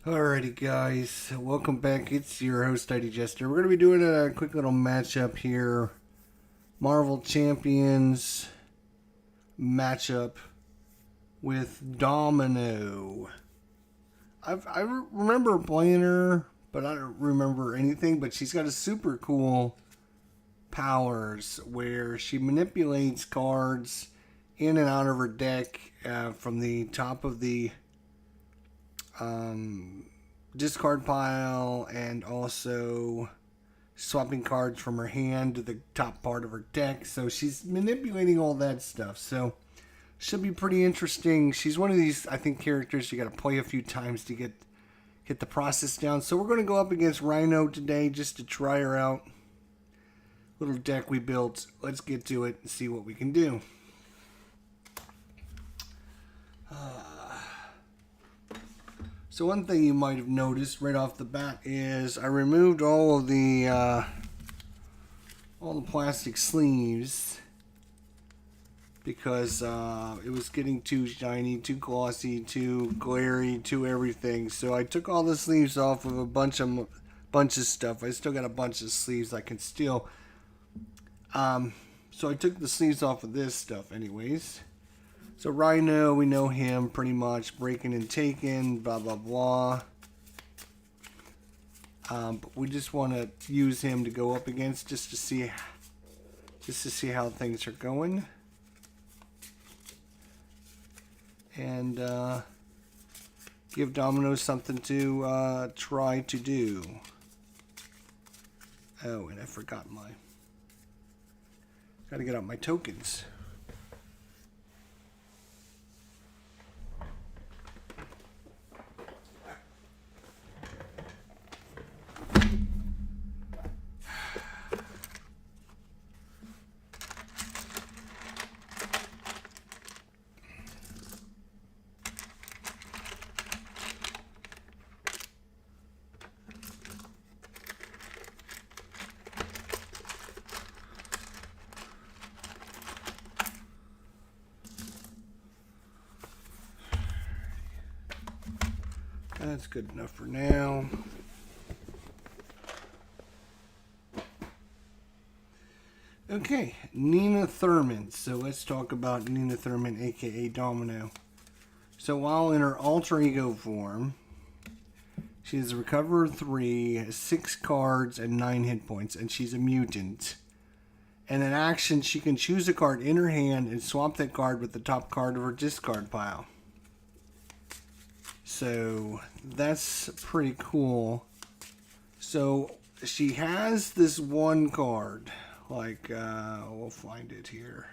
Alrighty guys, welcome back. It's your host ID Jester. We're going to be doing a quick little matchup here. Marvel Champions matchup with Domino. I remember playing her, but I don't remember anything. But she's got a super cool powers where she manipulates cards in and out of her deck from the top of the discard pile, and also swapping cards from her hand to the top part of her deck. So she's manipulating all that stuff. So should be pretty interesting. She's one of these, I think, characters you got to play a few times to get the process down. So we're going to go up against Rhino today just to try her out. Little deck we built. Let's get to it and see what we can do. So one thing you might have noticed right off the bat is I removed all the plastic sleeves because it was getting too shiny, too glossy, too glary, too everything. So I took all the sleeves off of a bunch of stuff. I still got a bunch of sleeves I can steal. So I took the sleeves off of this stuff anyways. So Rhino, we know him pretty much, breaking and taking, blah blah blah. But we just want to use him to go up against just to see how things are going, and give Domino something to try to do. Oh, and I forgot gotta get out my tokens. That's good enough for now. Okay, Nina Thurman. So let's talk about Nina Thurman, aka Domino. So while in her alter ego form, she has a recover 3, has 6 cards, and 9 hit points, and she's a mutant. And in action, she can choose a card in her hand and swap that card with the top card of her discard pile. So that's pretty cool. So she has this one card, like we'll find it here.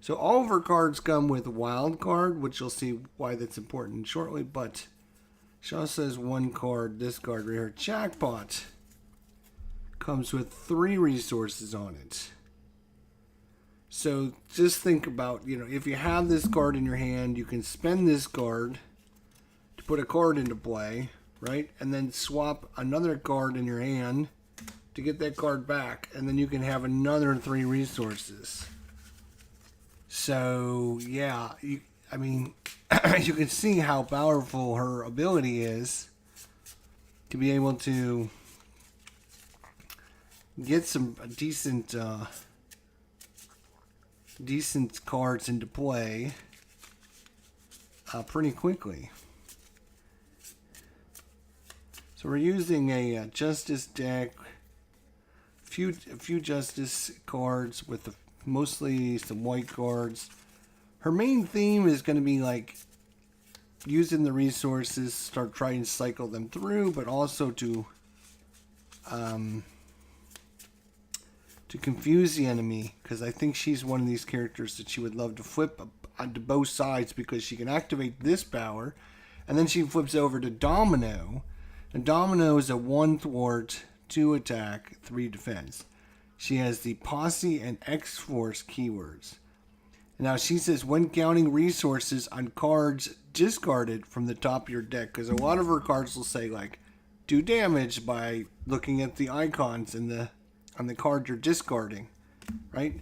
So all of her cards come with a wild card, which you'll see why that's important shortly, but she also has one card, this card right here, Jackpot, comes with 3 resources on it. So just think about, if you have this card in your hand, you can spend this card to put a card into play, right? And then swap another card in your hand to get that card back. And then you can have another 3 resources. So, yeah, you can see how powerful her ability is to be able to get some decent cards into play pretty quickly. So we're using a Justice deck, a few Justice cards with mostly some white cards. Her main theme is going to be like using the resources, start trying to cycle them through, but also to confuse the enemy, because I think she's one of these characters that she would love to flip onto both sides, because she can activate this power, and then she flips over to Domino, and Domino is a 1 thwart, 2 attack, 3 defense. She has the Posse and X-Force keywords. Now she says when counting resources on cards discarded from the top of your deck, because a lot of her cards will say like do damage by looking at the icons on the card you're discarding, right?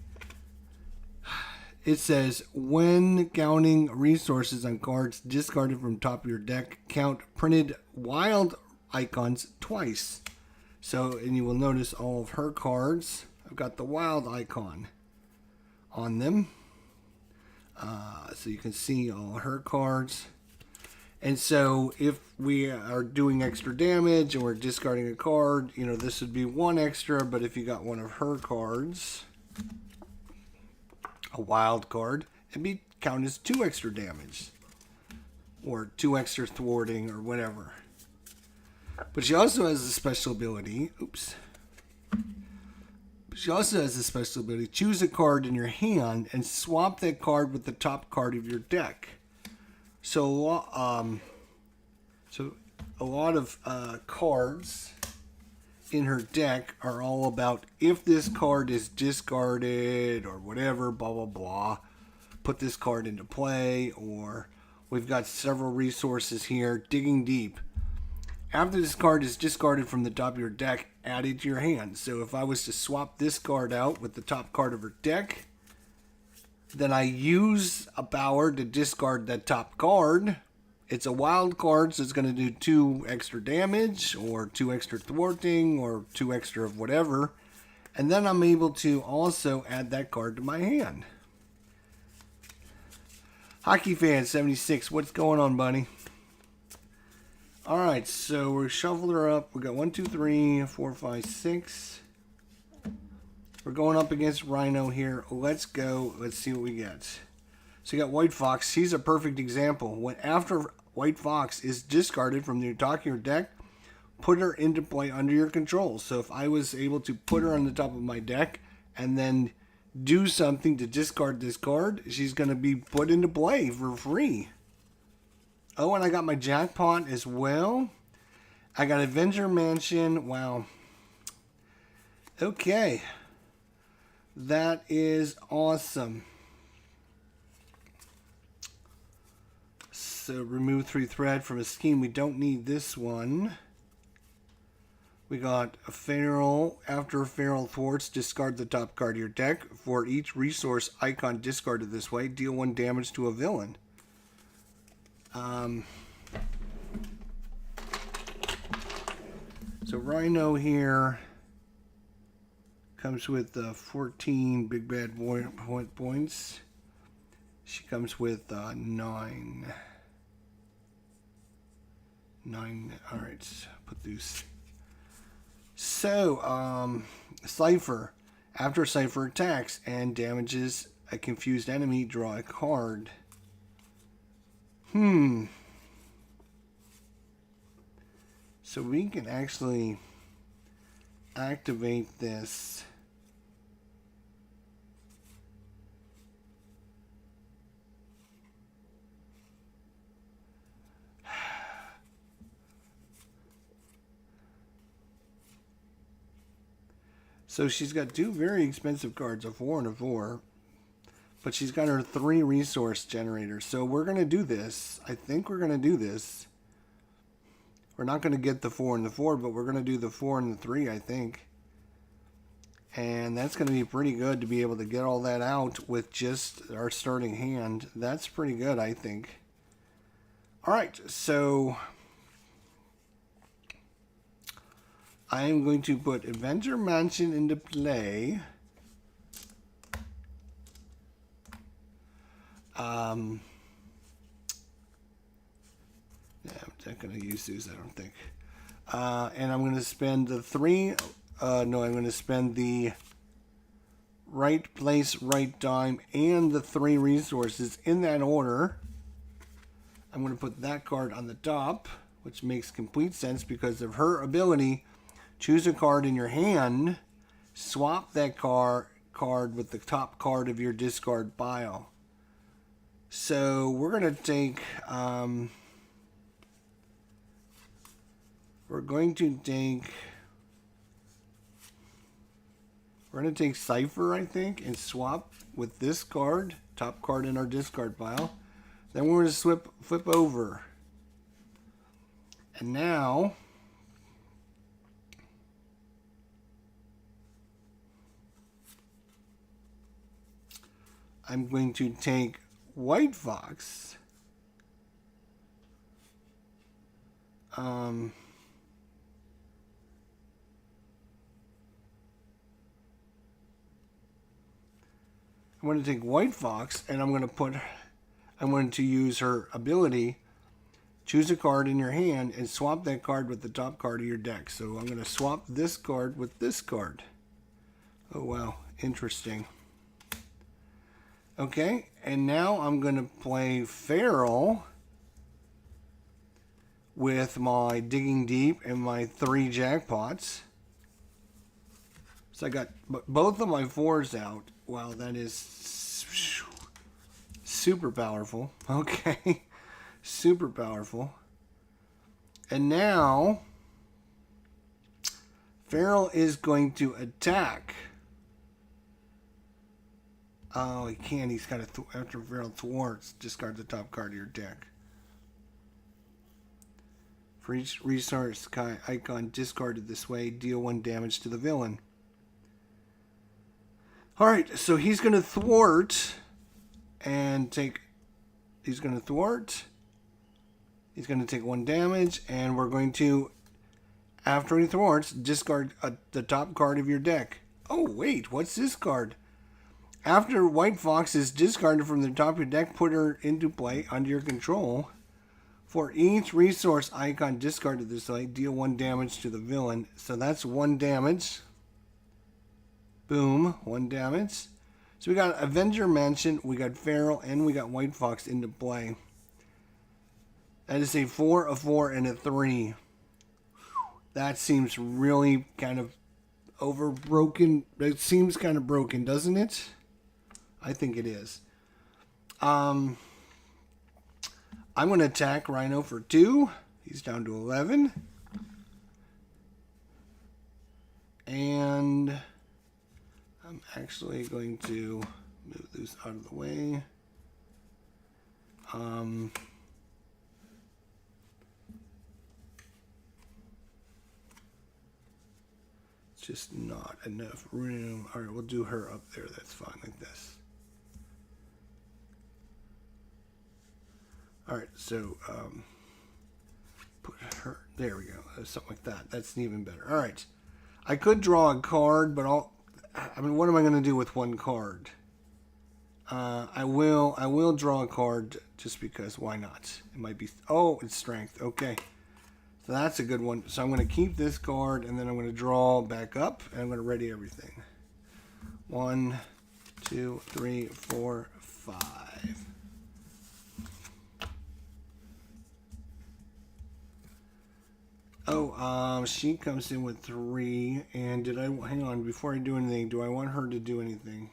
It says, when counting resources on cards discarded from top of your deck, count printed wild icons twice. So, and you will notice all of her cards, I've got the wild icon on them. So you can see all her cards. And so if we are doing extra damage and we're discarding a card, you know, this would be one extra. But if you got one of her cards, a wild card, it'd be count as 2 extra damage. Or 2 extra thwarting or whatever. But she also has a special ability. Oops. She also has a special ability. Choose a card in your hand and swap that card with the top card of your deck. So a lot of cards in her deck are all about if this card is discarded or whatever, blah, blah, blah. Put this card into play, or we've got several resources here. Digging deep. After this card is discarded from the top of your deck, add it to your hand. So if I was to swap this card out with the top card of her deck, then I use a power to discard that top card. It's a wild card, so it's going to do 2 extra damage, or 2 extra thwarting, or 2 extra of whatever. And then I'm able to also add that card to my hand. Hockey fan 76, what's going on, buddy? Alright, so we're shuffled her up. We got 1, 2, 3, 4, 5, 6. We're going up against Rhino here. Let's go. Let's see what we get. So you got White Fox. He's a perfect example. When after White Fox is discarded from the top of your deck, put her into play under your control. So if I was able to put her on the top of my deck and then do something to discard this card, she's going to be put into play for free. Oh, and I got my jackpot as well. I got Avenger Mansion. Wow. Okay. That is awesome. So remove 3 thread from a scheme. We don't need this one. We got a feral. After feral thwarts, discard the top card of your deck. For each resource icon discarded this way, deal 1 damage to a villain. So Rhino here comes with 14 big bad points. She comes with 9. 9. All right, put these. So Cypher. After Cypher attacks and damages a confused enemy, draw a card. So we can actually activate this. So she's got 2 very expensive cards, a 4 and a 4. But she's got her 3 resource generators. So we're going to do this. I think we're going to do this. We're not going to get the 4 and the 4, but we're going to do the 4 and the 3, I think. And that's going to be pretty good to be able to get all that out with just our starting hand. That's pretty good, I think. Alright, so I am going to put Avenger Mansion into play. Yeah, I'm not going to use these, I don't think. And I'm going to spend the 3... I'm going to spend the right place, right time, and the 3 resources in that order. I'm going to put that card on the top, which makes complete sense because of her ability. Choose a card in your hand, swap that card with the top card of your discard pile. So we're going to take... We're going to take Cypher, I think, and swap with this card, top card in our discard pile. Then we're going to flip over. And now I'm going to take White Fox. I'm going to take White Fox, and I'm going to use her ability. Choose a card in your hand and swap that card with the top card of your deck. So I'm going to swap this card with this card. Oh, wow. Interesting. Okay, and now I'm going to play Feral with my Digging Deep and my 3 jackpots. So I got both of my 4s out. Wow, that is super powerful. Okay, super powerful. And now, Feral is going to attack. Oh, he can't. He's got to, after Feral thwarts, discard the top card of your deck. For each resource icon discarded this way, deal 1 damage to the villain. Alright, so he's going to thwart and take... He's going to thwart. He's going to take 1 damage, and we're going to, after he thwarts, discard the top card of your deck. Oh, wait, what's this card? After White Fox is discarded from the top of your deck, put her into play under your control. For each resource icon discarded this way, deal 1 damage to the villain. So that's 1 damage. Boom, 1 damage. So we got Avenger Mansion, we got Feral, and we got White Fox into play. That is a 4, a 4, and a 3. That seems really kind of broken. It seems kind of broken, doesn't it? I think it is. I'm going to attack Rhino for 2. He's down to 11. And I'm actually going to move this out of the way. It's just not enough room. All right, we'll do her up there. That's fine like this. All right, so put her, there we go, something like that. That's even better. All right, I could draw a card, but I mean, what am I going to do with 1 card? I will draw a card just because. Why not? It might be. Oh, it's strength. Okay, so that's a good one. So I'm going to keep this card, and then I'm going to draw back up, and I'm going to ready everything. 1, 2, 3, 4, 5. Oh, she comes in with 3, and hang on, before I do anything, do I want her to do anything?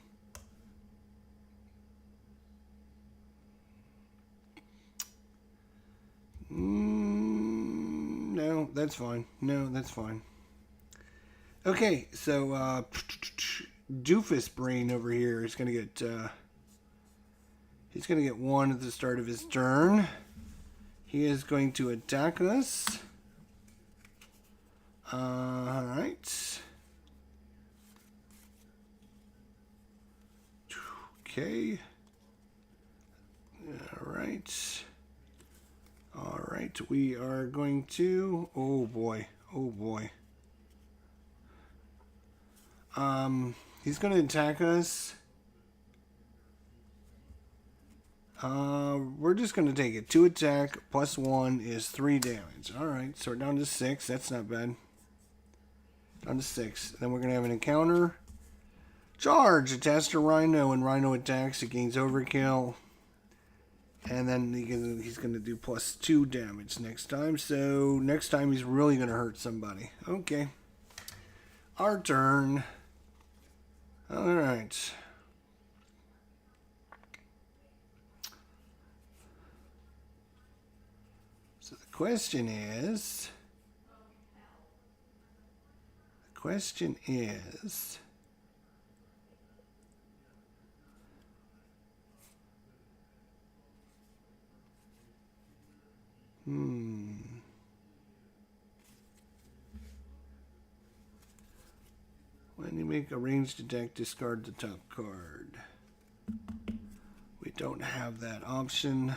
No, that's fine. No, that's fine. Okay, so, Doofus Brain over here is going to get, he's going to get 1 at the start of his turn. He is going to attack us. Alright. Okay. Alright. Alright, we are going to... Oh boy. Oh boy. He's going to attack us. We're just going to take it. 2 attack plus 1 is 3 damage. Alright, so we're down to 6. That's not bad. Down to 6. Then we're going to have an encounter. Charge! Attacks to Rhino. When Rhino attacks, it gains overkill. And then he's going to do plus 2 damage next time. So next time he's really going to hurt somebody. Okay. Our turn. Alright. So the question is... When you make a ranged attack, discard the top card. don't have that option.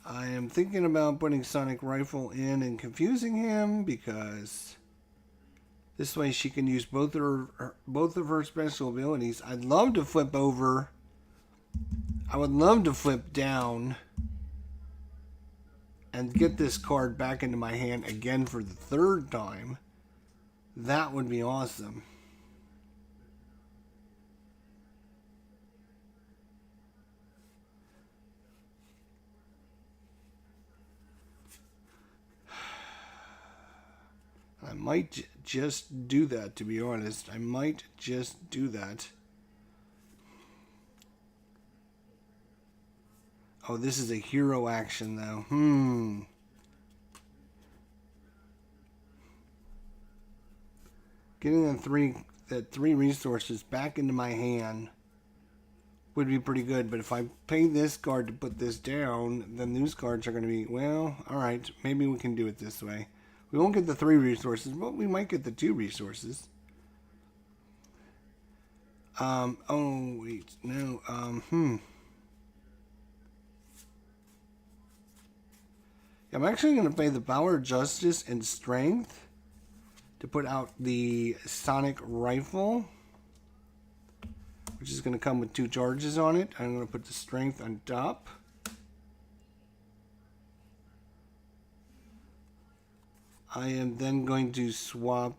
I am thinking about putting Sonic Rifle in and confusing him because this way she can use both of her special abilities. I'd love to flip over. I would love to flip down and get this card back into my hand again for the third time. That would be awesome. I might just do that, to be honest. I might just do that. Oh, this is a hero action, though. Getting that three resources back into my hand would be pretty good. But if I pay this card to put this down, then these cards are going to be, well, alright, maybe we can do it this way. We won't get the 3 resources, but we might get the 2 resources. Oh, wait, no, I'm actually going to pay the Power, Justice, and Strength to put out the Sonic Rifle, which is going to come with 2 charges on it. I'm going to put the Strength on top. I am then going to swap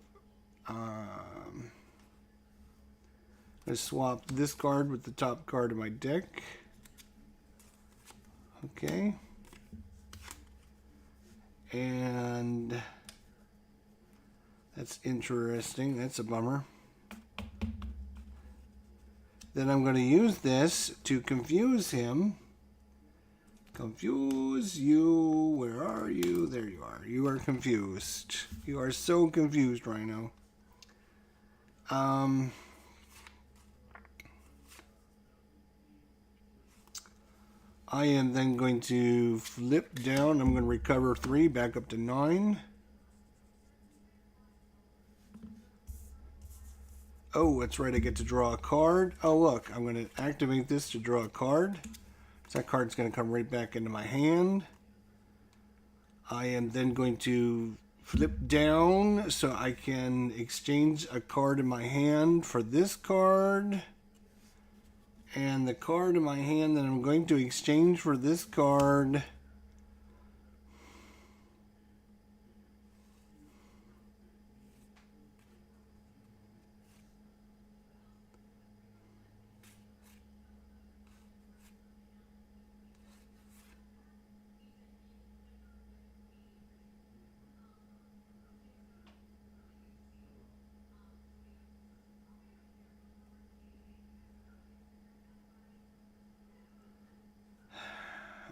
this card with the top card of my deck. Okay. And that's interesting. That's a bummer. Then I'm going to use this to confuse him. Confuse you. Where are you? There you are. You are confused. You are so confused, Rhino. I am then going to flip down. I'm going to recover 3 back up to 9. Oh, that's right. I get to draw a card. Oh, look. I'm going to activate this to draw a card. So that card's going to come right back into my hand. I am then going to flip down so I can exchange a card in my hand for this card. And the card in my hand that I'm going to exchange for this card.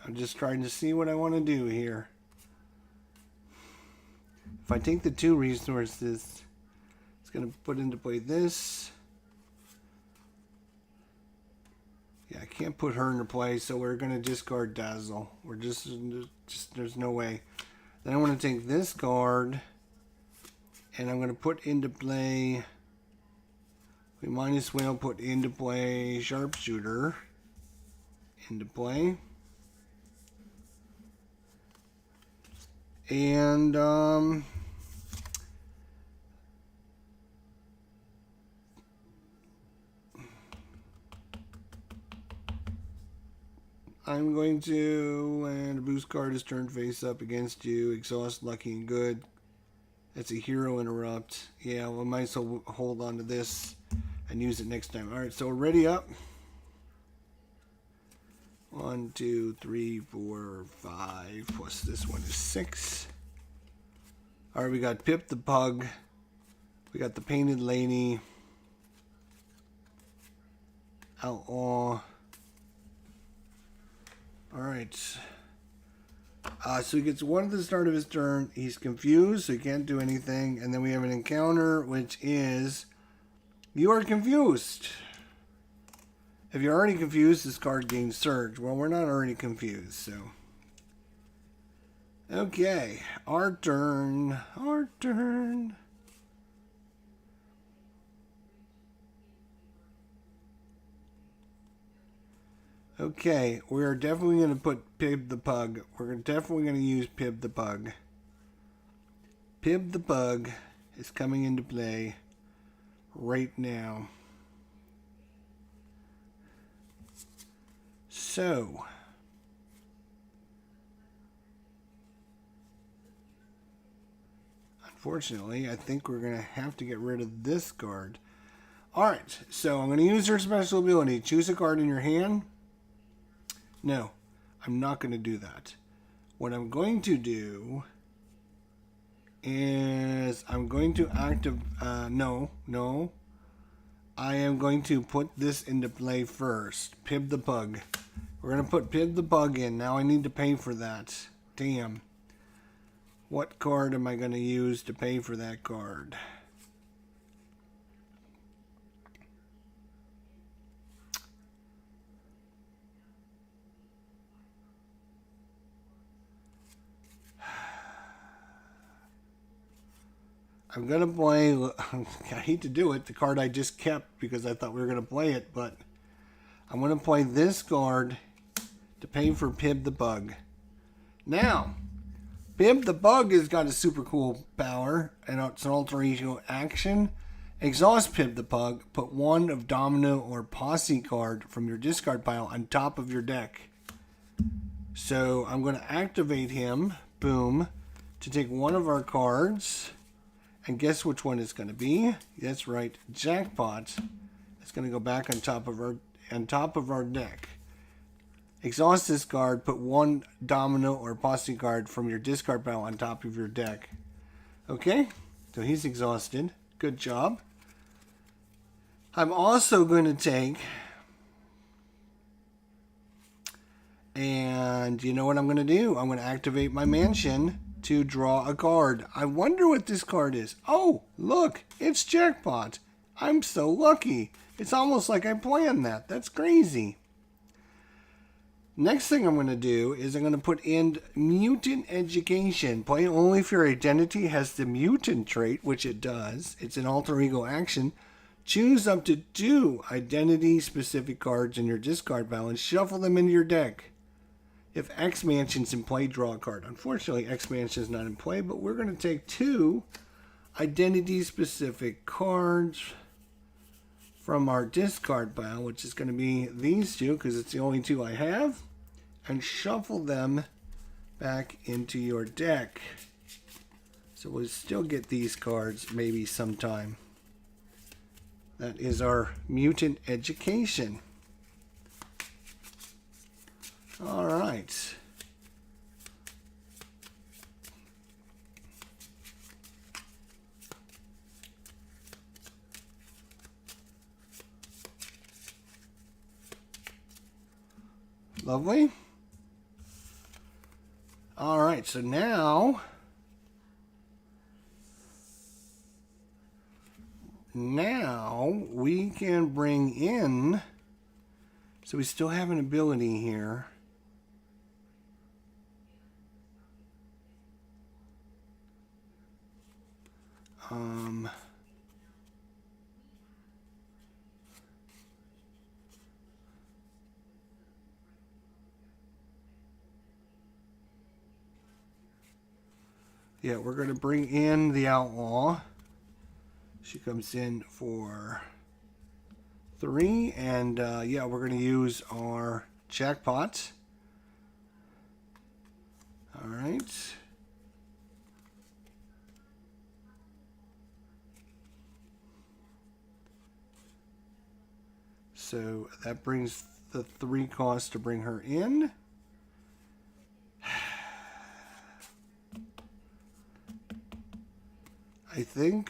I'm just trying to see what I want to do here. If I take the 2 resources, it's going to put into play this. Yeah, I can't put her into play, so we're going to discard Dazzle. We're just there's no way. Then I want to take this card, and I'm going to put into play. We might as well put into play Sharpshooter. Into play. And I'm going to, and a boost card is turned face up against you. Exhaust Lucky and Good. That's a hero interrupt. Yeah, we might as well hold on to this and use it next time. Alright, so we're ready up. 1, 2, 3, 4, 5. Plus this one is 6. Alright, we got Pip the Pug. We got the Painted Lady. Outlaw. Alright. So he gets 1 at the start of his turn. He's confused, so he can't do anything. And then we have an encounter, which is... You are confused. If you're already confused, this card gains Surge. Well, we're not already confused, so... Okay, our turn. Our turn. Okay, we're definitely going to put Pib the Pug. We're definitely going to use Pib the Pug. Pib the Pug is coming into play right now. So, unfortunately, I think we're going to have to get rid of this card. Alright, so I'm going to use her special ability. Choose a card in your hand. No, I'm not going to do that. What I'm going to do is I'm going to activate... No. I am going to put this into play first. Pib the Pug. We're going to put Pib the Pug in. Now I need to pay for that. Damn. What card am I going to use to pay for that card? I'm going to play... I hate to do it. The card I just kept because I thought we were going to play it. But I'm going to play this card to pay for Pib the Pug. Now, Pib the Pug has got a super cool power. And it's an alter ego action. Exhaust Pib the Pug. Put one of Domino or Posse card from your discard pile on top of your deck. So I'm going to activate him. Boom. To take one of our cards. And guess which one it's going to be? That's right, Jackpot. It's going to go back on top of our deck. Exhaust this card. Put one Domino or Posse card from your discard pile on top of your deck. Okay, so he's exhausted. Good job. I'm also going to take, and you know what I'm going to do? I'm going to activate my mansion to draw a card. I wonder what this card is. Oh, look, it's Jackpot. I'm so lucky. It's almost like I planned that. That's crazy. Next thing I'm going to do is I'm going to put in Mutant Education. Play only if your identity has the mutant trait, which it does. It's an alter ego action. Choose up to 2 identity-specific cards in your discard pile and shuffle them into your deck. If X Mansion's in play, draw a card. Unfortunately, X Mansion's not in play, but we're going to take 2 identity-specific cards from our discard pile, which is going to be these 2, because it's the only 2 I have, and shuffle them back into your deck. So we'll still get these cards maybe sometime. That is our Mutant Education. All right. Lovely. All right, so now we can bring in, so we still have an ability here. Yeah, we're going to bring in the Outlaw. She comes in for 3, and yeah, we're going to use our Jackpot. All right. So that brings the 3 cost to bring her in. I think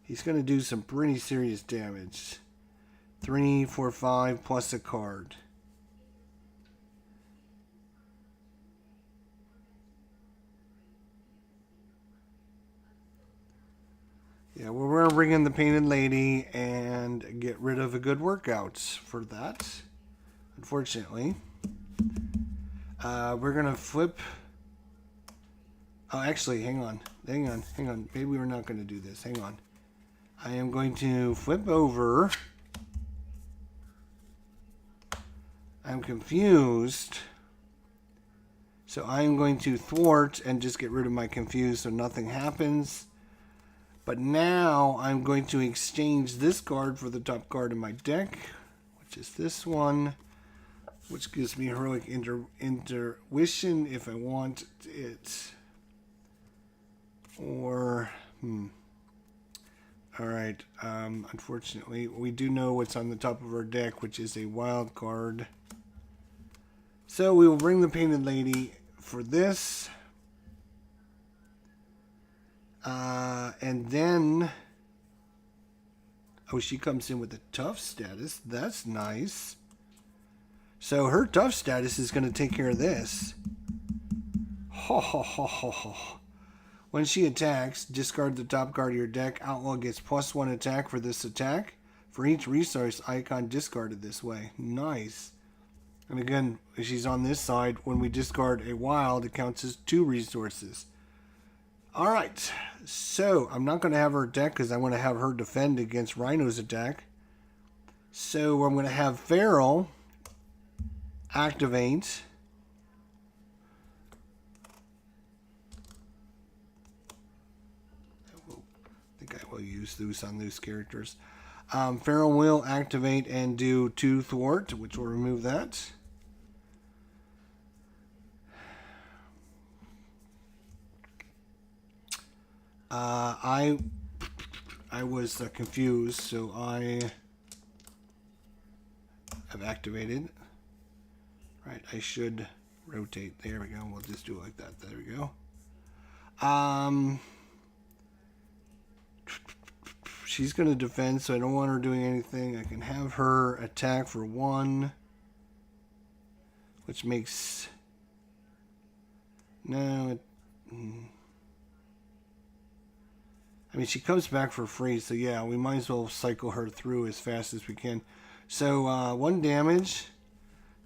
he's going to do some pretty serious damage. 3, 4, 5 plus a card. Yeah, well, we're going to bring in the Painted Lady and get rid of a good workout for that, unfortunately. We're going to flip. Oh, actually, hang on. Maybe we're not going to do this. Hang on. I am going to flip over. I'm confused. So I'm going to thwart and just get rid of my confused so nothing happens. But now I'm going to exchange this card for the top card in my deck, which is this one, which gives me heroic intuition if I want it. Or, Alright, unfortunately, we do know what's on the top of our deck, which is a wild card. So we will bring the Painted Lady for this. And then, oh, she comes in with a tough status. That's nice. So her tough status is going to take care of this. Ho, ho, ho, ho, ho. When she attacks, discard the top card of your deck. Outlaw gets +1 attack for this attack for each resource icon discarded this way. Nice. And again, if she's on this side, when we discard a wild, it counts as 2 resources. Alright, so I'm not going to have her attack because I want to have her defend against Rhino's attack. So I'm going to have Feral activate. I think I will use those on those characters. Feral will activate and do 2 thwart, which will remove that. I was confused, so I have activated. Right, I should rotate. There we go. We'll just do it like that. There we go. She's going to defend, so I don't want her doing anything. I can have her attack for 1, which makes... No, I mean, she comes back for free, so yeah, we might as well cycle her through as fast as we can. So, 1 damage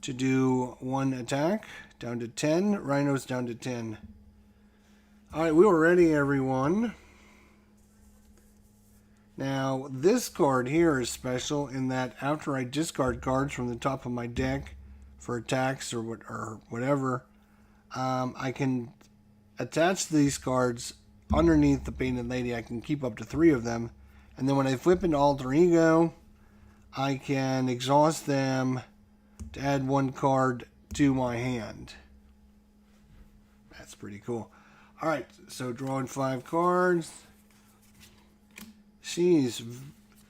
to do 1 attack, down to 10. Rhino's down to 10. Alright, we were ready, everyone. Now, this card here is special in that after I discard cards from the top of my deck for attacks or whatever, I can attach these cards underneath the Painted Lady. I can keep up to 3 of them. And then when I flip into Alter Ego, I can exhaust them to add 1 card to my hand. That's pretty cool. Alright, so drawing 5 cards. She's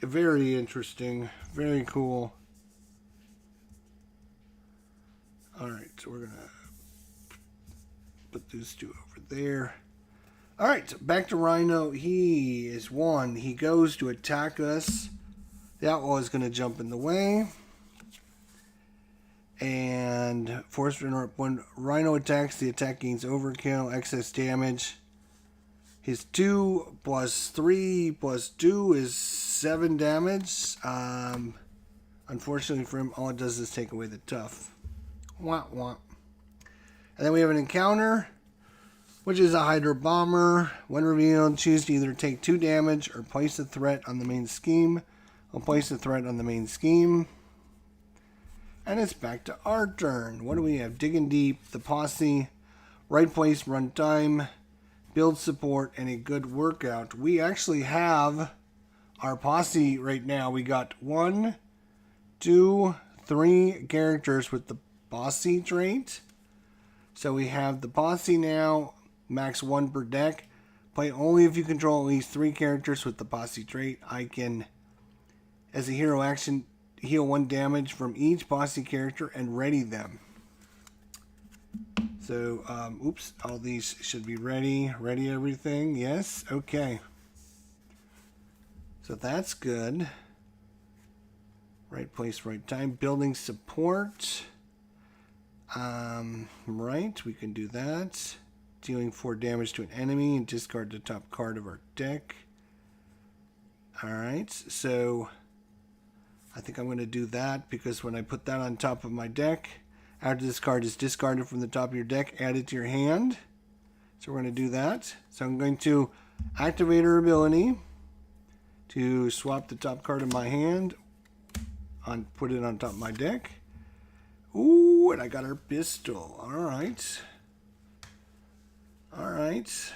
very interesting. Very cool. Alright, so we're going to put those 2 over there. Alright, back to Rhino. He is 1. He goes to attack us. The Outlaw is going to jump in the way. And when Rhino attacks, the attack gains overkill, excess damage. His 2 plus 3 plus 2 is 7 damage. Unfortunately for him, all it does is take away the tough. Wah, wah. And then we have an encounter, which is a Hydra Bomber. When revealed, choose to either take 2 damage or place a threat on the main scheme. I'll place a threat on the main scheme. And it's back to our turn. What do we have? Digging Deep, the Posse, Right Place, Run Time, Build Support, and a Good Workout. We actually have our Posse right now. We got 1, 2, 3 characters with the Posse trait. So we have the Posse now. Max 1 per deck. Play only if you control at least 3 characters with the Posse trait. I can, as a hero action, heal 1 damage from each Posse character and ready them. So, oops, all these should be ready. Ready everything? Yes? Okay. So that's good. Right place, right time. Building support. Right, we can do that. Dealing 4 damage to an enemy and discard the top card of our deck. Alright, so I think I'm going to do that because when I put that on top of my deck, after this card is discarded from the top of your deck, add it to your hand. So we're going to do that. So I'm going to activate her ability. to swap the top card of my hand, put it on top of my deck. Ooh, and I got her pistol. Alright. Alright.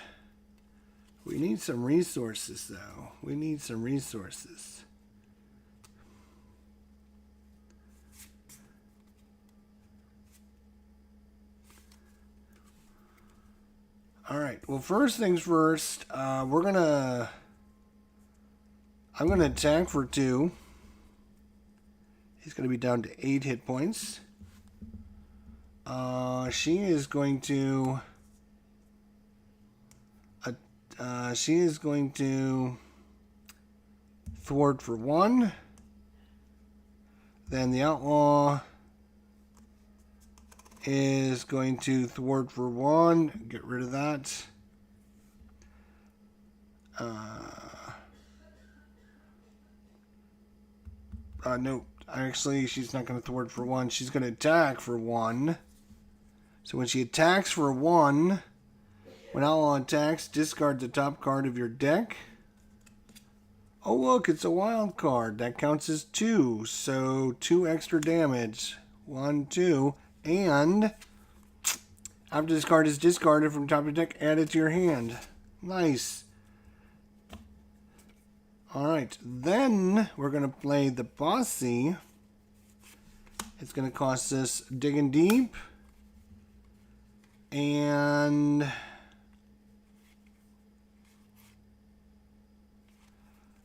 We need some resources, though. We need some resources. Alright, well, first things first, I'm gonna attack for 2. He's gonna be down to 8 hit points. She is going to thwart for 1. Then the outlaw is going to thwart for 1. Get rid of that. No, actually, she's not going to thwart for 1. She's going to attack for 1. So when she attacks for 1, when outlaw attacks, discard the top card of your deck. Oh, look, it's a wild card. That counts as 2. So 2 extra damage. 1, 2. And after this card is discarded from top of the deck, add it to your hand. Nice. Alright, then we're going to play the Bossy. It's going to cost us Digging Deep. And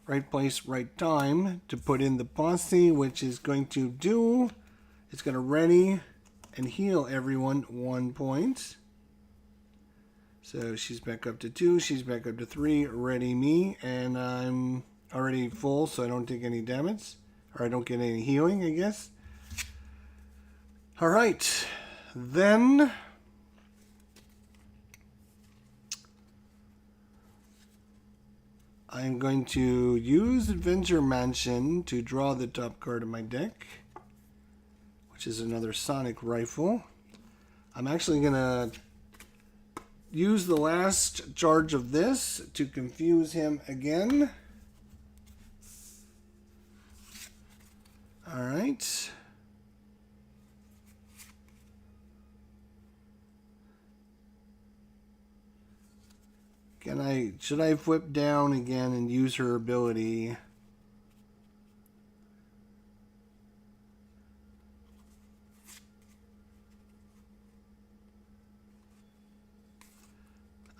right place, right time to put in the Bossy, which is going to do, it's going to ready and heal everyone 1 point. So she's back up to 2, she's back up to 3, ready me, and I'm already full, so I don't take any damage, or I don't get any healing, I guess. Alright, then I'm going to use Adventure Mansion to draw the top card of my deck, which is another sonic rifle. I'm actually going to use the last charge of this to confuse him again. Alright. Should I flip down again and use her ability?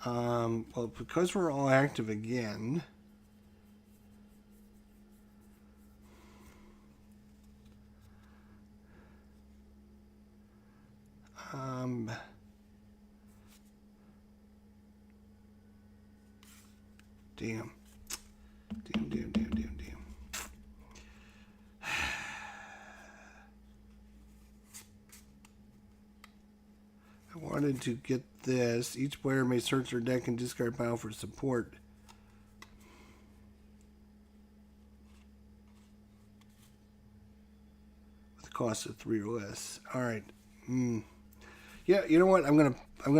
Well, because we're all active again, damn. I wanted to get this. Each player may search their deck and discard pile for support. With a cost of 3 or less. Alright. Yeah, you know what? I'm gonna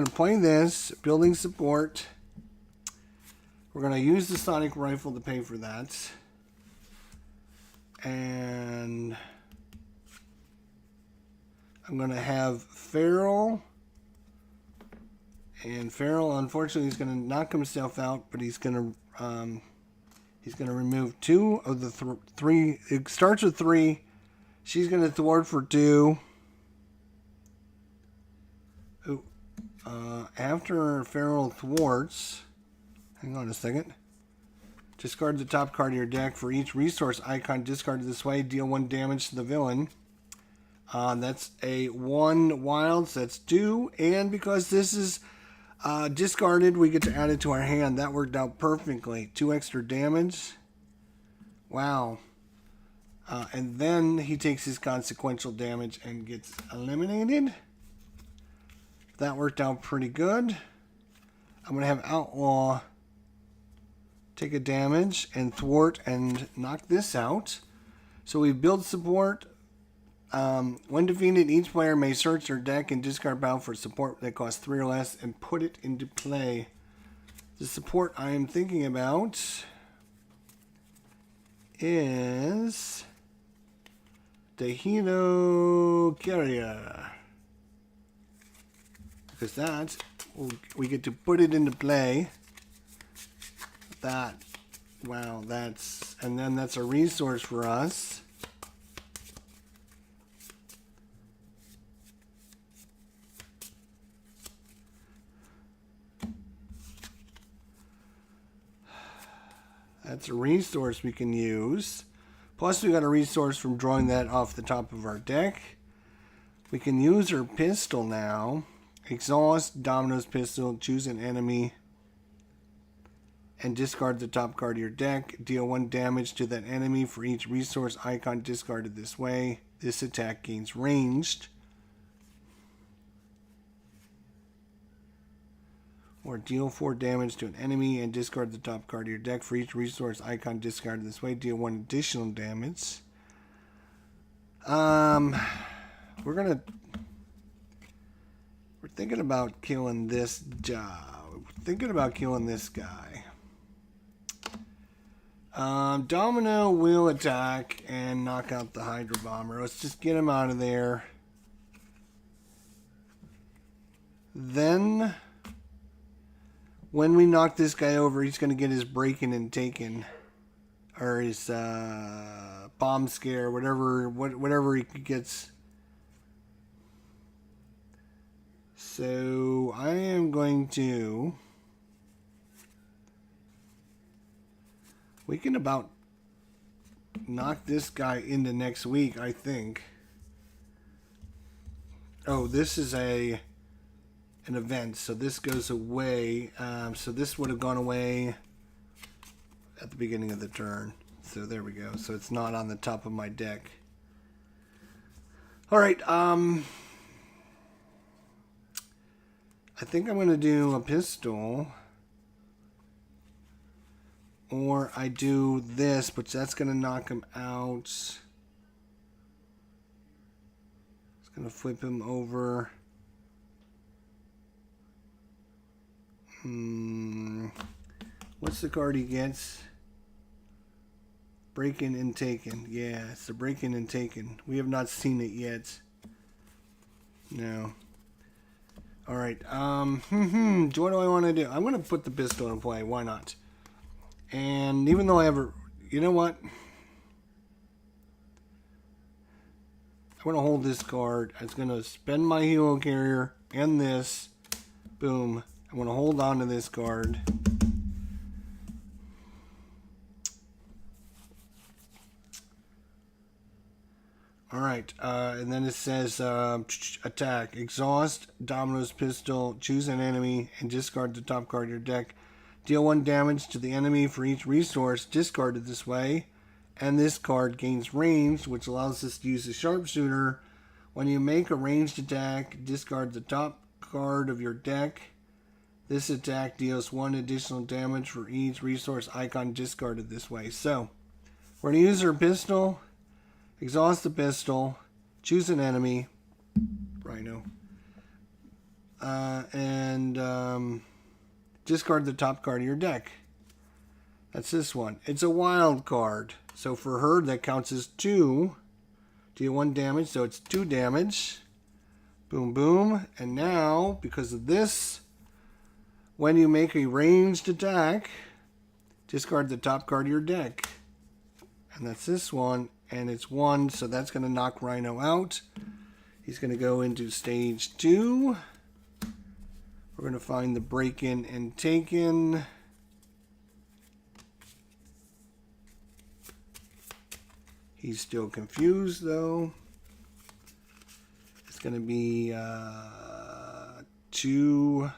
play this. Building support. We're gonna use the sonic rifle to pay for that. And I'm gonna have Feral. And Feral, unfortunately, is going to knock himself out, but he's going to remove 2 of the 3. It starts with 3. She's going to thwart for 2. Ooh. After Feral thwarts, hang on a second. Discard the top card of your deck. For each resource icon discarded this way, deal 1 damage to the villain. That's a 1 wild, so that's 2. And because this is discarded, we get to add it to our hand. That worked out perfectly. 2 extra damage. Wow. And then he takes his consequential damage and gets eliminated. That worked out pretty good. I'm going to have Outlaw take a damage and thwart and knock this out. So we build support. When defeated, each player may search their deck and discard pile for support that costs 3 or less and put it into play. The support I am thinking about is the Rhino Carrier. Because that, we get to put it into play. That, wow, that's, and then that's a resource for us. That's a resource we can use. Plus we got a resource from drawing that off the top of our deck. We can use our pistol now. Exhaust Domino's pistol, choose an enemy, and discard the top card of your deck. Deal 1 damage to that enemy for each resource icon discarded this way. This attack gains ranged. Or deal 4 damage to an enemy and discard the top card of your deck for each resource icon discarded this way. Deal 1 additional damage. We're thinking about killing this job. Thinking about killing this guy. Domino will attack and knock out the Hydro Bomber. Let's just get him out of there. Then, when we knock this guy over, he's going to get his breaking and taken, or his bomb scare, whatever he gets. So I am going to. We can about knock this guy into next week, I think. Oh, this is an event, so this goes away. So this would have gone away at the beginning of the turn. So there we go. So it's not on the top of my deck. All right. I think I'm going to do a pistol. Or I do this, but that's going to knock him out. It's going to flip him over. What's the card he gets? Breaking and Taken. Yeah, it's the Breaking and Taken. We have not seen it yet. No. Alright, what do I want to do? I'm going to put the pistol in play. Why not? And even though I have a... You know what? I'm going to hold this card. I'm going to spend my Hero Carrier and this. Boom. I'm going to hold on to this card. Alright, and then it says attack. Exhaust Domino's pistol, choose an enemy, and discard the top card of your deck. Deal 1 damage to the enemy for each resource discarded this way. And this card gains range, which allows us to use the sharpshooter. When you make a ranged attack, discard the top card of your deck. This attack deals 1 additional damage for each resource icon discarded this way. So, we're going to use our pistol. Exhaust the pistol, choose an enemy, Rhino, and discard the top card of your deck. That's this one. It's a wild card, so for her that counts as 2. Deal 1 damage, so it's 2 damage. Boom, boom. And now, because of this, when you make a ranged attack, discard the top card of your deck. And that's this one. And it's 1, so that's going to knock Rhino out. He's going to go into stage 2. We're going to find the Break-In and Taken. He's still confused, though. It's going to be 2...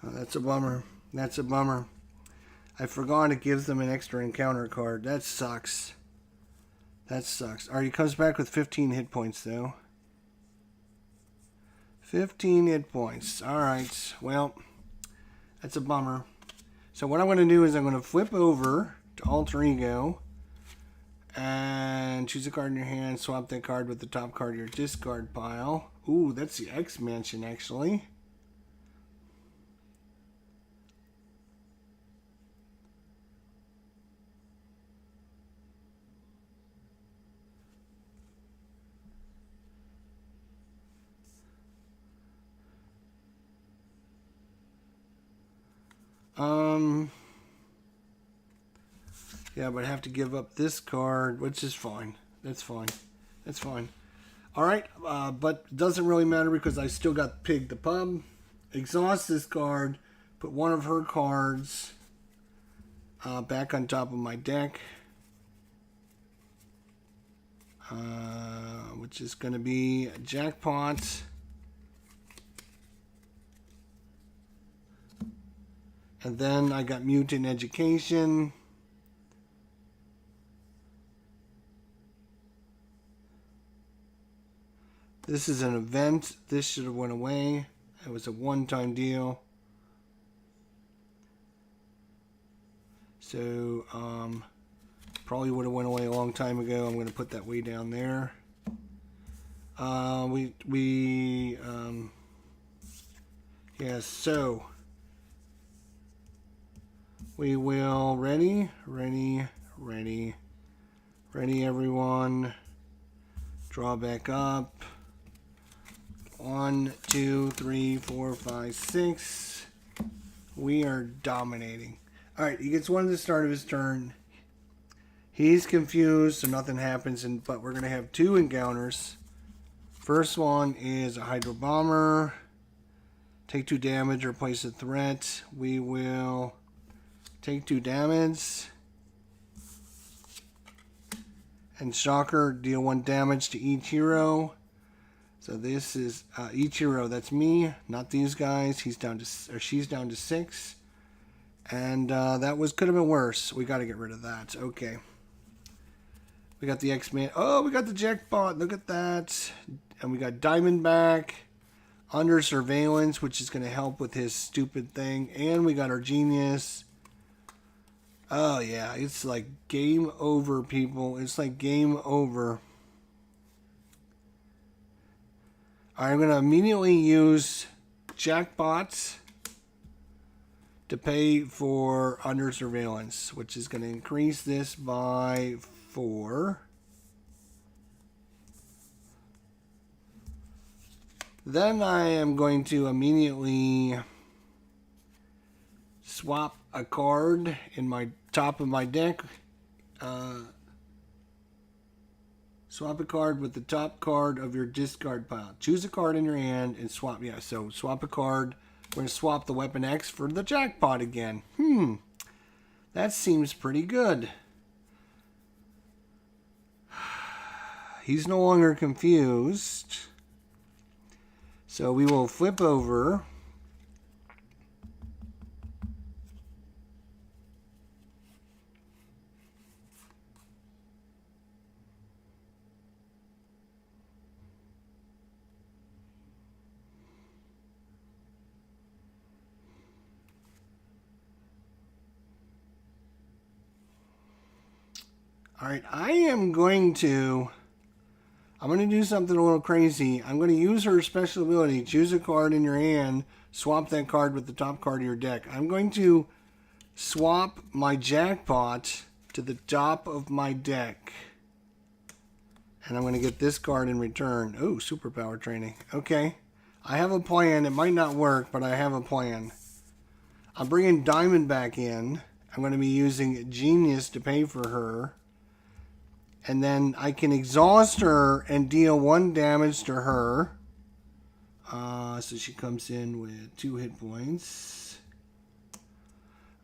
That's a bummer. That's a bummer. I forgot it gives them an extra encounter card. That sucks. That sucks. Alright, he comes back with 15 hit points, though. 15 hit points. Alright, well, that's a bummer. So what I'm going to do is I'm going to flip over to Alter Ego and choose a card in your hand, swap that card with the top card of your discard pile. Ooh, that's the X Mansion, actually. Yeah, but I have to give up this card, which is fine. That's fine. That's fine. All right, but it doesn't really matter because I still got Pig the Pub. Exhaust this card. Put one of her cards back on top of my deck, which is going to be a Jackpot. And then I got Mutant Education. This is an event. This should have went away. It was a one-time deal. So, probably would have went away a long time ago. I'm going to put that way down there. Yeah, so we will ready, everyone. Draw back up. 1, 2, 3, 4, 5, 6. We are dominating. Alright, he gets one at the start of his turn. He's confused, so nothing happens, but we're going to have 2 encounters. First one is a Hydro Bomber. Take 2 damage, replace a threat. We will take 2 damage. And Shocker, deal 1 damage to each hero. So this is each hero. That's me, not these guys. He's down to, or she's down to 6, and that could have been worse. We got to get rid of that. Okay. We got the X-Man. Oh, we got the Jackpot. Look at that. And we got Diamondback under surveillance, which is going to help with his stupid thing. And we got our Genius. Oh yeah, it's like game over, people. It's like game over. I'm going to immediately use Jackpots to pay for under surveillance, which is going to increase this by 4. Then I am going to immediately swap a card in my top of my deck. Swap a card with the top card of your discard pile. Choose a card in your hand and swap. Yeah, so swap a card. We're going to swap the Weapon X for the Jackpot again. That seems pretty good. He's no longer confused. So we will flip over. All right, I'm going to do something a little crazy. I'm going to use her special ability. Choose a card in your hand. Swap that card with the top card of your deck. I'm going to swap my Jackpot to the top of my deck. And I'm going to get this card in return. Oh, superpower training. Okay. I have a plan. It might not work, but I have a plan. I'm bringing Diamondback in. I'm going to be using Genius to pay for her. And then I can exhaust her and deal 1 damage to her. So she comes in with 2 hit points.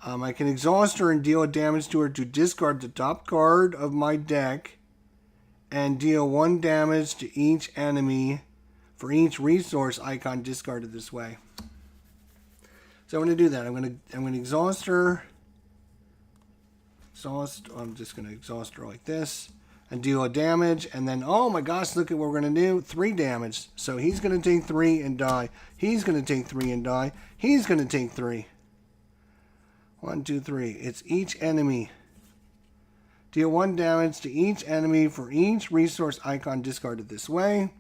I can exhaust her and deal damage to her to discard the top card of my deck. And deal 1 damage to each enemy for each resource icon discarded this way. So I'm going to do that. I'm going to exhaust her. I'm just going to exhaust her like this. and deal a damage. And then, oh my gosh, look at what we're going to do. 3 damage. So he's going to take 3 and die. He's going to take 3 and die. He's going to take 3. 1, 2, 3. It's each enemy. Deal 1 damage to each enemy for each resource icon discarded this way.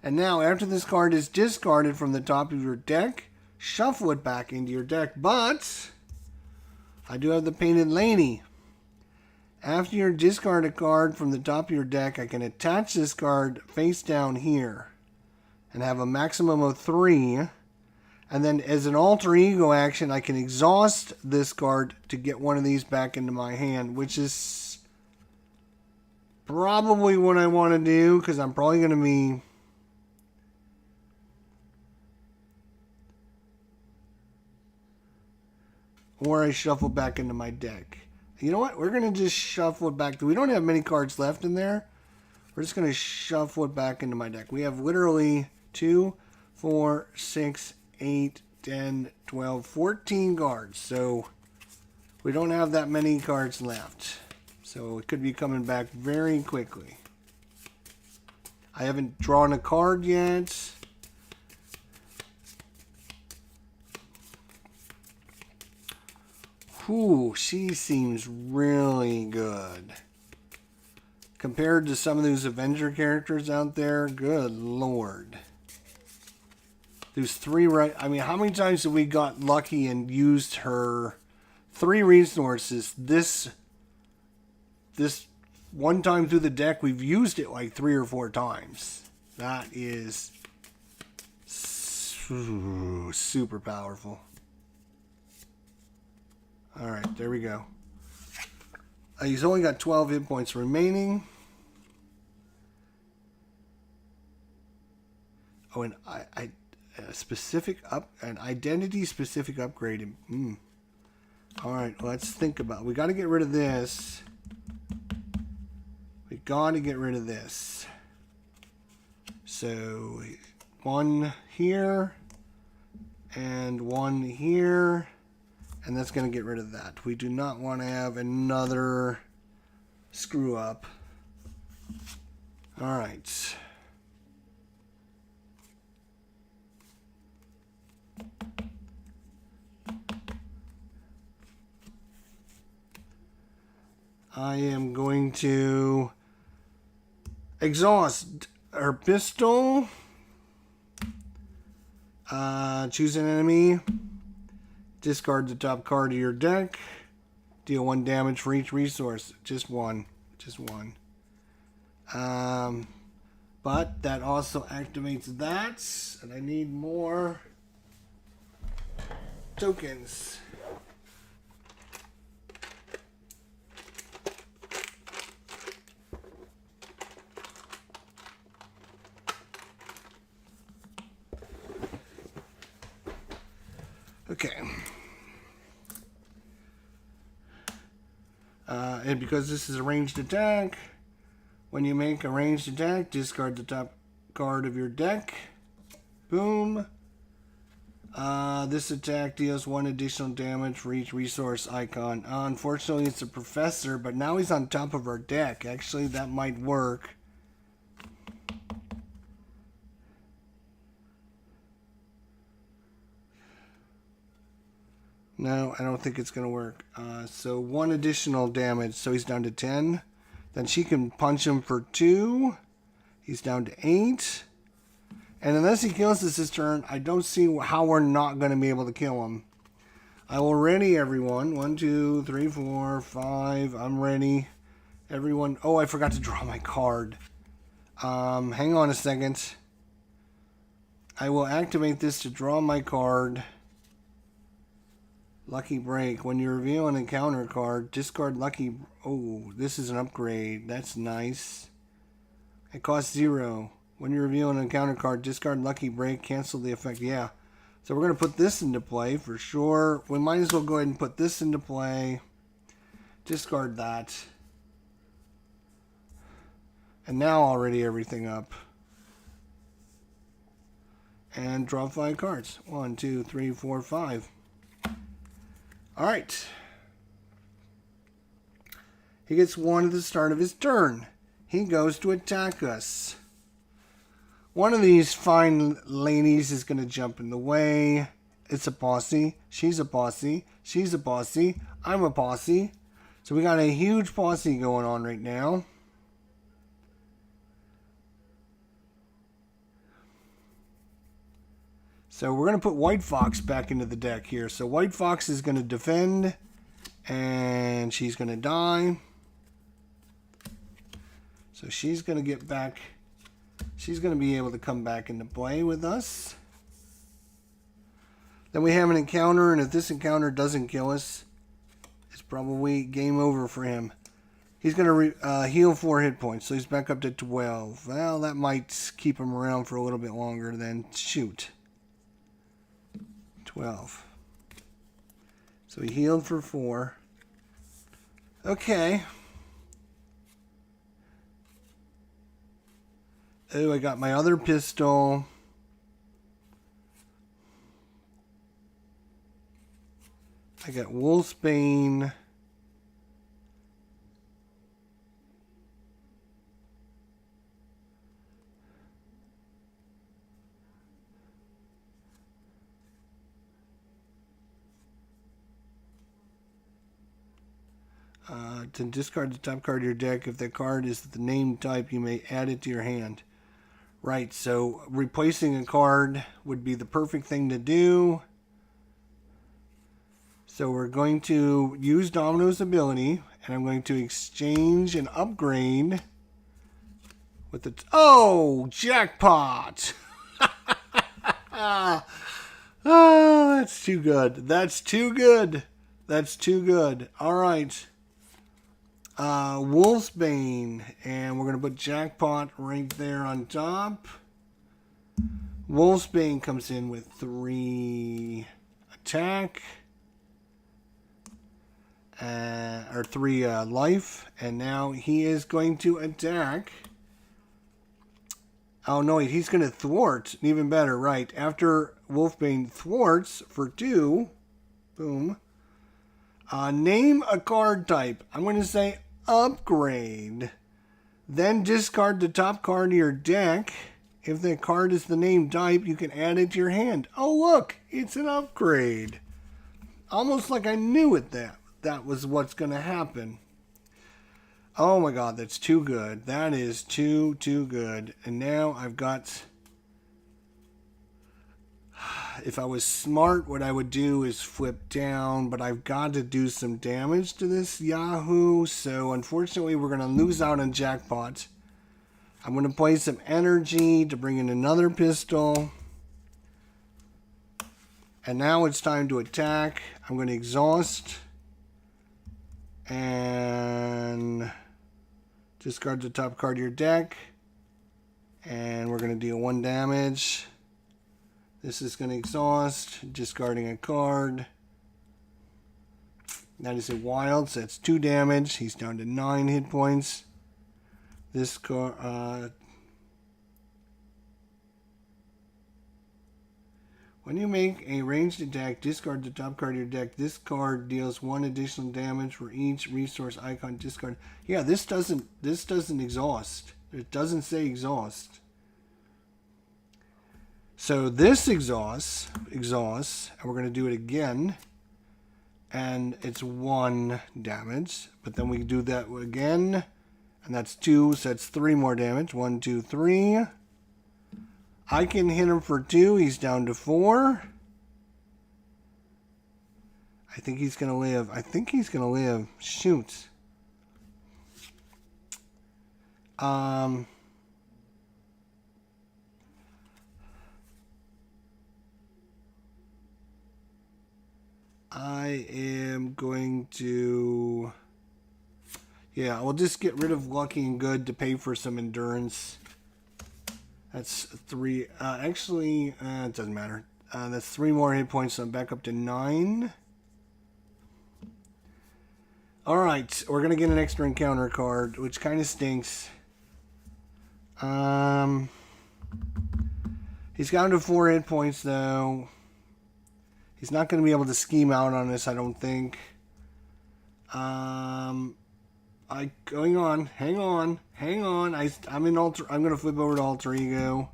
And now, after this card is discarded from the top of your deck, shuffle it back into your deck. But I do have the Painted Lady. After you discard a card from the top of your deck, I can attach this card face down here and have a maximum of 3. And then as an alter ego action, I can exhaust this card to get one of these back into my hand, which is probably what I want to do, because I'm probably going to be... or I shuffle back into my deck. You know what? We're going to just shuffle it back. We don't have many cards left in there. We're just going to shuffle it back into my deck. We have literally 2, 4, 6, 8, 10, 12, 14 cards. So we don't have that many cards left. So it could be coming back very quickly. I haven't drawn a card yet. Whew, she seems really good. Compared to some of those Avenger characters out there, good lord. There's 3 right... I mean, how many times have we got lucky and used her 3 resources? This one time through the deck, we've used it like 3 or 4 times. That is super powerful. Alright, there we go. He's only got 12 hit points remaining. Oh, and an identity specific upgrade. Alright, let's think about it. We got to get rid of this. We got to get rid of this. So, 1 here. And 1 here. And that's going to get rid of that. We do not want to have another screw up. All right. I am going to exhaust her pistol. Choose an enemy. Discard the top card of your deck. Deal 1 damage for each resource. Just one. Just one. But that also activates that. And I need more tokens. Okay. And because this is a ranged attack, when you make a ranged attack, discard the top card of your deck. Boom. This attack deals 1 additional damage for each resource icon. Unfortunately, it's a professor, but now he's on top of our deck. Actually, that might work. No, I don't think it's going to work. So 1 additional damage. So he's down to 10. Then she can punch him for 2. He's down to 8. And unless he kills us this turn, I don't see how we're not going to be able to kill him. I will ready everyone. 1, 2, 3, 4, 5. I'm ready. Everyone. Oh, I forgot to draw my card. Hang on a second. I will activate this to draw my card. Lucky Break. When you reveal an encounter card, discard Lucky... Oh, this is an upgrade. That's nice. It costs 0. When you reveal an encounter card, discard Lucky Break, cancel the effect. Yeah. So we're going to put this into play for sure. We might as well go ahead and put this into play. Discard that. And now I'll ready everything up. And draw 5 cards. 1, 2, 3, 4, 5. Alright. He gets 1 at the start of his turn. he goes to attack us. One of these fine ladies is going to jump in the way. It's a posse. She's a posse. She's a posse. I'm a posse. So we got a huge posse going on right now. So we're going to put White Fox back into the deck here. So White Fox is going to defend. And she's going to die. So she's going to get back. She's going to be able to come back into play with us. Then we have an encounter, and if this encounter doesn't kill us, it's probably game over for him. He's going to heal 4 hit points, so he's back up to 12. Well, that might keep him around for a little bit longer than shoot. 12. So he healed for 4. Okay. Oh, I got my other pistol. I got Wolfsbane. To discard the top card of your deck, if that card is the name type, you may add it to your hand. Right, so replacing a card would be the perfect thing to do. So we're going to use Domino's ability, and I'm going to exchange and upgrade with the... Oh, jackpot! Oh, that's too good. That's too good. That's too good. All right. Wolfsbane, and we're going to put jackpot right there on top. Wolfsbane comes in with 3 attack. Or 3 life, and now he is going to attack. Oh no, he's going to thwart. Even better, right? After Wolfbane thwarts for 2, boom. Name a card type. I'm going to say upgrade. Then discard the top card of your deck. If the card is the name type, you can add it to your hand. Oh look, it's an upgrade. Almost like I knew it that was what's going to happen. Oh my god, that's too good. That is too good. And now I've got... If I was smart, what I would do is flip down, but I've got to do some damage to this Yahoo. So unfortunately, we're going to lose out on jackpot. I'm going to play some energy to bring in another pistol. And now it's time to attack. I'm going to exhaust. And discard the top card of your deck. And we're going to deal 1 damage. This is going to exhaust, discarding a card. That is a wild, so that's 2 damage. He's down to 9 hit points. This card... when you make a ranged attack, discard the top card of your deck. This card deals 1 additional damage for each resource icon discard. Yeah, this doesn't exhaust. It doesn't say exhaust. So this exhausts, and we're going to do it again. And it's 1 damage. But then we do that again. And that's 2, so that's 3 more damage. 1, 2, 3. I can hit him for 2. He's down to 4. I think he's going to live. I think he's going to live. Shoot. I am going to... Yeah, we'll just get rid of Lucky and Good to pay for some endurance. That's 3. Actually, it doesn't matter. That's 3 more hit points, so I'm back up to 9. Alright, we're going to get an extra encounter card, which kind of stinks. He's down to 4 hit points, though. He's not going to be able to scheme out on us, I don't think. Going on. Hang on. I'm in alter. I'm gonna flip over to alter ego.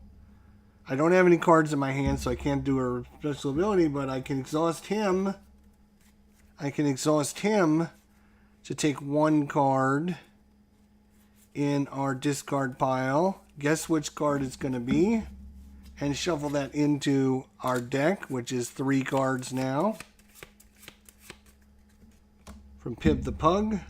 I don't have any cards in my hand, so I can't do a special ability, but I can exhaust him. To take one card in our discard pile. Guess which card it's going to be. And shuffle that into our deck, which is 3 cards now. From Pib the Pug.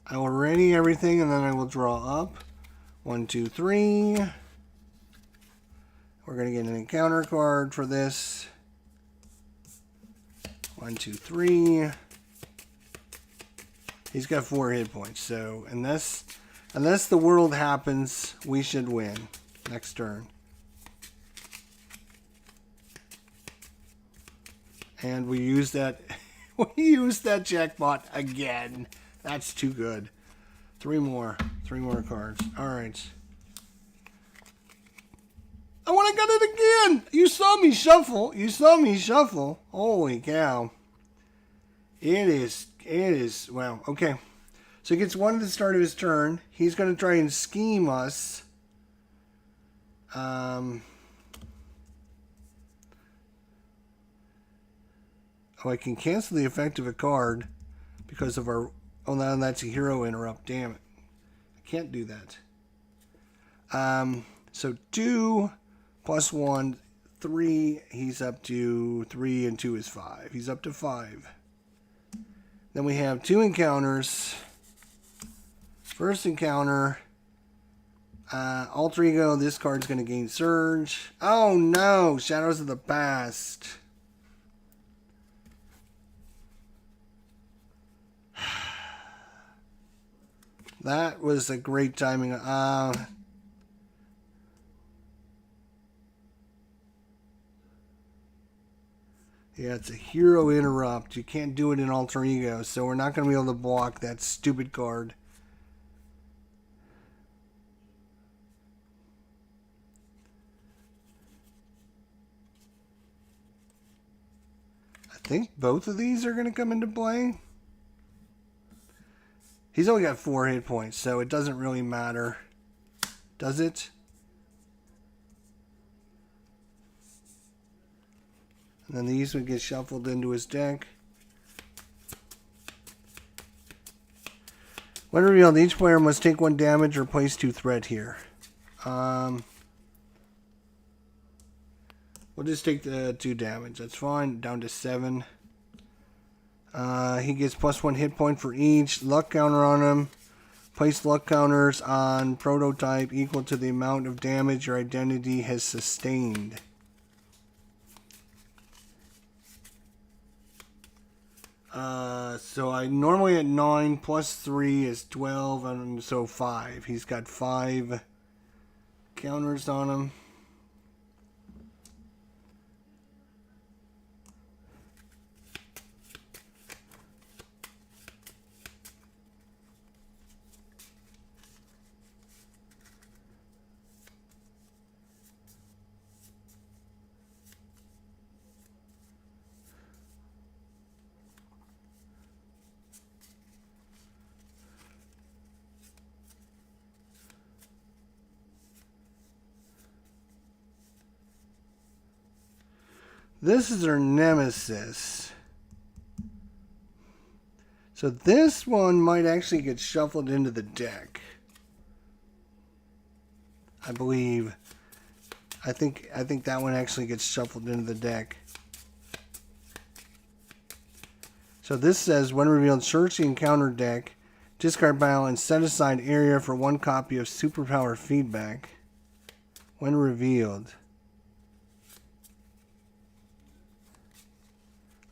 I will ready everything and then I will draw up. 1, 2, 3. We're going to get an encounter card for this. 1, 2, 3. He's got 4 hit points, so unless the world happens, we should win next turn. And we use that jackpot again. That's too good. 3 more cards. All right. Oh, and I got it again. You saw me shuffle. Holy cow. It is, wow, okay. So he gets 1 at the start of his turn. He's going to try and scheme us. Oh, I can cancel the effect of a card because of our... Oh, now that's a hero interrupt. Damn it. I can't do that. So 2 plus 1, 3. He's up to 3 and 2 is 5. He's up to 5. Then we have 2 encounters. First encounter, alter ego. This card's going to gain surge. Oh no, Shadows of the Past. That was a great timing. Yeah, it's a hero interrupt. You can't do it in alter ego, so we're not going to be able to block that stupid card. I think both of these are going to come into play. He's only got 4 hit points, so it doesn't really matter. Does it? And then these would get shuffled into his deck. When revealed, each player must take 1 damage or place 2 threat here. We'll just take the 2 damage. That's fine. Down to 7. He gets +1 hit point for each. Luck counter on him. Place luck counters on prototype equal to the amount of damage your identity has sustained. So I normally at 9 plus 3 is 12, and so 5. He's got 5 counters on him. This is our nemesis. So this one might actually get shuffled into the deck. I believe. I think that one actually gets shuffled into the deck. So this says, when revealed, search the encounter deck, discard pile, and set aside area for 1 copy of Superpower Feedback. When revealed.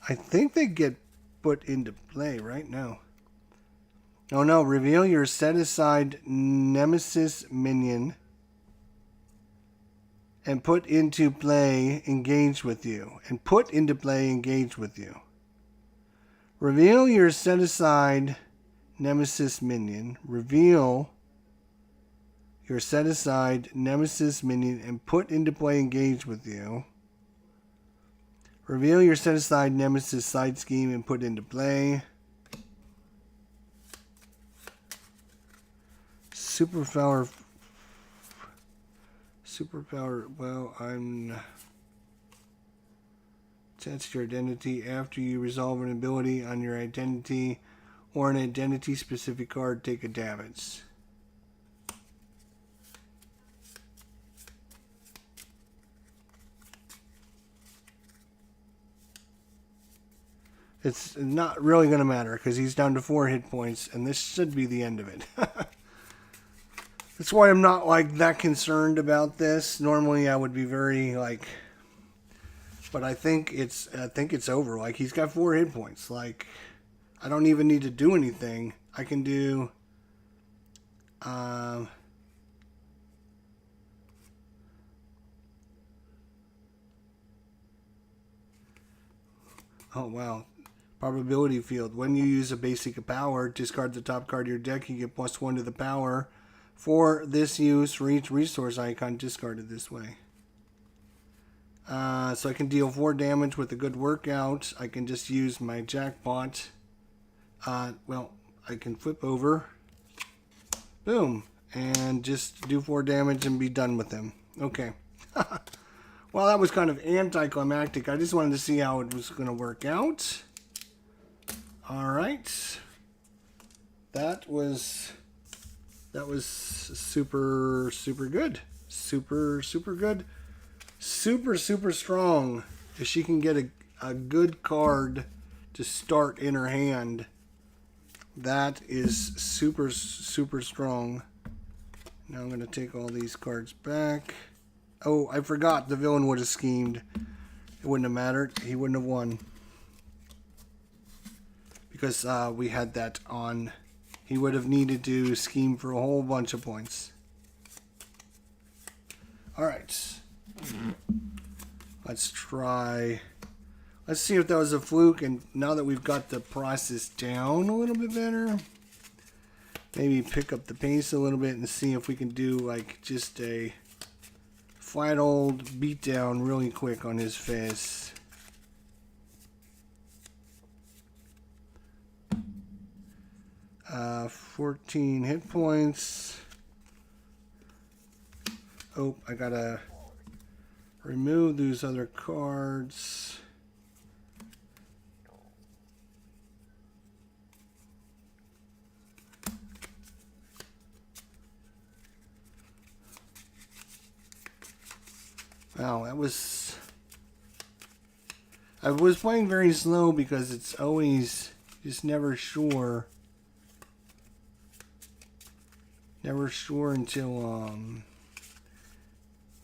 I think they get put into play right now. Oh no, reveal your set aside Nemesis minion and put into play engage with you. And put into play engage with you. Reveal your set aside Nemesis minion. Reveal your set aside Nemesis minion and put into play engage with you. Reveal your set-aside Nemesis side scheme and put into play. Superpower. Well, I'm... Test your identity after you resolve an ability on your identity or an identity-specific card. Take a damage. It's not really going to matter because he's down to 4 hit points, and this should be the end of it. That's why I'm not like that concerned about this. Normally, I would be very like, but I think it's over. Like he's got 4 hit points. Like I don't even need to do anything. I can do. Oh wow. Probability field. When you use a basic power, discard the top card of your deck. You get +1 to the power. For this use, for each resource icon discarded this way. So I can deal 4 damage with a good workout. I can just use my jackpot. Well, I can flip over. Boom. And just do 4 damage and be done with him. Okay. Well, that was kind of anticlimactic. I just wanted to see how it was going to work out. Alright. That was super good. Super good. Super strong. If she can get a good card to start in her hand, that is super strong. Now I'm going to take all these cards back. Oh, I forgot the villain would have schemed. It wouldn't have mattered. He wouldn't have won. Because we had that on. He would have needed to scheme for a whole bunch of points. Alright. Let's try. Let's see if that was a fluke. And now that we've got the process down a little bit better, maybe pick up the pace a little bit and see if we can do like just a flat old beatdown really quick on his face. 14 hit points. Oh, I gotta remove these other cards. Wow, that was... I was playing very slow because it's always just never sure. Never sure until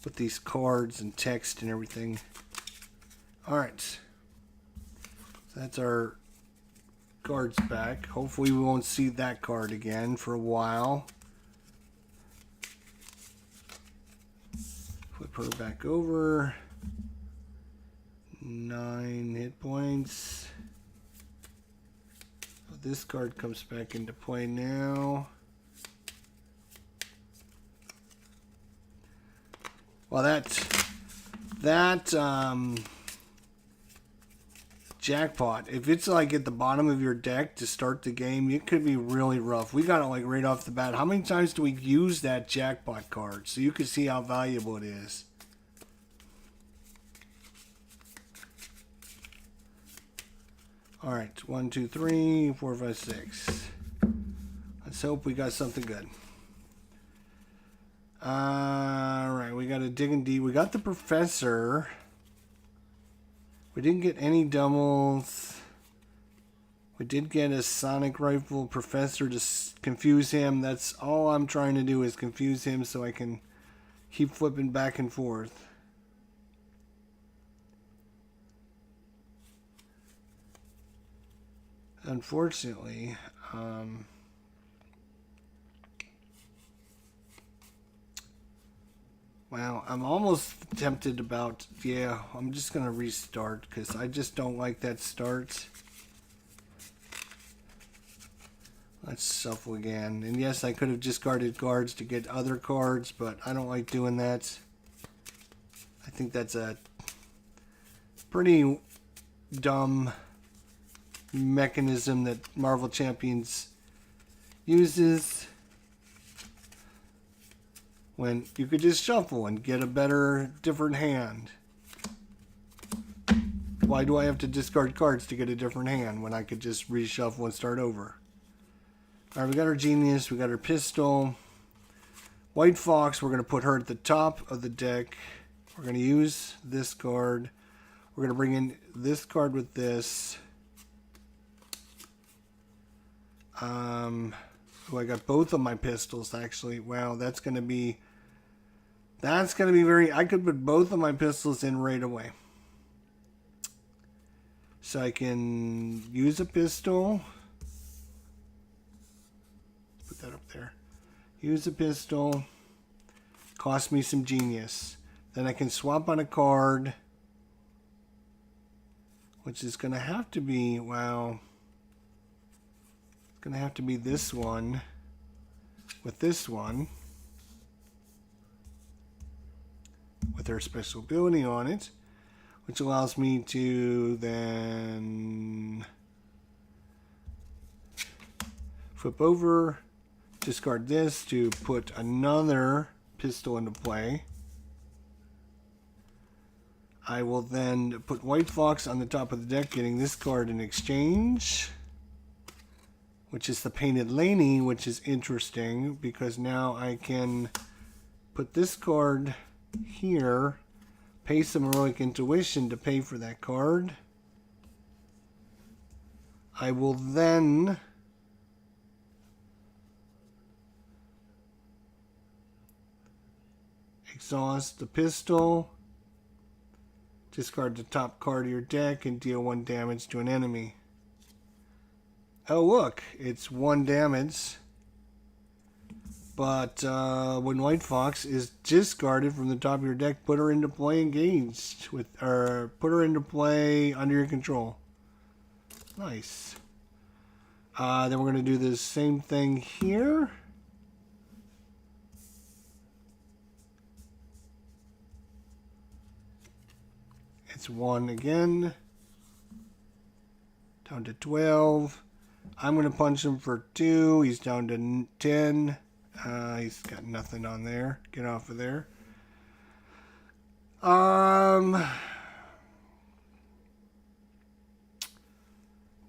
with these cards and text and everything. Alright. So that's our cards back. Hopefully we won't see that card again for a while. Flip her back over. 9 hit points. So this card comes back into play now. Well, that jackpot, if it's like at the bottom of your deck to start the game, it could be really rough. We got it like right off the bat. How many times do we use that jackpot card? So you can see how valuable it is. All right, 1, 2, 3, 4, 5, 6. Let's hope we got something good. Alright, we got a digging deep. We got the professor. We didn't get any doubles. We did get a sonic rifle professor to confuse him. That's all I'm trying to do is confuse him so I can keep flipping back and forth. Unfortunately, wow, I'm almost tempted about, yeah, I'm just going to restart because I just don't like that start. Let's shuffle again. And yes, I could have discarded cards to get other cards, but I don't like doing that. I think that's a pretty dumb mechanism that Marvel Champions uses when you could just shuffle and get a better, different hand. Why do I have to discard cards to get a different hand when I could just reshuffle and start over? Alright, we got our Genius, we got our Pistol. White Fox, we're going to put her at the top of the deck. We're going to use this card. We're going to bring in this card with this. I got both of my pistols actually. Wow, that's going to be very, I could put both of my pistols in right away. So I can use a pistol. Put that up there. Use a pistol. Cost me some Genius. Then I can swap on a card. Which is going to have to be, wow. It's going to have to be this one. With this one. With her special ability on it. Which allows me to then flip over, discard this to put another pistol into play. I will then put White Fox on the top of the deck, getting this card in exchange, which is the Painted Laney, which is interesting because now I can put this card here. Pay some Heroic Intuition to pay for that card. I will then exhaust the pistol, discard the top card of your deck, and deal 1 damage to an enemy. Oh look, it's 1 damage. But when White Fox is discarded from the top of your deck, put her into play engaged with, or put her into play under your control. Nice. Then we're going to do the same thing here. It's 1 again. Down to 12. I'm going to punch him for 2. He's down to 10. He's got nothing on there. Get off of there.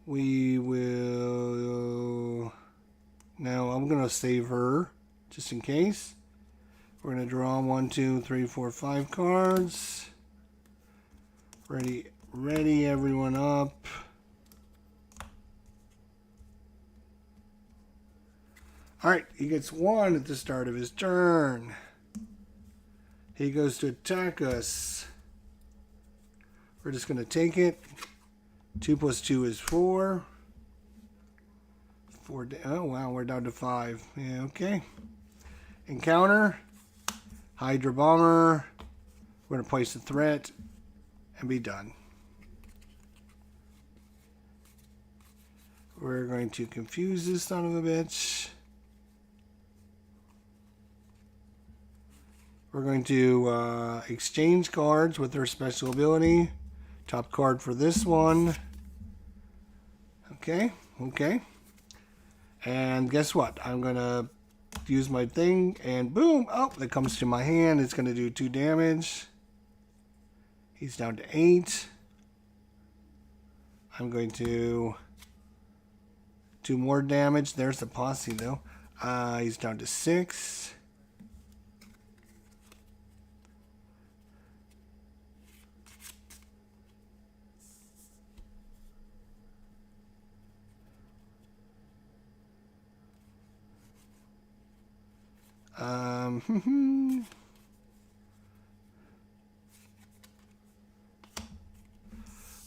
We will... Now, I'm going to save her, just in case. We're going to draw 1, 2, 3, 4, 5 cards. Ready everyone up. Alright, he gets 1 at the start of his turn. He goes to attack us. We're just going to take it. 2 plus 2 is 4. 4. Oh, wow, we're down to 5. Yeah, okay. Encounter. Hydra Bomber. We're going to place a threat and be done. We're going to confuse this son of a bitch. We're going to exchange cards with their special ability. Top card for this one. Okay. And guess what? I'm going to use my thing and boom. Oh, that comes to my hand. It's going to do 2 damage. He's down to 8. I'm going to do more damage. There's the posse though. He's down to 6.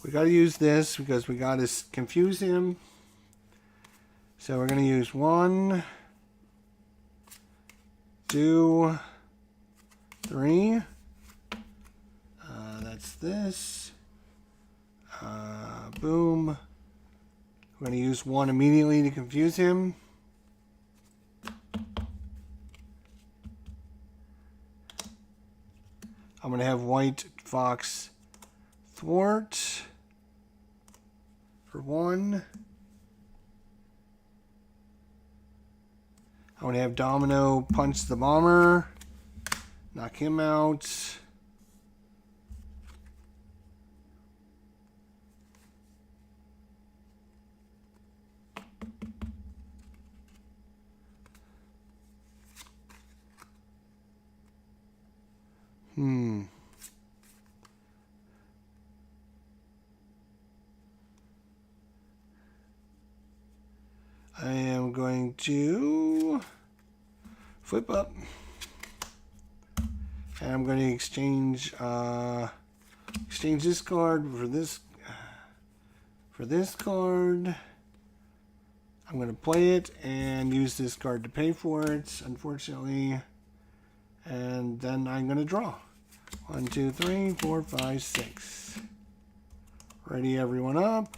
We got to use this because we got to confuse him. So we're going to use 1, 2, 3. That's this. Boom. We're going to use 1 immediately to confuse him. I'm going to have White Fox thwart. for 1. I want to have Domino punch the bomber. Knock him out. I am going to flip up. And I'm going to exchange this card for this card. I'm going to play it and use this card to pay for it, unfortunately. And then I'm going to draw. 1, 2, 3, 4, 5, 6. Ready everyone up.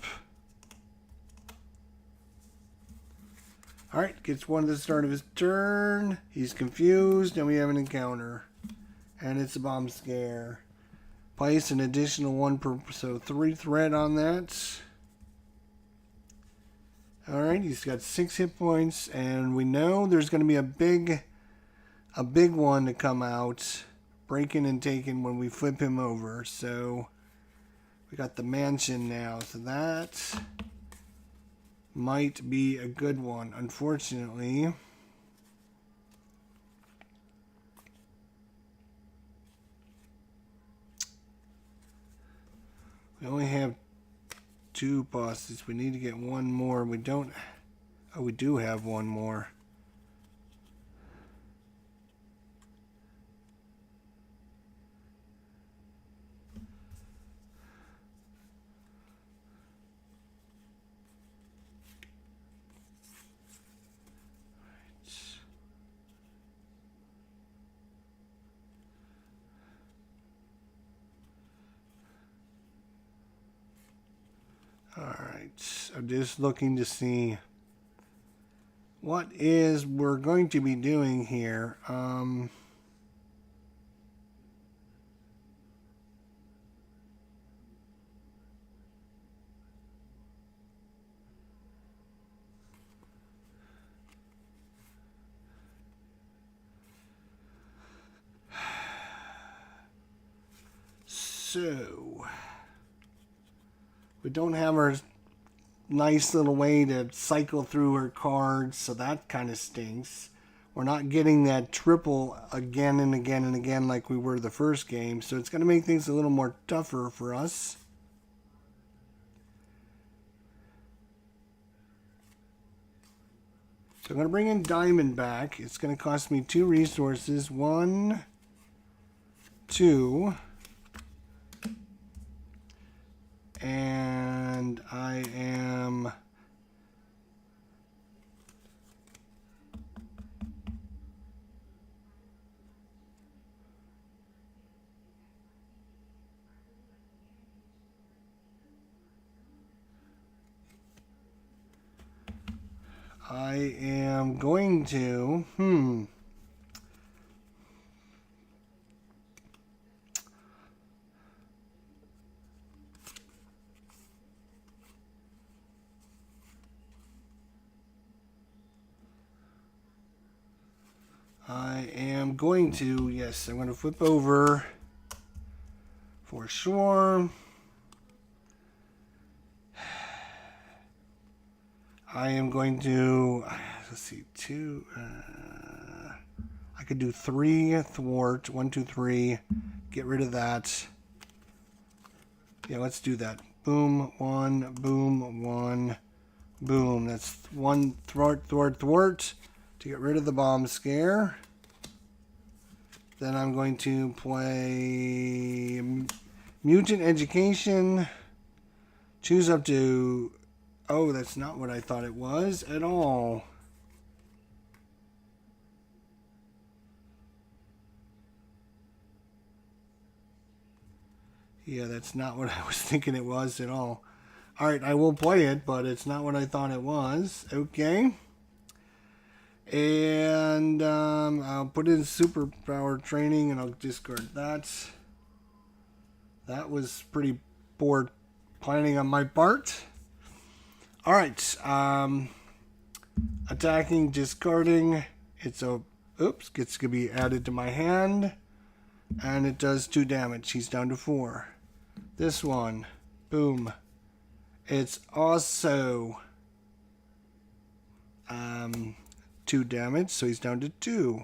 Alright, gets 1 at the start of his turn. He's confused, and we have an encounter. And it's a bomb scare. Place an additional 1 per, so 3 threat on that. Alright, he's got 6 hit points, and we know there's going to be a big one to come out. Breaking and taking when we flip him over. So, we got the mansion now. So that might be a good one, unfortunately. We only have 2 bosses. We need to get 1 more. We don't. Oh, we do have 1 more. Alright, I'm just looking to see what we're going to be doing here. So, we don't have our nice little way to cycle through her cards, so that kind of stinks. We're not getting that triple again and again and again like we were the first game, so it's going to make things a little more tougher for us. So I'm going to bring in Diamond back. It's going to cost me 2 resources. 1, 2... and I am going to yes, I'm going to flip over for sure. I am going to, let's see, 2, I could do 3 thwart, 1, 2, 3, get rid of that. Yeah, let's do that. Boom, 1, boom, 1, boom. That's 1 thwart, thwart, thwart to get rid of the bomb scare. Then I'm going to play Mutant Education. Choose up to... Oh, that's not what I thought it was at all. Yeah, that's not what I was thinking it was at all. Alright, I will play it, but it's not what I thought it was. Okay. And I'll put in superpower training and I'll discard that. That was pretty poor planning on my part. Alright. Attacking, discarding. It's a... Oops. Gets to be added to my hand. And it does 2 damage. He's down to 4. This one. Boom. It's also 2 damage, so he's down to 2.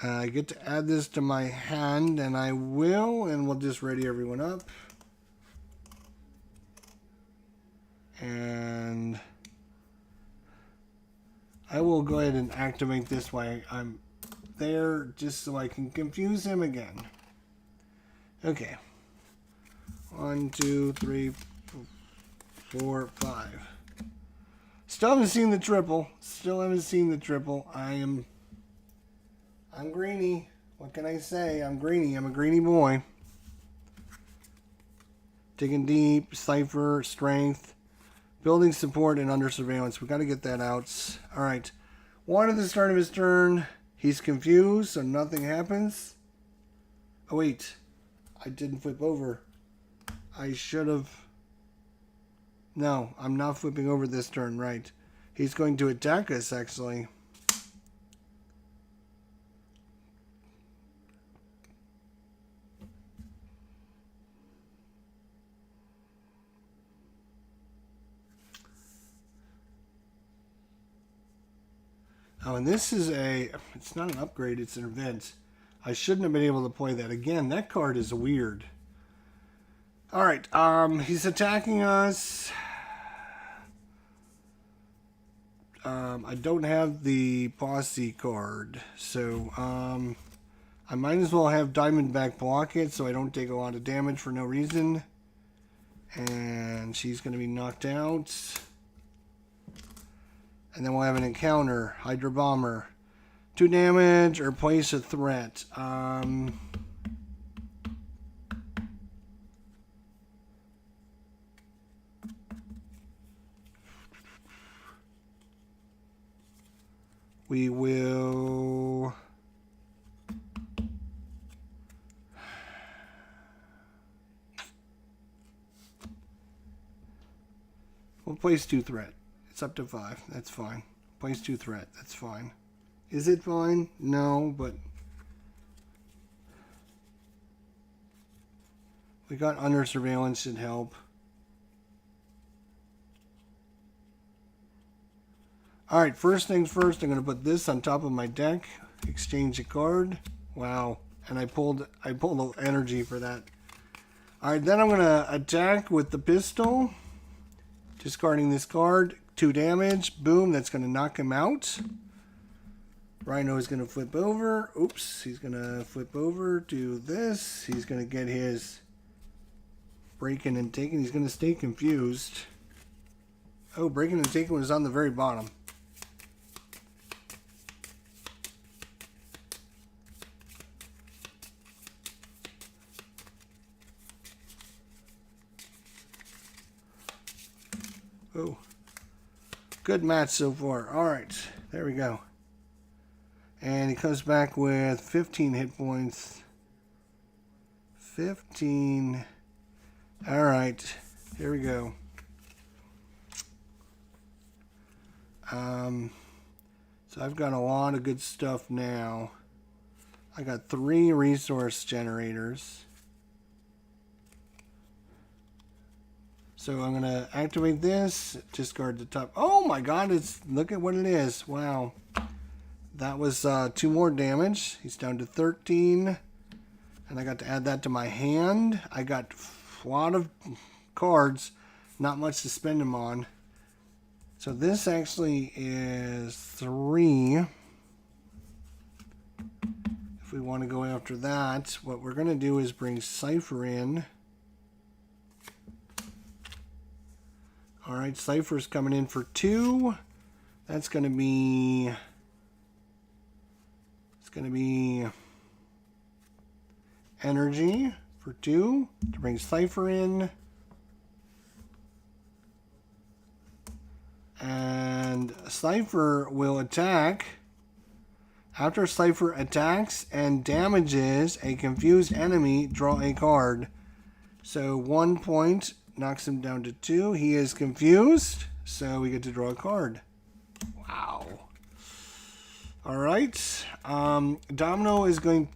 I get to add this to my hand, and I will, and we'll just ready everyone up. And I will go ahead and activate this while I'm there, just so I can confuse him again. Okay. 1, 2, 3, 4, 5. Still haven't seen the triple. I'm greeny. What can I say? I'm greeny. I'm a greeny boy. Digging deep, cipher, strength, building support, and under surveillance. We got to get that out. All right. 1 at the start of his turn. He's confused, so nothing happens. Oh wait, I didn't flip over. I should have. No, I'm not flipping over this turn, right. He's going to attack us, actually. Oh, and this is it's not an upgrade, it's an event. I shouldn't have been able to play that. Again, that card is weird. Alright, he's attacking us. I don't have the Posse card, so I might as well have Diamondback block it so I don't take a lot of damage for no reason. And she's going to be knocked out. And then we'll have an encounter, Hydra Bomber. 2 damage or place a threat. We will... We'll place 2 threat. It's up to 5. That's fine. Place 2 threat. That's fine. Is it fine? No, but... We got under surveillance should help. Alright, first things first, I'm going to put this on top of my deck. Exchange a card. Wow. And I pulled energy for that. Alright, then I'm going to attack with the pistol. Discarding this card. 2 damage. Boom, that's going to knock him out. Rhino is going to flip over. Oops, he's going to flip over, do this. He's going to get his breaking and taking. He's going to stay confused. Oh, breaking and taking was on the very bottom. Oh, good match so far. All right, there we go. And he comes back with 15 hit points. 15. All right, here we go. So I've got a lot of good stuff now. I got 3 resource generators. So I'm going to activate this, discard the top. Oh my god, look at what it is. Wow. That was 2 more damage. He's down to 13. And I got to add that to my hand. I got a lot of cards, not much to spend them on. So this actually is 3. If we want to go after that, what we're going to do is bring Cypher in. Alright, Cypher's coming in for 2. That's going to be... It's going to be... Energy for 2 to bring Cypher in. And Cypher will attack. After Cypher attacks and damages a confused enemy, draw a card. So 1 point knocks him down to 2. He is confused, so we get to draw a card. Wow. All right. Domino is going...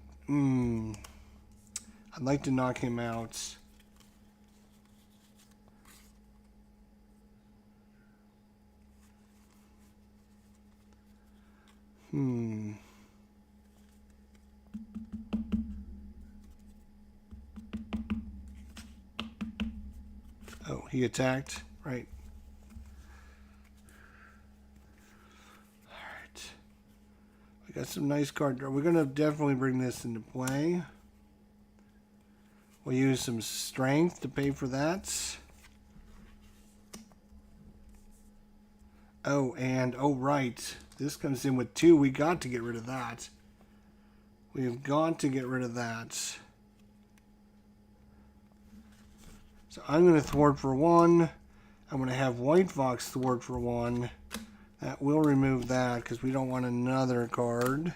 I'd like to knock him out. Oh, he attacked. Right. Alright. We got some nice card draw. We're going to definitely bring this into play. We'll use some strength to pay for that. Oh, and, oh, right. This comes in with 2. We got to get rid of that. We've got to get rid of that. So I'm going to thwart for 1. I'm going to have White Fox thwart for 1. That will remove that because we don't want another card.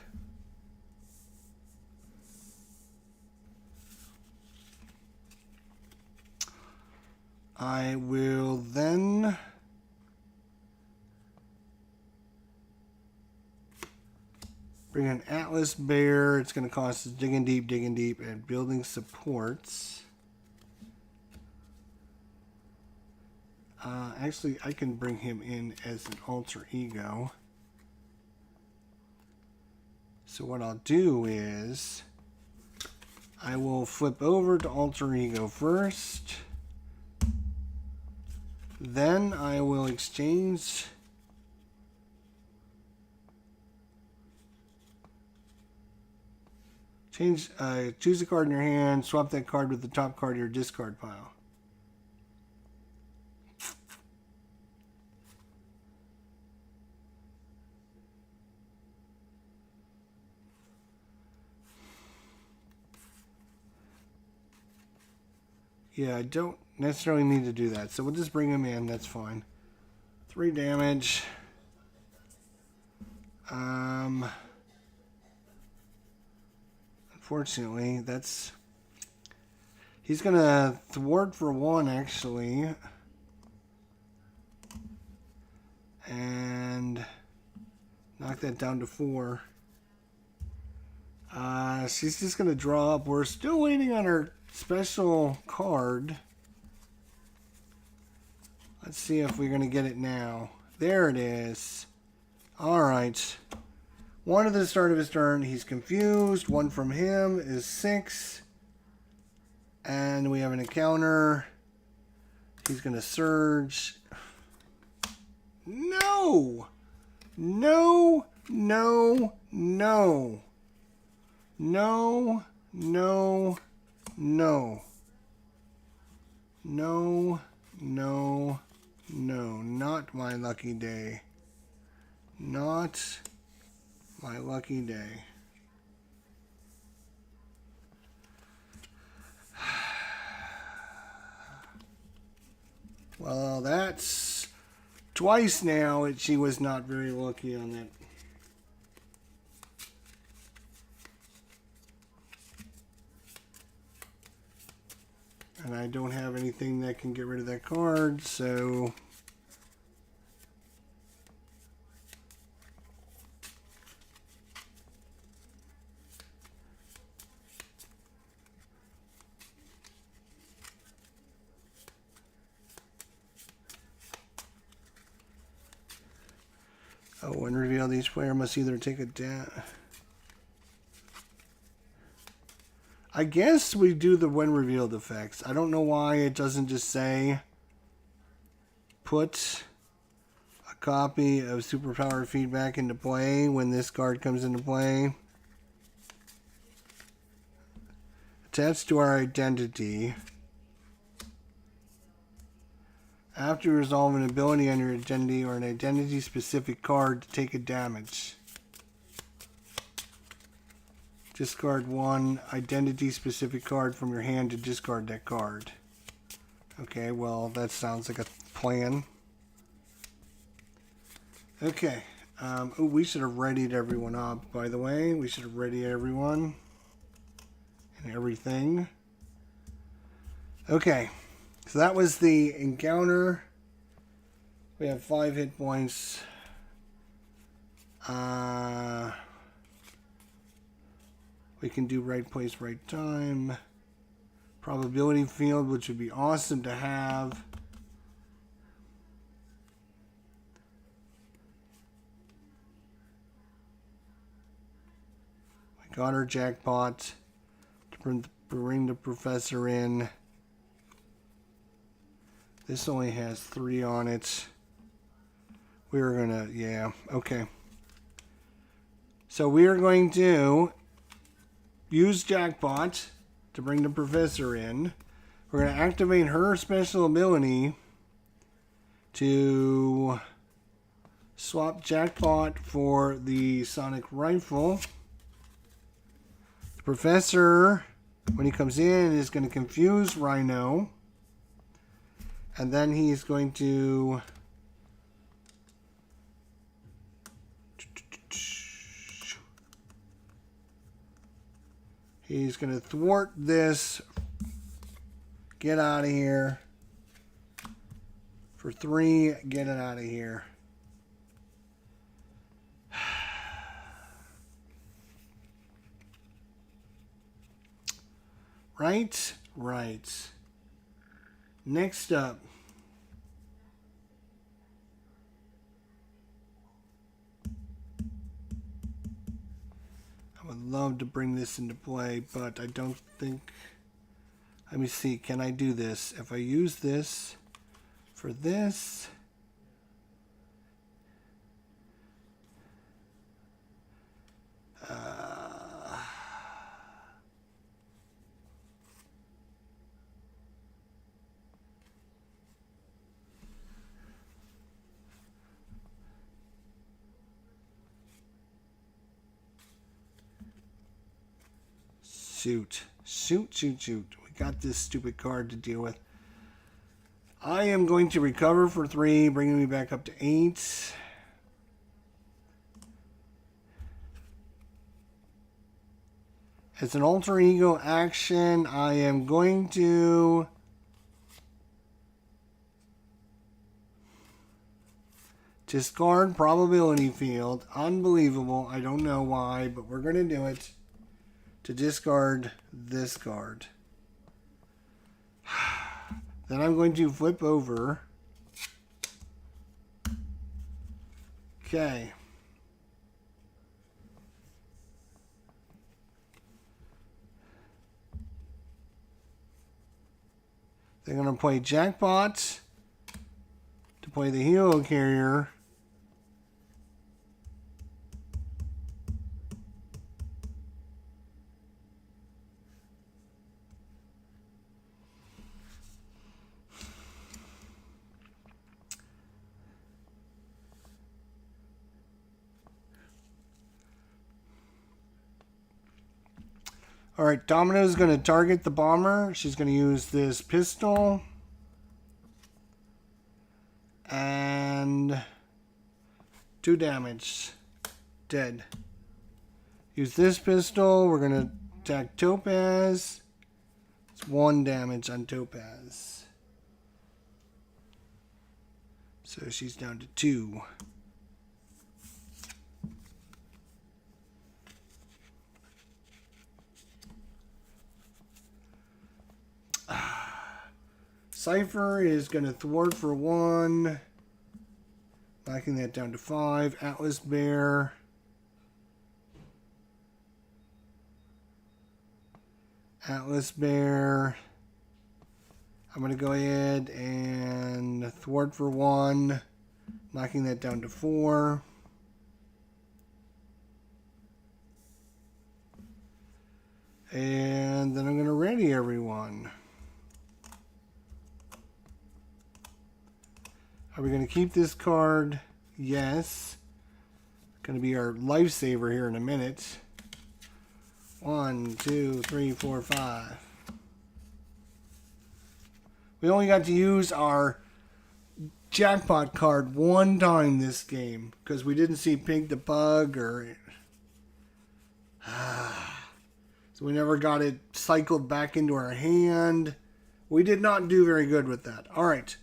I will then bring an Atlas Bear. It's going to cost us digging deep, and building supports. Actually, I can bring him in as an alter ego. So what I'll do is I will flip over to alter ego first. Then I will exchange choose a card in your hand, swap that card with the top card of your discard pile. Yeah, I don't necessarily need to do that, so we'll just bring him in. That's fine. 3 damage. Unfortunately, that's... He's going to thwart for 1, actually. And knock that down to 4. She's just going to draw up. We're still waiting on her special card. Let's see if we're going to get it now. There it is. Alright. 1 at the start of his turn. He's confused. 1 from him is 6. And we have an encounter. He's going to surge. No! No! No! No! No! No! No. No, no, no. Not my lucky day. Not my lucky day. Well, that's twice now that she was not very lucky on that. And I don't have anything that can get rid of that card, so... Oh, when revealed, each player must either take a down... I guess we do the when revealed effects. I don't know why it doesn't just say put a copy of superpower feedback into play when this card comes into play. Attached to our identity. After you resolve an ability on your identity or an identity specific card to take a damage. Discard 1 identity-specific card from your hand to discard that card. Okay, well, that sounds like a plan. Okay. Ooh, we should have readied everyone up, by the way. We should have readied everyone and everything. Okay, so that was the encounter. We have 5 hit points. We can do right place, right time. Probability field, which would be awesome to have. We got our jackpot to bring the professor in. This only has 3 on it. We're gonna, yeah, okay. So we are going to use jackpot to bring the professor in. We're going to activate her special ability to swap jackpot for the sonic rifle. The professor, when he comes in, is going to confuse Rhino. And then he's going to thwart this. Get out of here. For 3, get it out of here. Right? Right. Next up. I would love to bring this into play, but I don't think... Let me see. Can I do this? If I use this for this... Shoot. We got this stupid card to deal with. I am going to recover for 3, bringing me back up to 8. As an alter ego action, I am going to discard probability field. Unbelievable. I don't know why, but we're going to do it. To discard this card. Then I'm going to flip over. Okay. They're going to play Jackpot to play the Hero Carrier. All right, Domino's going to target the bomber. She's going to use this pistol. And 2 damage. Dead. Use this pistol. We're going to attack Topaz. It's 1 damage on Topaz. So she's down to 2. Cypher is going to thwart for 1. Knocking that down to 5. Atlas Bear. Atlas Bear. I'm going to go ahead and thwart for 1. Knocking that down to 4. And then I'm going to ready everyone. Are we going to keep this card? Yes. Going to be our lifesaver here in a minute. 1, 2, 3, 4, 5. We only got to use our jackpot card 1 time this game because we didn't see Pig the Bug or... So we never got it cycled back into our hand. We did not do very good with that. All right.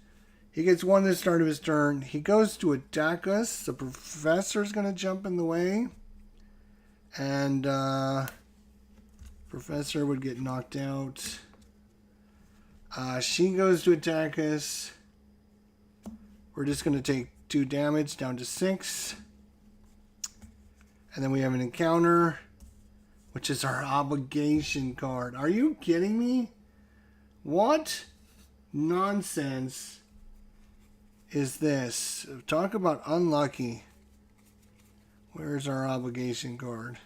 He gets one at the start of his turn. He goes to attack us. The professor's going to jump in the way. And Professor would get knocked out. She goes to attack us. We're just going to take 2 damage down to 6. And then we have an encounter, which is our obligation card. Are you kidding me? What nonsense is this? Talk about unlucky. Where's our obligation card?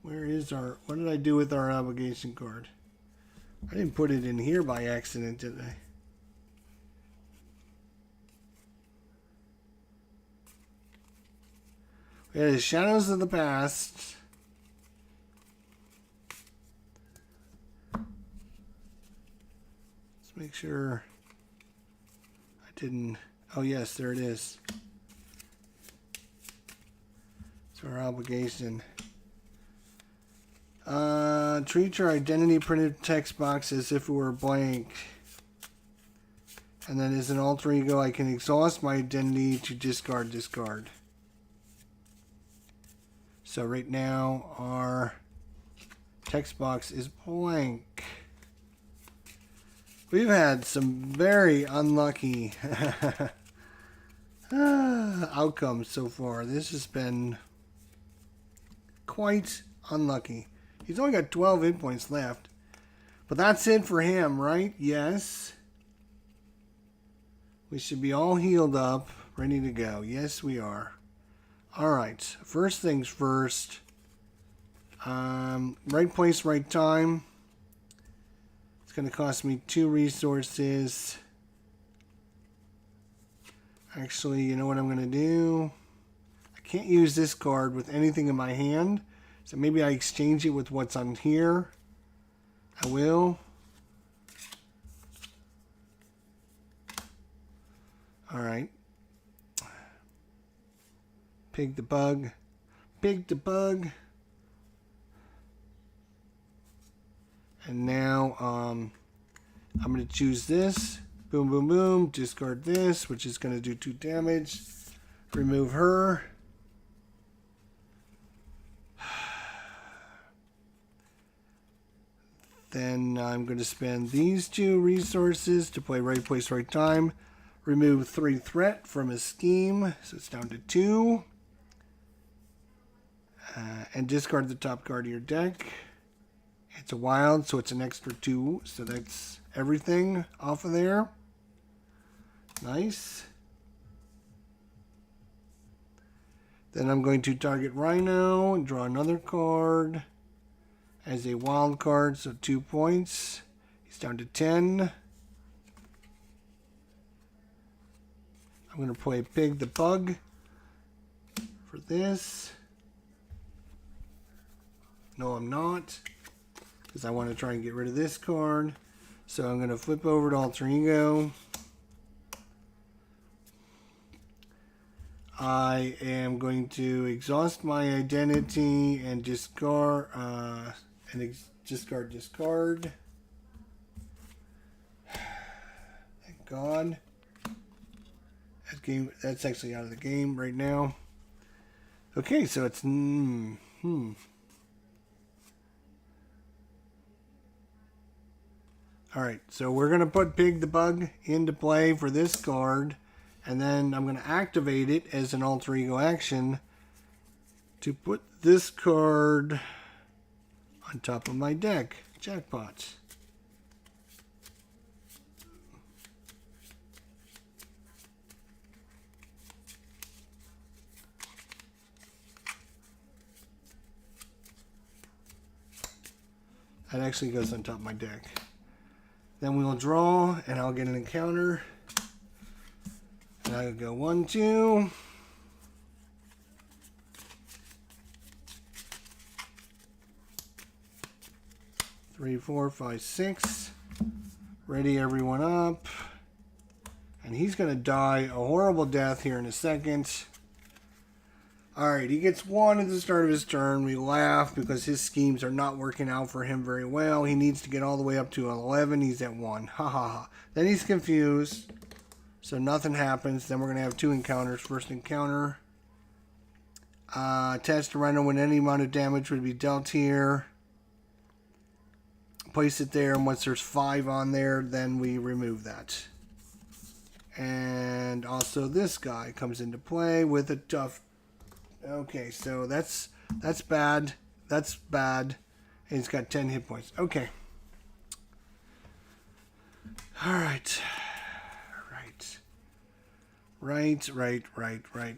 Where is our... What did I do with our obligation card? I didn't put it in here by accident, did I? We had the Shadows of the Past. Let's make sure I didn't... Oh, yes, there it is. It's our obligation. Treat your identity printed text box as if it were blank. And then as an alter ego, I can exhaust my identity to discard. So right now, our text box is blank. We've had some very unlucky outcomes so far. This has been quite unlucky. He's only got 12 hit points left. But that's it for him, right? Yes. We should be all healed up, ready to go. Yes, we are. Alright, first things first. Right place, right time. It's going to cost me 2 resources. Actually, you know what I'm going to do? I can't use this card with anything in my hand. So maybe I exchange it with what's on here. I will. Alright. Pig the bug. Pig the bug. And now I'm going to choose this. Boom, boom, boom. Discard this, which is going to do 2 damage. Remove her. Then I'm going to spend these 2 resources to play right place, right time. Remove 3 threat from his scheme, so it's down to 2. And discard the top card of your deck. It's a wild, so it's an extra 2. So that's everything off of there. Nice. Then I'm going to target Rhino and draw another card as a wild card, so 2 points. He's down to 10. I'm going to play Pig the Bug for this. No, I'm not, because I want to try and get rid of this card. So I'm going to flip over to Alter Ego. I am going to exhaust my identity and discard, discard. Thank God. That's actually out of the game right now. Okay, so it's Alright, so we're going to put Pig the Bug into play for this card. And then I'm going to activate it as an alter ego action to put this card on top of my deck. Jackpot. That actually goes on top of my deck. Then we will draw, and I'll get an encounter. And I'll go 1, 2. 3, 4, 5, 6. Ready everyone up. And he's going to die a horrible death here in a second. Alright, he gets 1 at the start of his turn. We laugh because his schemes are not working out for him very well. He needs to get all the way up to 11. He's at 1. Ha ha ha. Then he's confused. So nothing happens. Then we're going to have 2 encounters. First encounter. Attached to Rhino when any amount of damage would be dealt here. Place it there, and once there's 5 on there, then we remove that. And also this guy comes into play with a tough... Okay, so that's bad. That's bad. And he's got 10 hit points. Okay. Alright. Right.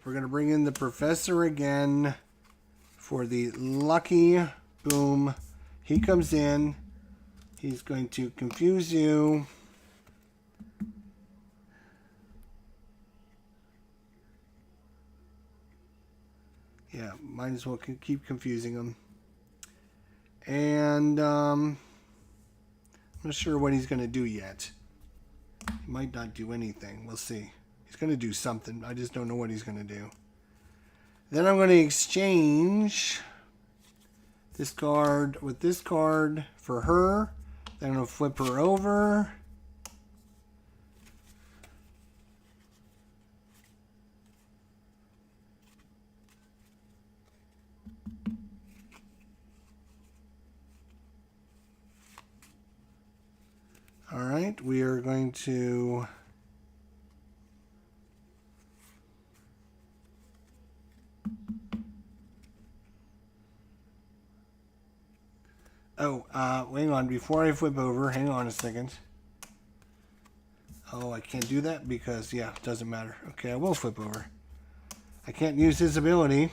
We're going to bring in the professor again for the lucky boom. He comes in. He's going to confuse you. Yeah, might as well keep confusing him. And I'm not sure what he's going to do yet. He might not do anything. We'll see. He's going to do something. I just don't know what he's going to do. Then I'm going to exchange this card with this card for her. Then I'm going to flip her over. All right, we are going to... Oh, hang on. Before I flip over, hang on a second. Oh, I can't do that because, yeah, it doesn't matter. Okay, I will flip over. I can't use his ability.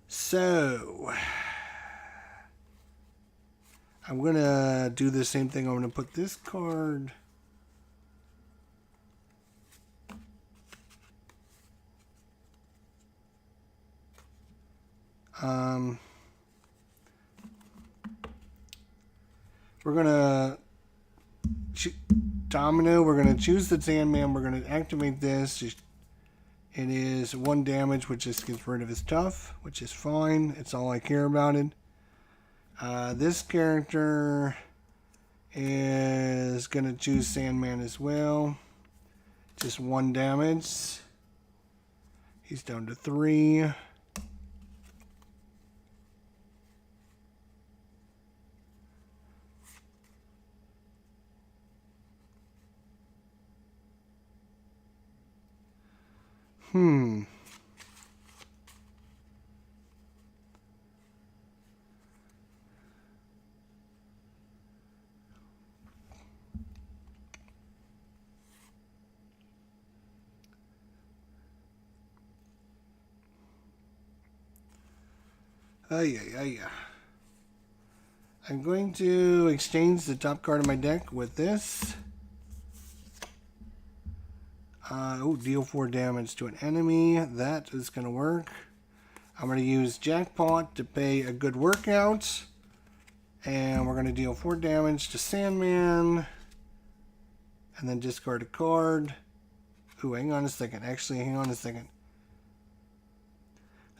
So, I'm going to do the same thing. I'm going to put this card... we're going to Domino. We're going to choose the Sandman. We're going to activate this. It is 1 damage, which just gets rid of his tough, which is fine. It's all I care about it. This character is going to choose Sandman as well. Just 1 damage. He's down to 3. I'm going to exchange the top card of my deck with this. Deal 4 damage to an enemy. That is going to work. I'm going to use Jackpot to pay a good workout. And we're going to deal 4 damage to Sandman. And then discard a card. Ooh, hang on a second. Actually, hang on a second.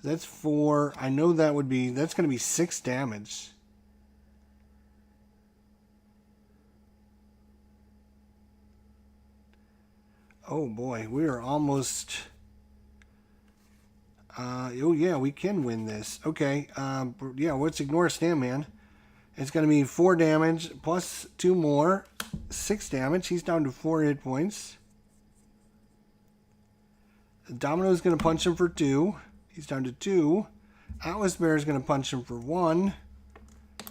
That's 4. I know that's going to be 6 damage. Oh boy, we are almost... oh yeah, we can win this. Okay, yeah, let's ignore Sandman. It's going to be 4 damage plus 2 more. 6 damage. He's down to 4 hit points. Domino's going to punch him for 2. He's down to 2. Atlas Bear is going to punch him for 1.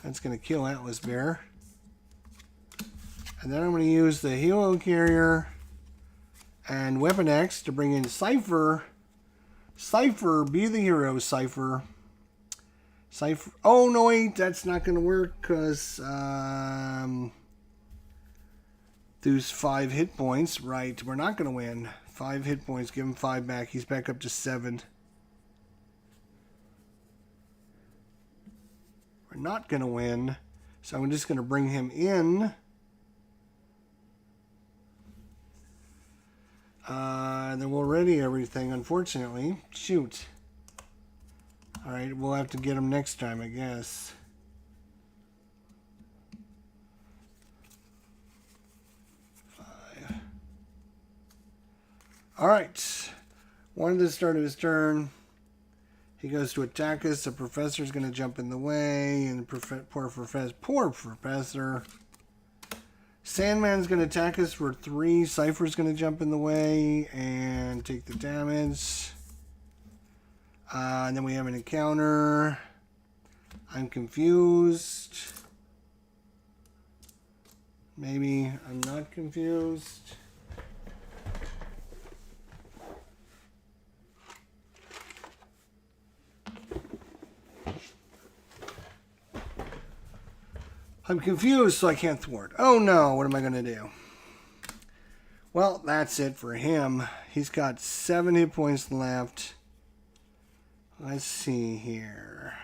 That's going to kill Atlas Bear. And then I'm going to use the Helo Carrier and Weapon X to bring in Cypher. Cypher, be the hero, Cypher. Cypher. Oh, no, wait, that's not going to work because lose 5 hit points. Right, we're not going to win. 5 hit points, give him 5 back. He's back up to 7. We're not going to win, so I'm just going to bring him in. Then we'll ready everything, unfortunately. Shoot. Alright, we'll have to get them next time, I guess. Alright. One at the start of his turn. He goes to attack us. The professor's going to jump in the way. And poor professor. Sandman's going to attack us for 3. Cypher's going to jump in the way and take the damage. And then we have an encounter. I'm confused. Maybe I'm not confused. I'm confused, so I can't thwart. Oh no, what am I going to do? Well, that's it for him. He's got 7 hit points left. Let's see here.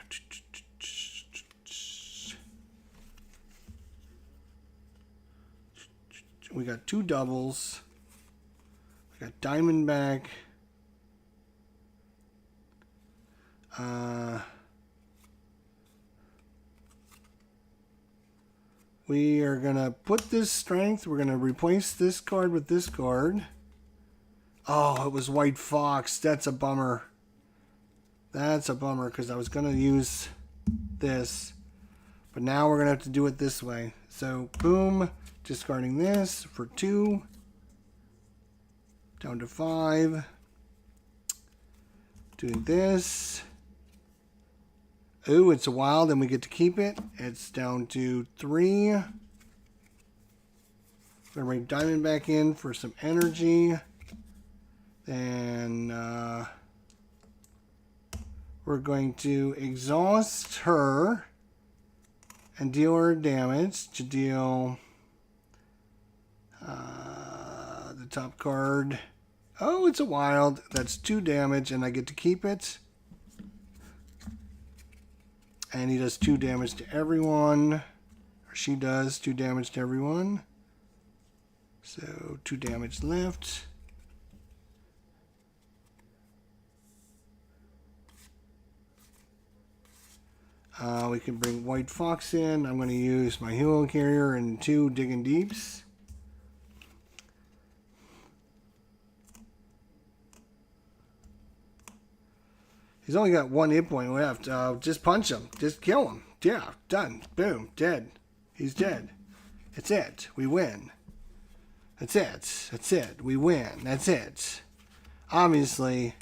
We got 2 doubles. We got Diamondback. We are going to put this strength. We're going to replace this card with this card. Oh, it was White Fox. That's a bummer. That's a bummer because I was going to use this. But now we're going to have to do it this way. So, boom. Discarding this for 2. Down to 5. Doing this. Ooh, it's a wild and we get to keep it. It's down to 3. We're going to bring Diamond back in for some energy. Then we're going to exhaust her and deal her damage to deal the top card. Oh, it's a wild. That's 2 damage and I get to keep it. And he does 2 damage to everyone. Or she does 2 damage to everyone. So 2 damage left. We can bring White Fox in. I'm going to use my Helo Carrier and 2 Digging Deeps. He's only got 1 hit point left. Just punch him. Just kill him. Yeah, done. Boom. Dead. He's dead. That's it. We win. That's it. That's it. We win. That's it. Obviously,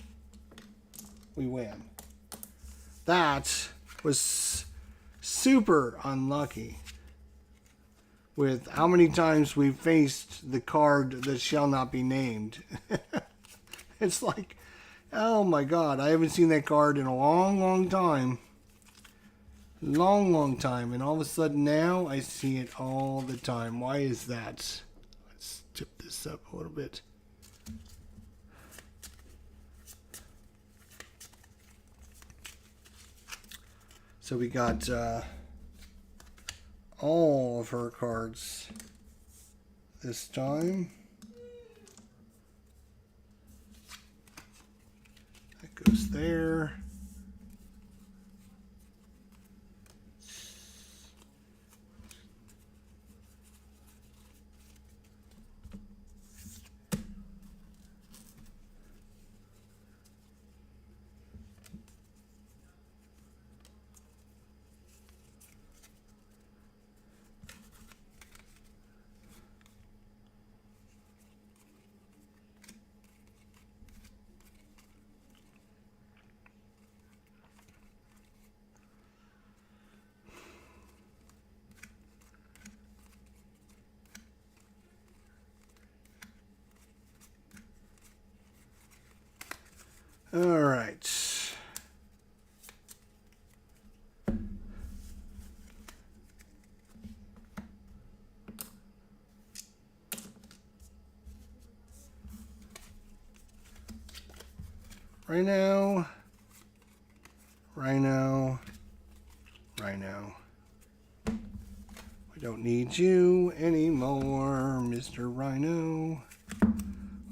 we win. That was super unlucky with how many times we faced the card that shall not be named. It's like, oh my god, I haven't seen that card in a long time. Long time. And all of a sudden now, I see it all the time. Why is that? Let's tip this up a little bit. So we got all of her cards this time. That goes there. All right. Rhino. We don't need you anymore, Mr. Rhino.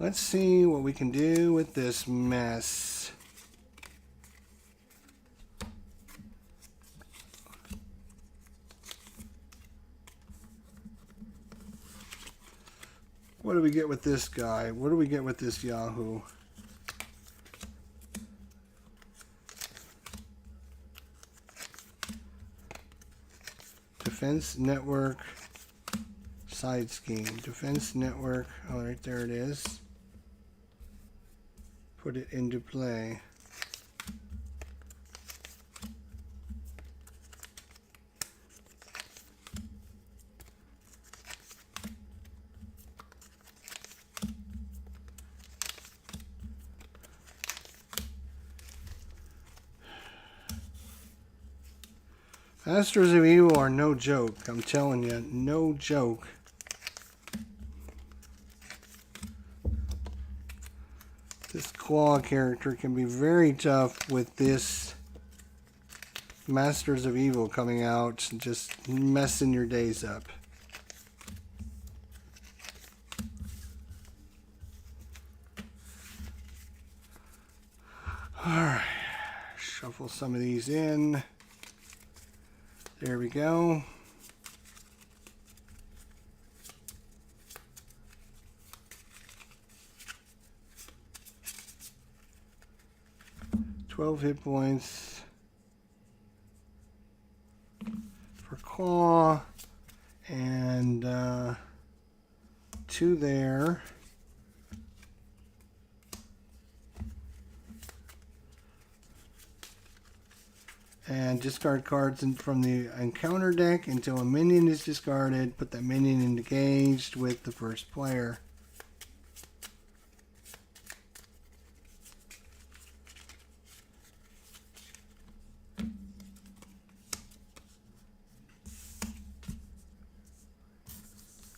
Let's see what we can do with this mess. What do we get with this guy? What do we get with this Yahoo? Defense Network Side Scheme. Defense Network. Oh, right there it is. Put it into play. Masters of Evil are no joke. I'm telling you, no joke. This Claw character can be very tough with this Masters of Evil coming out and just messing your days up. Alright, shuffle some of these in. There we go. $12 hit points for Claw, and 2 there. And discard cards from the encounter deck until a minion is discarded. Put that minion engaged with the first player.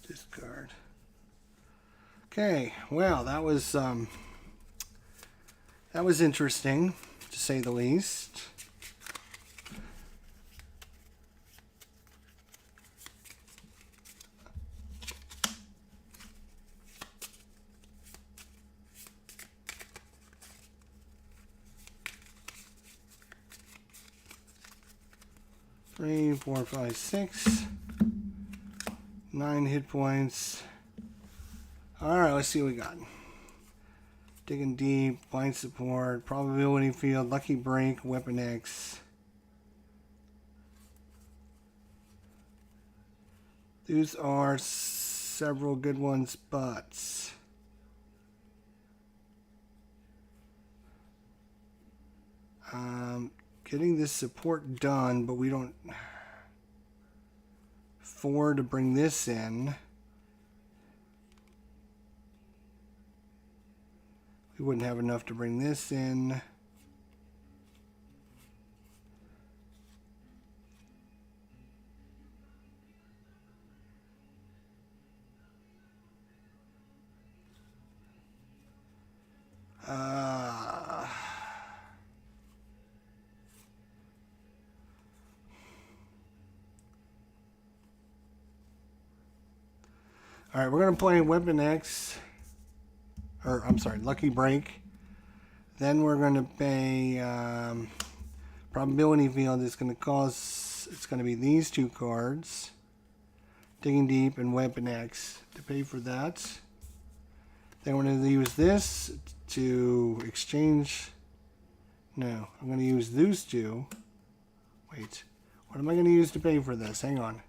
Discard. Okay, well, that was interesting, to say the least. Three, 4, 5, 6. 9 hit points. Alright, let's see what we got. Digging Deep, Blind Support, Probability Field, Lucky Break, Weapon X. These are several good ones, but getting this support done, but we don't 4 to bring this in. We wouldn't have enough to bring this in. All right, we're going to play Weapon X, or I'm sorry, Lucky Break. Then we're going to pay Probability Field. It's going to be these 2 cards, Digging Deep and Weapon X, to pay for that. Then we're going to use this to exchange. No, I'm going to use those 2. Wait, what am I going to use to pay for this? Hang on.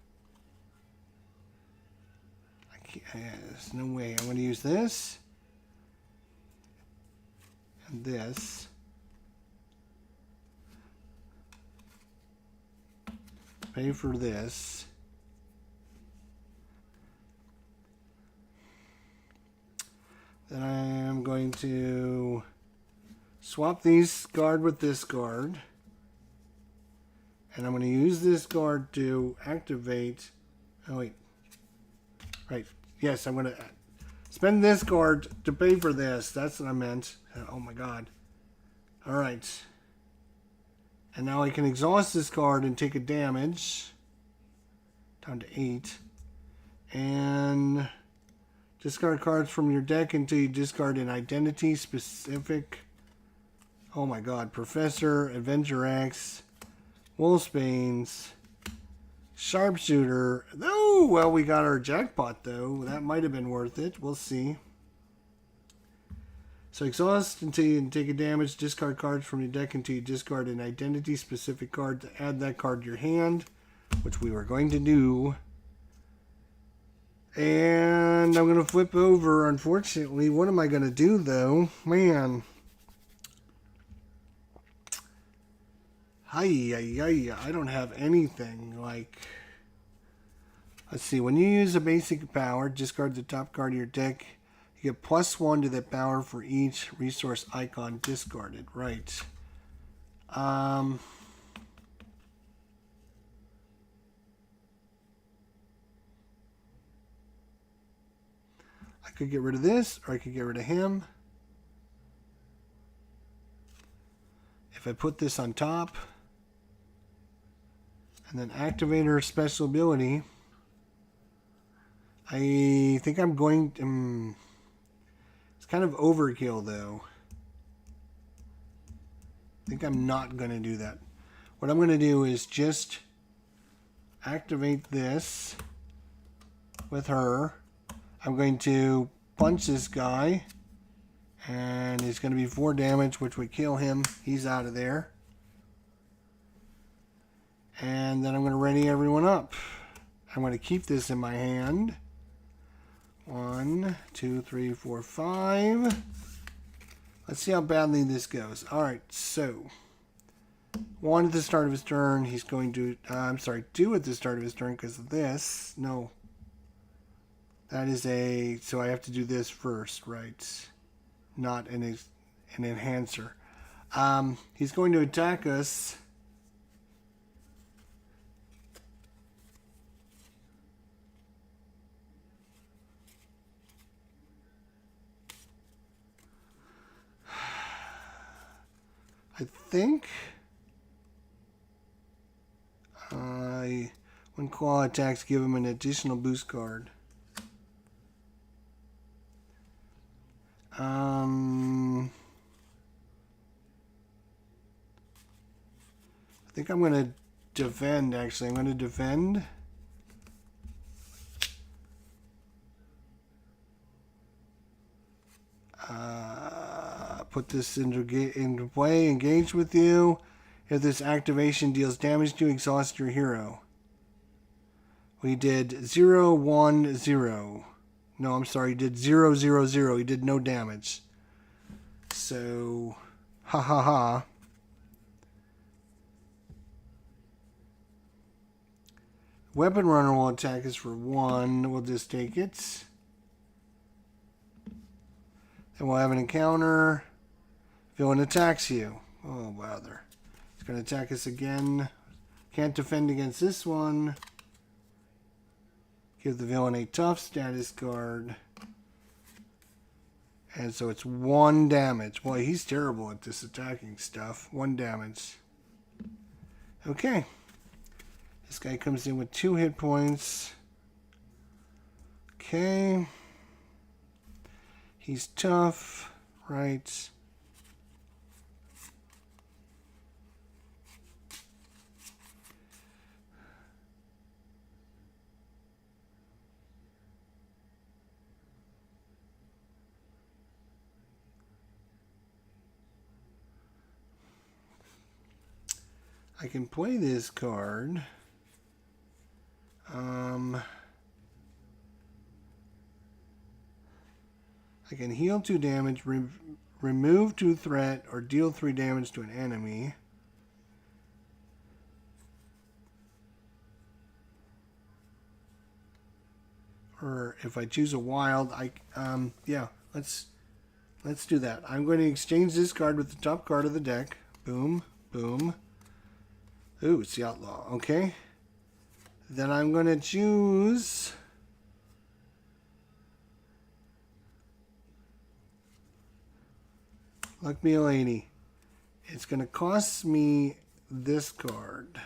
There's no way. I'm going to use this and this. Pay for this. Then I am going to swap these guard with this guard. And I'm going to use this guard to activate. Oh, wait. Right. Yes, I'm going to spend this card to pay for this. That's what I meant. Oh my god. Alright. And now I can exhaust this card and take a damage. Down to 8. And Discard cards from your deck until you discard an identity specific. Oh my god. Professor, Avenger X, Wolfsbanes, Sharpshooter. Oh, well, we got our jackpot, though. That might have been worth it. We'll see. So exhaust until you take a damage. Discard cards from your deck until you discard an identity-specific card to add that card to your hand, which we were going to do. And I'm going to flip over, unfortunately. What am I going to do, though? Man. I don't have anything. Like, let's see. When you use a basic power, discard the top card of your deck. You get +1 to that power for each resource icon discarded. Right. I could get rid of this, or I could get rid of him. If I put this on top, and then activate her special ability, I think I'm going to... it's kind of overkill, though. I think I'm not going to do that. What I'm going to do is just activate this with her. I'm going to punch this guy, and it's going to be 4 damage, which would kill him. He's out of there. And then I'm going to ready everyone up. I'm going to keep this in my hand. 1, 2, 3, 4, 5. Let's see how badly this goes. Alright, so 1 at the start of his turn. He's going to, 2 at the start of his turn because of this. No. That is a, so I have to do this first, right? Not an enhancer. He's going to attack us. I think when claw attacks, give him an additional boost card. I think I'm going to defend, actually. I'm going to defend. Put this into play. Engage with you. If this activation deals damage to you, exhaust your hero. We did 0, 1, 0. No, I'm sorry. He did 0, 0, 0. He did no damage. So, ha ha ha. Weapon runner will attack us for 1. We'll just take it. Then we'll have an encounter. Villain attacks you. Oh, bother. He's going to attack us again. Can't defend against this one. Give the villain a tough status card. And so it's 1 damage. Boy, he's terrible at this attacking stuff. 1 damage. Okay. This guy comes in with 2 hit points. Okay. He's tough. Right. I can play this card. I can heal 2 damage, remove 2 threat, or deal 3 damage to an enemy. Or if I choose a wild, yeah, let's do that. I'm going to exchange this card with the top card of the deck. Boom, boom. Ooh, it's the outlaw. Okay. Then I'm going to choose Luck Me a Lady. It's going to cost me this card.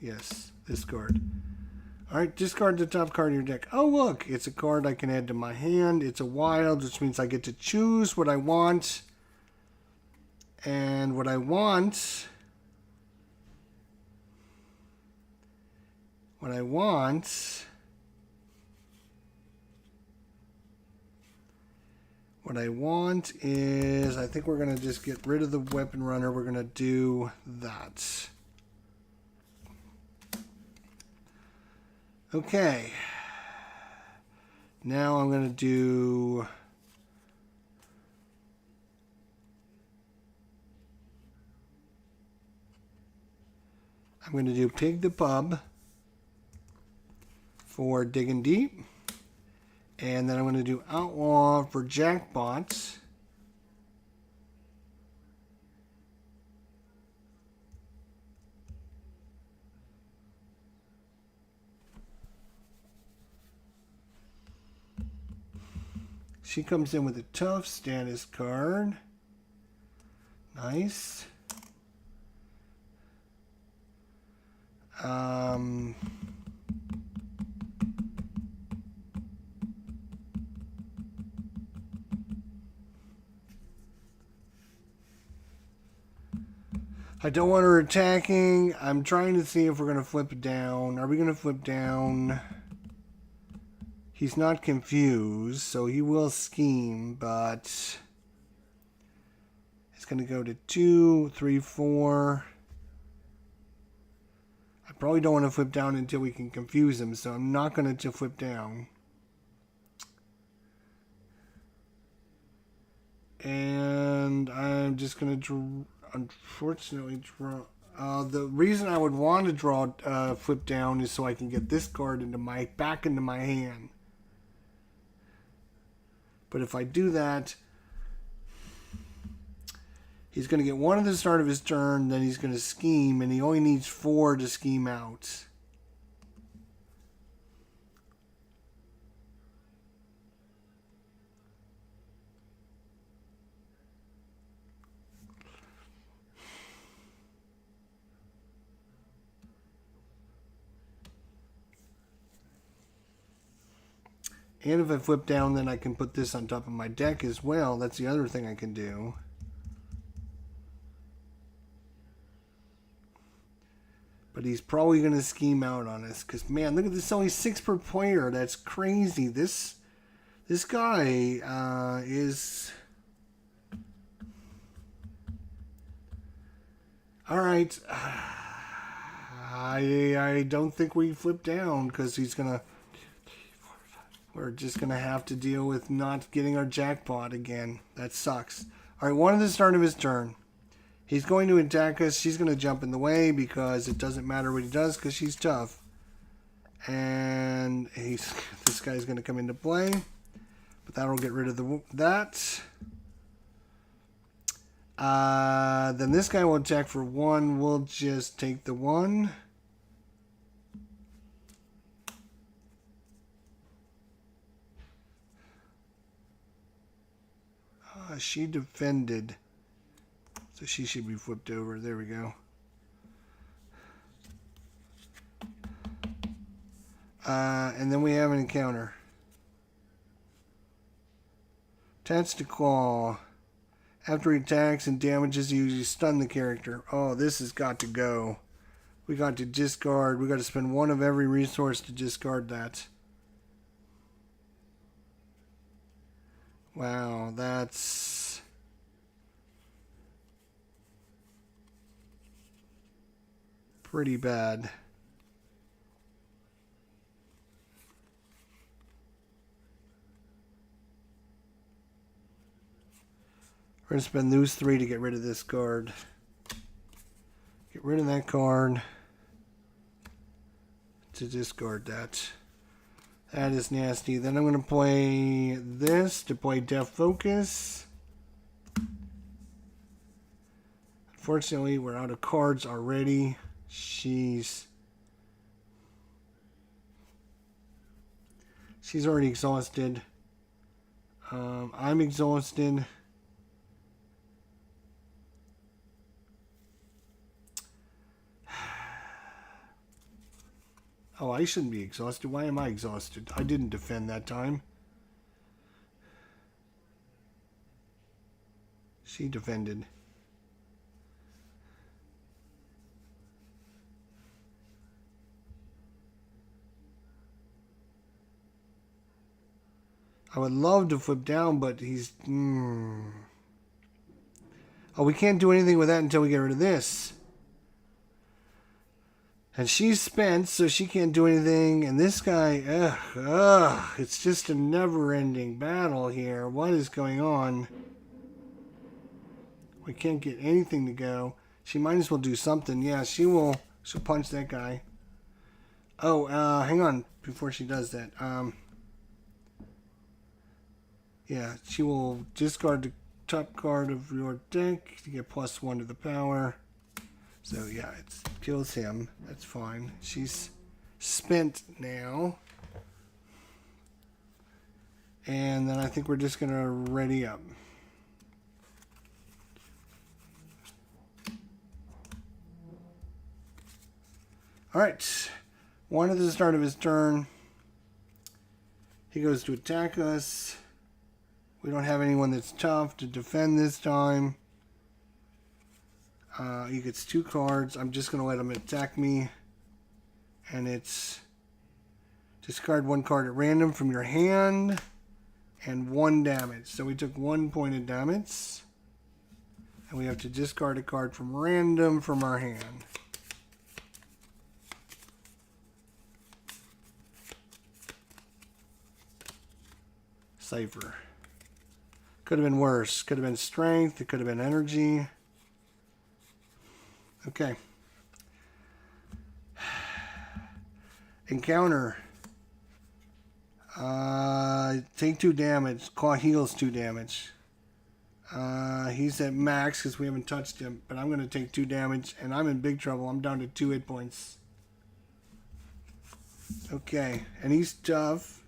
Yes. this card. Alright, discard the top card of your deck. Oh, look, it's a card I can add to my hand. It's a wild, which means I get to choose what I want. And what I want... What I want is, I think we're going to just get rid of the weapon runner. We're going to do that. Okay. Now I'm going to do... Pig the Pub for Digging Deep. And then I'm going to do Outlaw for Jackpot. She comes in with a tough status card. Nice. I don't want her attacking. I'm trying to see if we're going to flip down. Are we going to flip down? He's not confused, so he will scheme, but it's going to go to 2, 3, 4. I probably don't want to flip down until we can confuse him, so I'm not going to flip down. And I'm just going to unfortunately draw. The reason I would want to draw flip down is so I can get this card back into my hand. But if I do that, he's going to get 1 at the start of his turn, then he's going to scheme, and he only needs 4 to scheme out. And if I flip down, then I can put this on top of my deck as well. That's the other thing I can do. But he's probably going to scheme out on us. Because, man, look at this. Only 6 per player. That's crazy. This guy is... Alright. I don't think we flip down because he's going to... We're just going to have to deal with not getting our jackpot again. That sucks. All right, 1 at the start of his turn. He's going to attack us. She's going to jump in the way because it doesn't matter what he does because she's tough. And this guy's going to come into play. But that'll get rid of that. Then this guy will attack for 1. We'll just take the 1. She defended, so she should be flipped over. There we go. And then we have an encounter. Attach to claw. After he attacks and damages you, you stun the character. Oh, this has got to go. We got to discard. We got to spend 1 of every resource to discard that. Wow, that's... pretty bad. We're going to spend those 3 to get rid of this card. Get rid of that card to discard that. That is nasty. Then I'm going to play this to play Death Focus. Unfortunately, we're out of cards already. She's already exhausted. I'm exhausted. Oh, I shouldn't be exhausted. Why am I exhausted? I didn't defend that time. She defended. I would love to flip down, but he's... Oh, we can't do anything with that until we get rid of this. And she's spent, so she can't do anything. And this guy, it's just a never-ending battle here. What is going on? We can't get anything to go. She might as well do something. Yeah, she'll punch that guy. Oh, hang on before she does that. Yeah, she will discard the top card of your deck to get +1 to the power. So yeah, it kills him. That's fine. She's spent now. And then I think we're just going to ready up. Alright. One at the start of his turn. He goes to attack us. We don't have anyone that's tough to defend this time. He gets 2 cards. I'm just going to let him attack me. And it's discard 1 card at random from your hand. And 1 damage. So we took 1 point of damage. And we have to discard a card from random from our hand. Cipher. Could have been worse. Could have been strength. It could have been energy. Okay. Encounter. Take 2 damage. Claw heals 2 damage. He's at max because we haven't touched him. But I'm going to take 2 damage. And I'm in big trouble. I'm down to 2 hit points. Okay. And he's tough.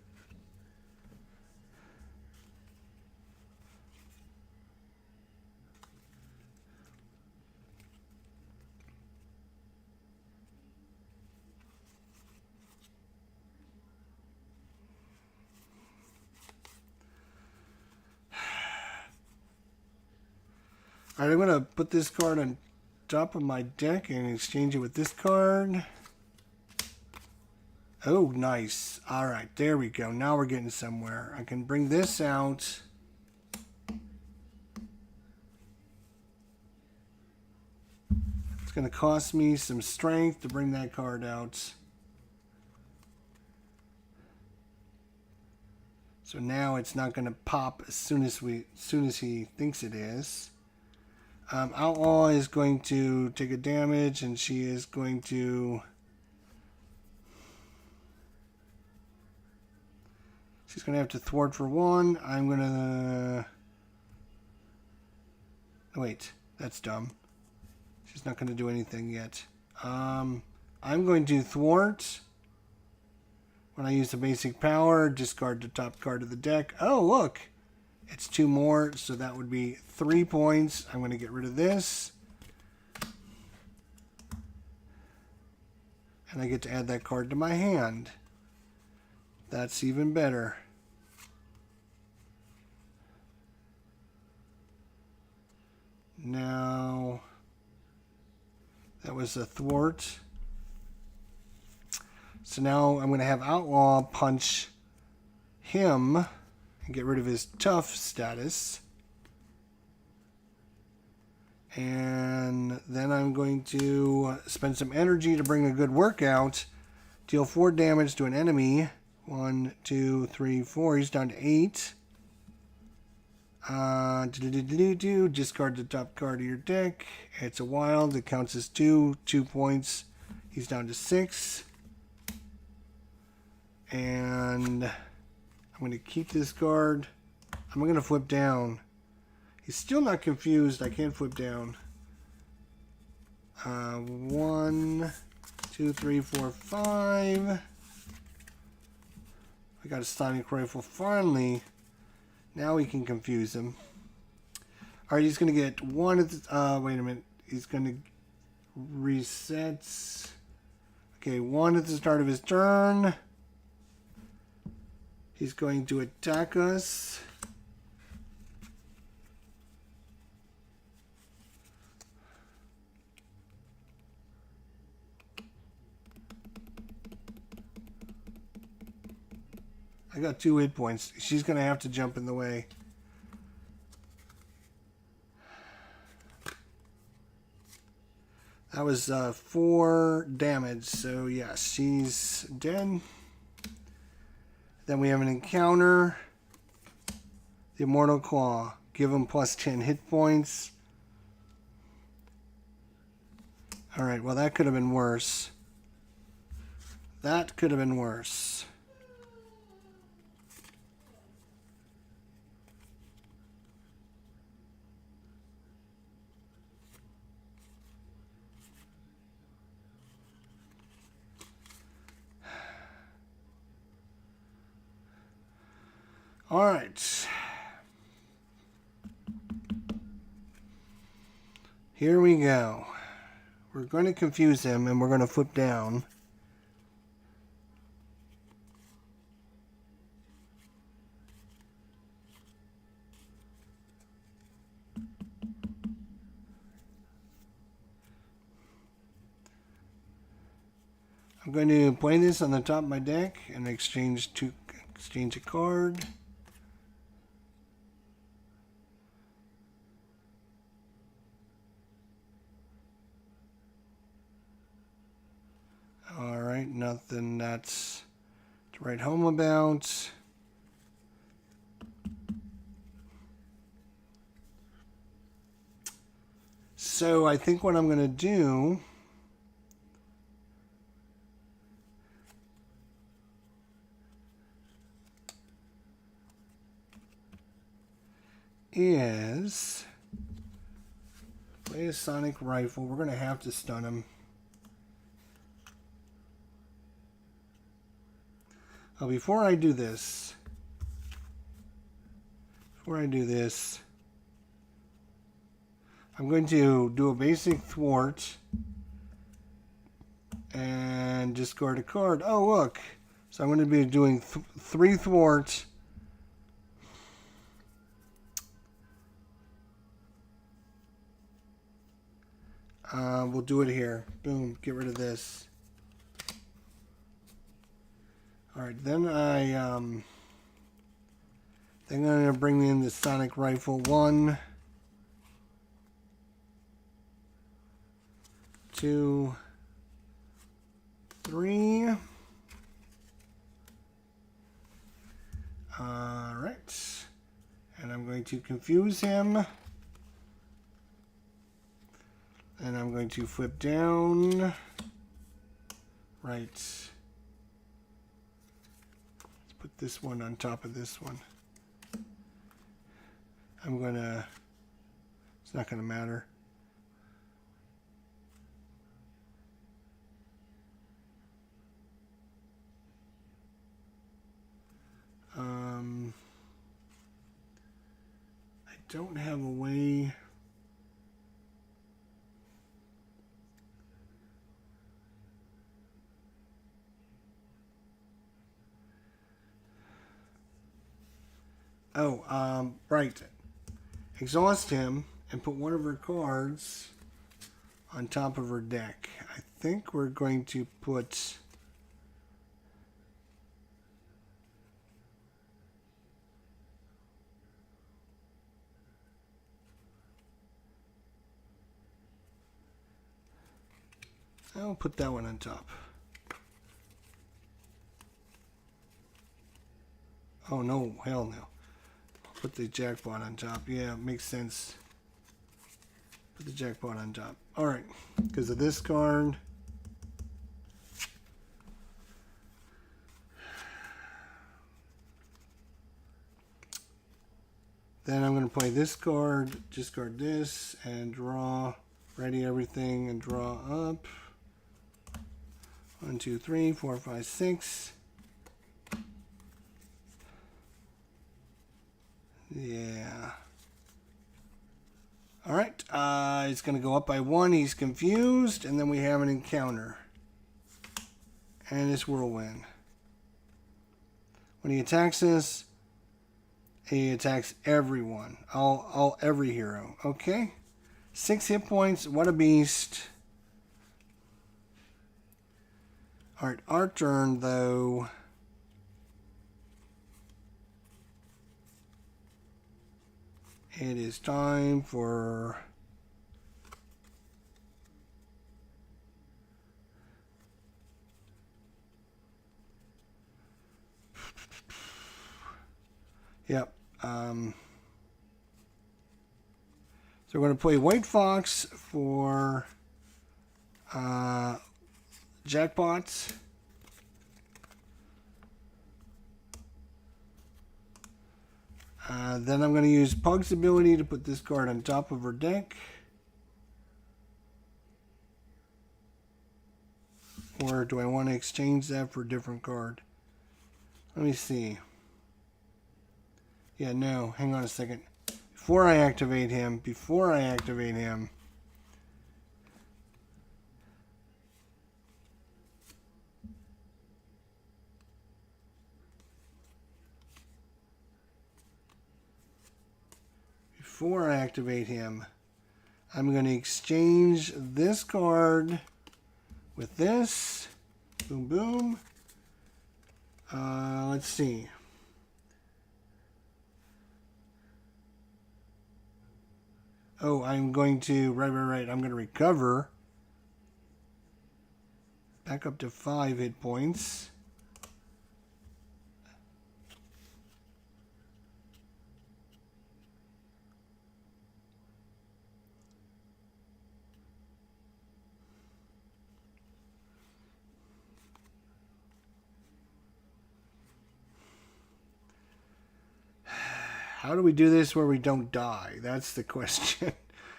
Alright, I'm going to put this card on top of my deck and exchange it with this card. Oh, nice. Alright, there we go. Now we're getting somewhere. I can bring this out. It's going to cost me some strength to bring that card out. So now it's not going to pop as soon as he thinks it is. Outlaw is going to take a damage, and she is going to... She's going to have to thwart for 1. I'm going to... Oh, wait, that's dumb. She's not going to do anything yet. I'm going to thwart. When I use the basic power, discard the top card of the deck. Oh, look! It's 2 more, so that would be 3 points. I'm going to get rid of this. And I get to add that card to my hand. That's even better. Now, that was a thwart. So now I'm going to have Outlaw punch him and get rid of his tough status. And then I'm going to spend some energy to bring a good workout. Deal 4 damage to an enemy. 1, 2, 3, 4. He's down to 8. Discard the top card of your deck. It's a wild. It counts as 2. 2 points. He's down to 6. And I'm going to keep this card. I'm going to flip down. He's still not confused. I can't flip down. 1, 2, 3, 4, 5. I got a sonic rifle finally. Now we can confuse him. Alright, he's going to get 1 at the... wait a minute. He's going to reset. Okay, 1 at the start of his turn. He's going to attack us. I got 2 hit points. She's going to have to jump in the way. That was 4 damage, so yes, she's dead. Then we have an encounter. The Immortal Claw. Give him plus 10 hit points. Alright, well that could have been worse. That could have been worse. All right. Here we go. We're going to confuse him and we're going to flip down. I'm going to play this on the top of my deck and exchange a card. Alright, nothing that's to write home about. So I think what I'm going to do is play a sonic rifle. We're going to have to stun him. Before I do this, I'm going to do a basic thwart and discard a card. Oh, look. So I'm going to be doing 3 thwart. We'll do it here. Boom. Get rid of this. Alright, then I'm going to bring in the sonic rifle. 1, 2, 3. Alright. And I'm going to confuse him. And I'm going to flip down. Right. Let's put this one on top of this one. I'm going to... It's not going to matter. I don't have a way... Oh, right. Exhaust him and put one of her cards on top of her deck. I think we're going to put... I'll put that one on top. Oh, no. Hell no. Put the jackpot on top. Yeah, makes sense. Put the jackpot on top. Alright. Because of this card. Then I'm going to play this card, discard this, and draw. Ready everything and draw up. 1, 2, 3, 4, 5, 6. Yeah. Alright. He's going to go up by 1. He's confused. And then we have an encounter. and it's Whirlwind. When he attacks this, he attacks everyone. Every hero. Okay. 6 hit points. What a beast. Alright, our turn though. It is time for yep. So we're going to play White Fox for jackpots. Then I'm going to use Pug's ability to put this card on top of her deck. Or do I want to exchange that for a different card? Let me see. Yeah, no. Hang on a second. Before I activate him. I'm going to exchange this card with this. Boom, boom. Let's see. Oh, I'm going to, right. I'm going to recover. Back up to 5 hit points. How do we do this where we don't die? That's the question.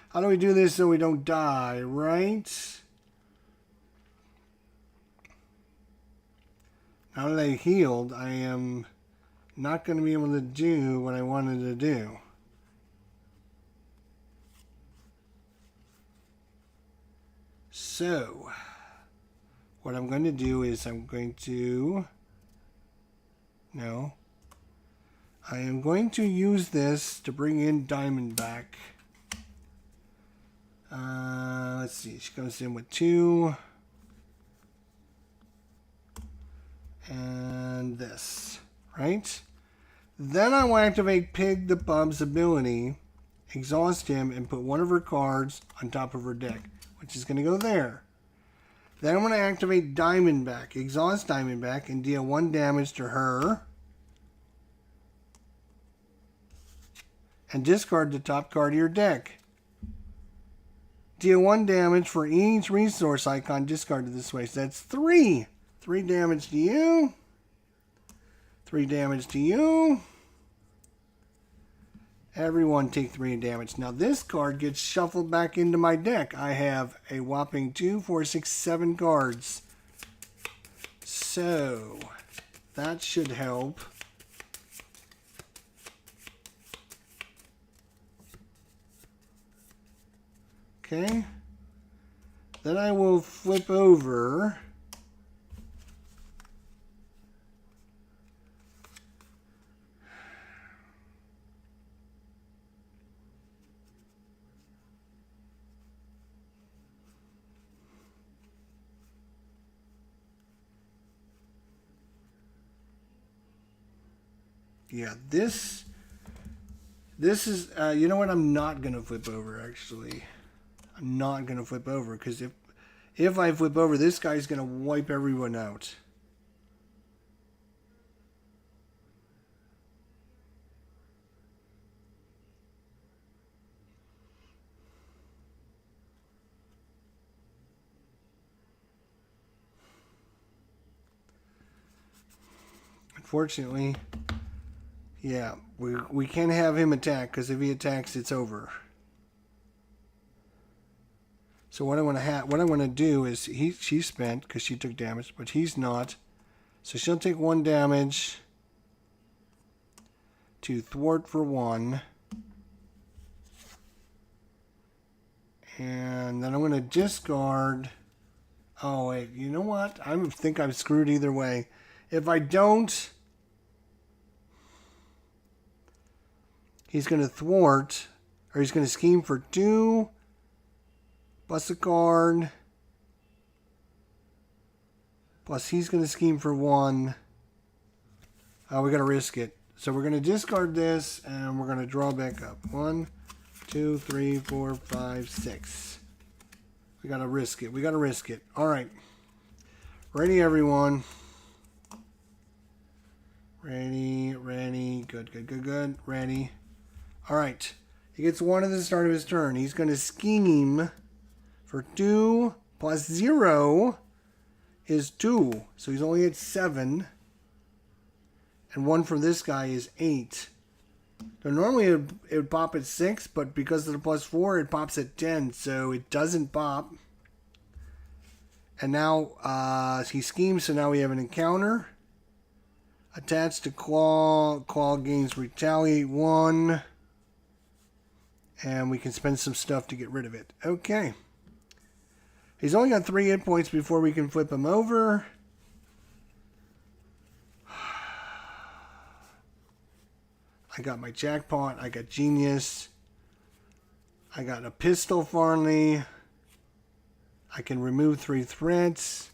How do we do this so we don't die, right? Now that I healed, I am not going to be able to do what I wanted to do. So, what I'm going to do is I am going to use this to bring in Diamond back. Let's see. She comes in with 2. And this. Right? Then I will activate Pig the Bum's ability, exhaust him, and put one of her cards on top of her deck, which is going to go there. Then I'm going to activate Diamondback, exhaust Diamondback, and deal 1 damage to her. And discard the top card of your deck. Deal 1 damage for each resource icon discarded this way. So that's 3. 3 damage to you. 3 damage to you. Everyone take 3 damage. Now this card gets shuffled back into my deck. I have a whopping 2, 4, 6, 7 cards. So that should help. Okay. Then I will flip over. Yeah, this is, you know what, I'm not going to flip over, actually. I'm not going to flip over, because if I flip over, this guy's going to wipe everyone out. Unfortunately, yeah, we can't have him attack, because if he attacks, it's over. So what I want to do is she's spent because she took damage, but he's not. So she'll take 1 damage to thwart for 1. And then I'm going to discard Oh, wait, you know what? I think I'm screwed either way. If I don't, he's going to thwart, or he's going to scheme for 2, plus a card, plus he's going to scheme for 1. Oh, we got to risk it. So we're going to discard this, and we're going to draw back up. 1, 2, 3, 4, 5, 6. We got to risk it. We got to risk it. All right. Ready, everyone. Ready, ready. Good, good, good, good. Ready. All right. He gets 1 at the start of his turn. He's going to scheme for 2 plus 0 is 2. So he's only at 7. And 1 from this guy is 8. So normally it would pop at 6, but because of the plus 4, it pops at 10. So it doesn't pop. And now he schemes, so now we have an encounter. Attached to Claw. Claw gains Retaliate 1. And we can spend some stuff to get rid of it. Okay. He's only got 3 hit points before we can flip him over. I got my jackpot. I got Genius. I got a pistol finally. I can remove 3 threats.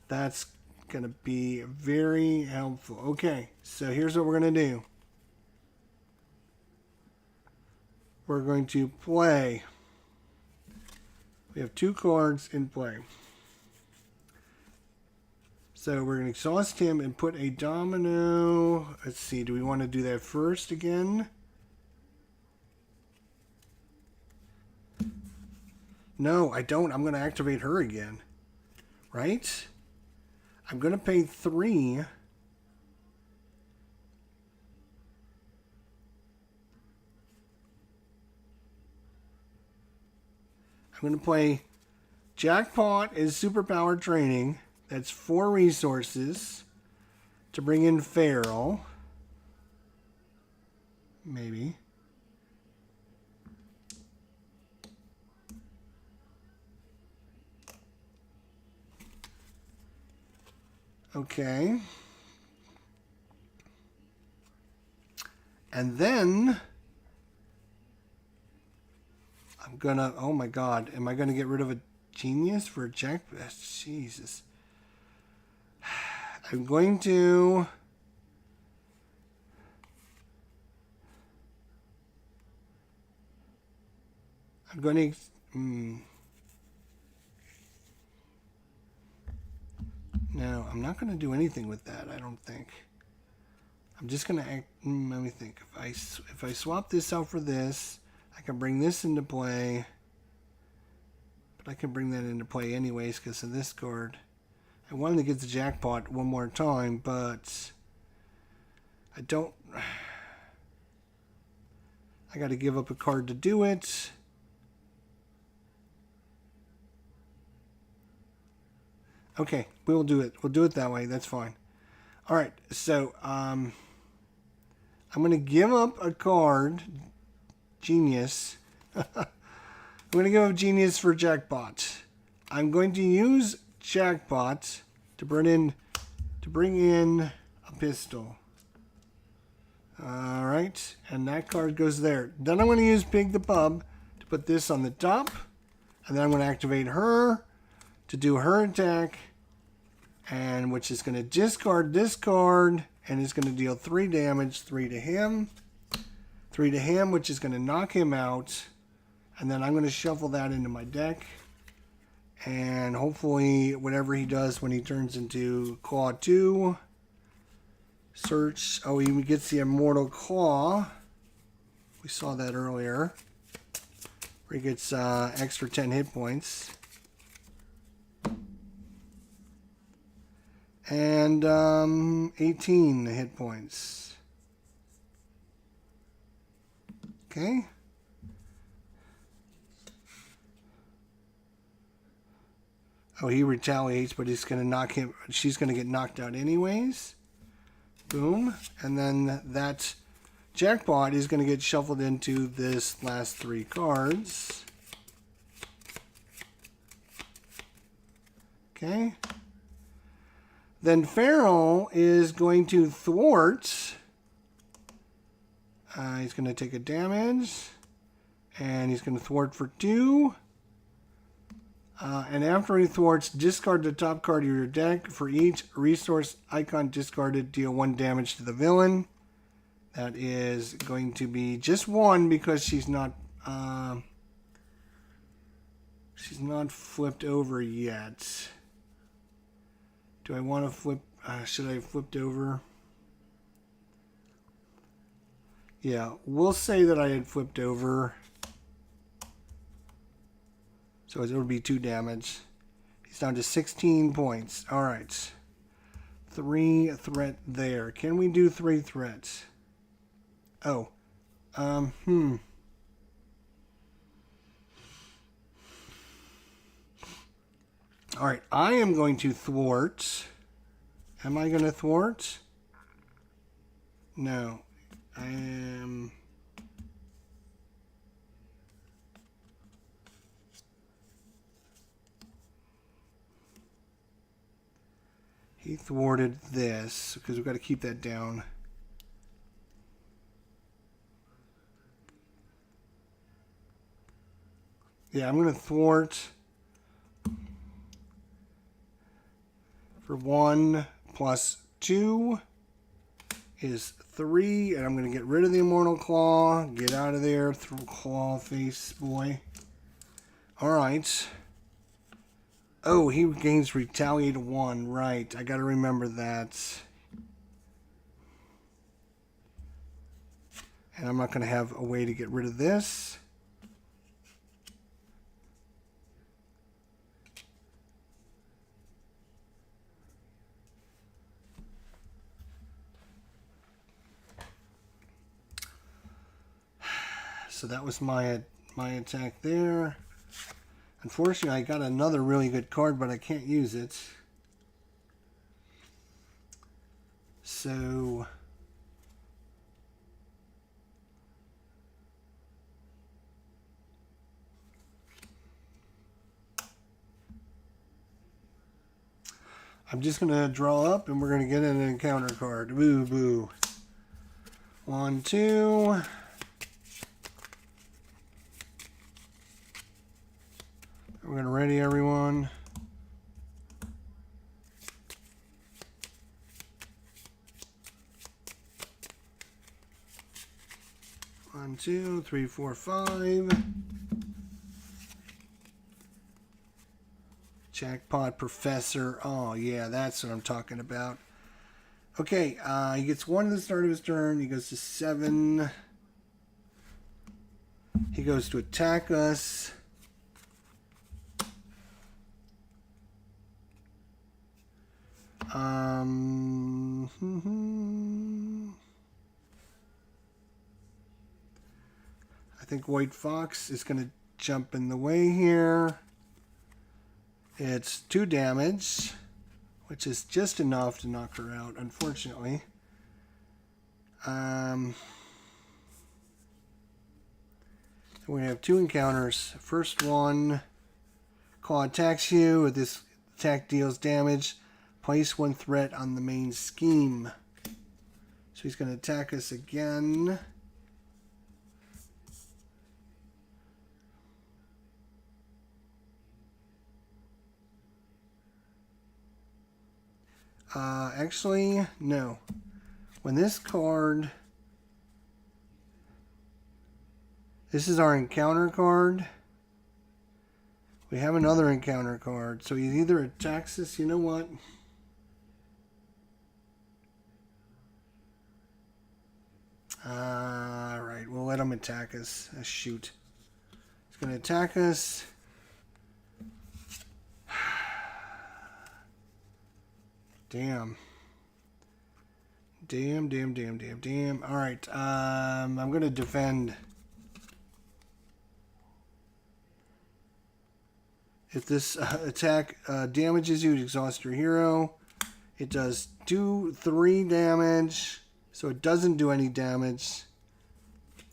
That's going to be very helpful. Okay, so here's what we're going to do. We're going to play. We have 2 cards in play. So we're going to exhaust him and put a domino. Let's see, do we want to do that first again? No, I don't. I'm going to activate her again. Right? I'm going to pay 3. I'm going to play Jackpot is Superpower Training. That's 4 resources to bring in Feral. Maybe. Okay. And then I'm gonna, oh my God, am I gonna get rid of a Genius for a Jack? Jesus. I'm going to no, I'm not going to do anything with that, I don't think. I'm just going to act, let me think. If I swap this out for this, I can bring this into play. But I can bring that into play anyways because of this card. I wanted to get the jackpot one more time, but I don't. I got to give up a card to do it. Okay, we'll do it. We'll do it that way. That's fine. All right, so I'm going to give up a card, Genius. I'm going to give up Genius for Jackpot. I'm going to use Jackpot to bring in a pistol. All right, and that card goes there. Then I'm going to use Pig the Pub to put this on the top, and then I'm going to activate her to do her attack, and which is going to discard this card, and is going to deal 3 damage, 3 to him, 3 to him, which is going to knock him out, and then I'm going to shuffle that into my deck, and hopefully whatever he does when he turns into Claw 2, search, oh, he gets the Immortal Claw, we saw that earlier, where he gets extra 10 hit points. And 18 hit points. Okay. Oh, he retaliates, but he's going to knock him. She's going to get knocked out anyways. Boom. And then that jackpot is going to get shuffled into this last 3 cards. Okay. Then Feral is going to thwart. He's going to take a damage. And he's going to thwart for 2. And after he thwarts, discard the top card of your deck. For each resource icon discarded, deal 1 damage to the villain. That is going to be just 1 because she's not flipped over yet. Do I want to flip? Should I have flipped over? Yeah, we'll say that I had flipped over. So it would be 2 damage. He's down to 16 points. All right. 3 threat there. Can we do 3 threats? Oh. All right. I am going to thwart. Am I going to thwart? No. I am... He thwarted this because we've got to keep that down. Yeah, I'm going to thwart for 1 plus 2 is 3, and I'm going to get rid of the Immortal Claw. Get out of there, claw face boy. All right. Oh, he gains Retaliate 1. Right, I got to remember that. And I'm not going to have a way to get rid of this. So that was my attack there. Unfortunately, I got another really good card, but I can't use it. So I'm just going to draw up, and we're going to get an encounter card. Boo, boo. 1, 2. We're going to ready everyone. One, 2, 3, 4, 5. Jackpot Professor. Oh, yeah, that's what I'm talking about. Okay, he gets 1 at the start of his turn. He goes to 7. He goes to attack us. I think White Fox is going to jump in the way here. It's 2 damage, which is just enough to knock her out, unfortunately. We have 2 encounters. First one, Claw attacks you. If this attack deals damage, place 1 threat on the main scheme. So he's going to attack us again. Actually, no. When this card... This is our encounter card. We have another encounter card. So he either attacks us... You know what? Alright, we'll let him attack us. Shoot. He's going to attack us. Damn. Damn. Alright, I'm going to defend. If this attack damages you, exhaust your hero. It does 3 damage. So it doesn't do any damage.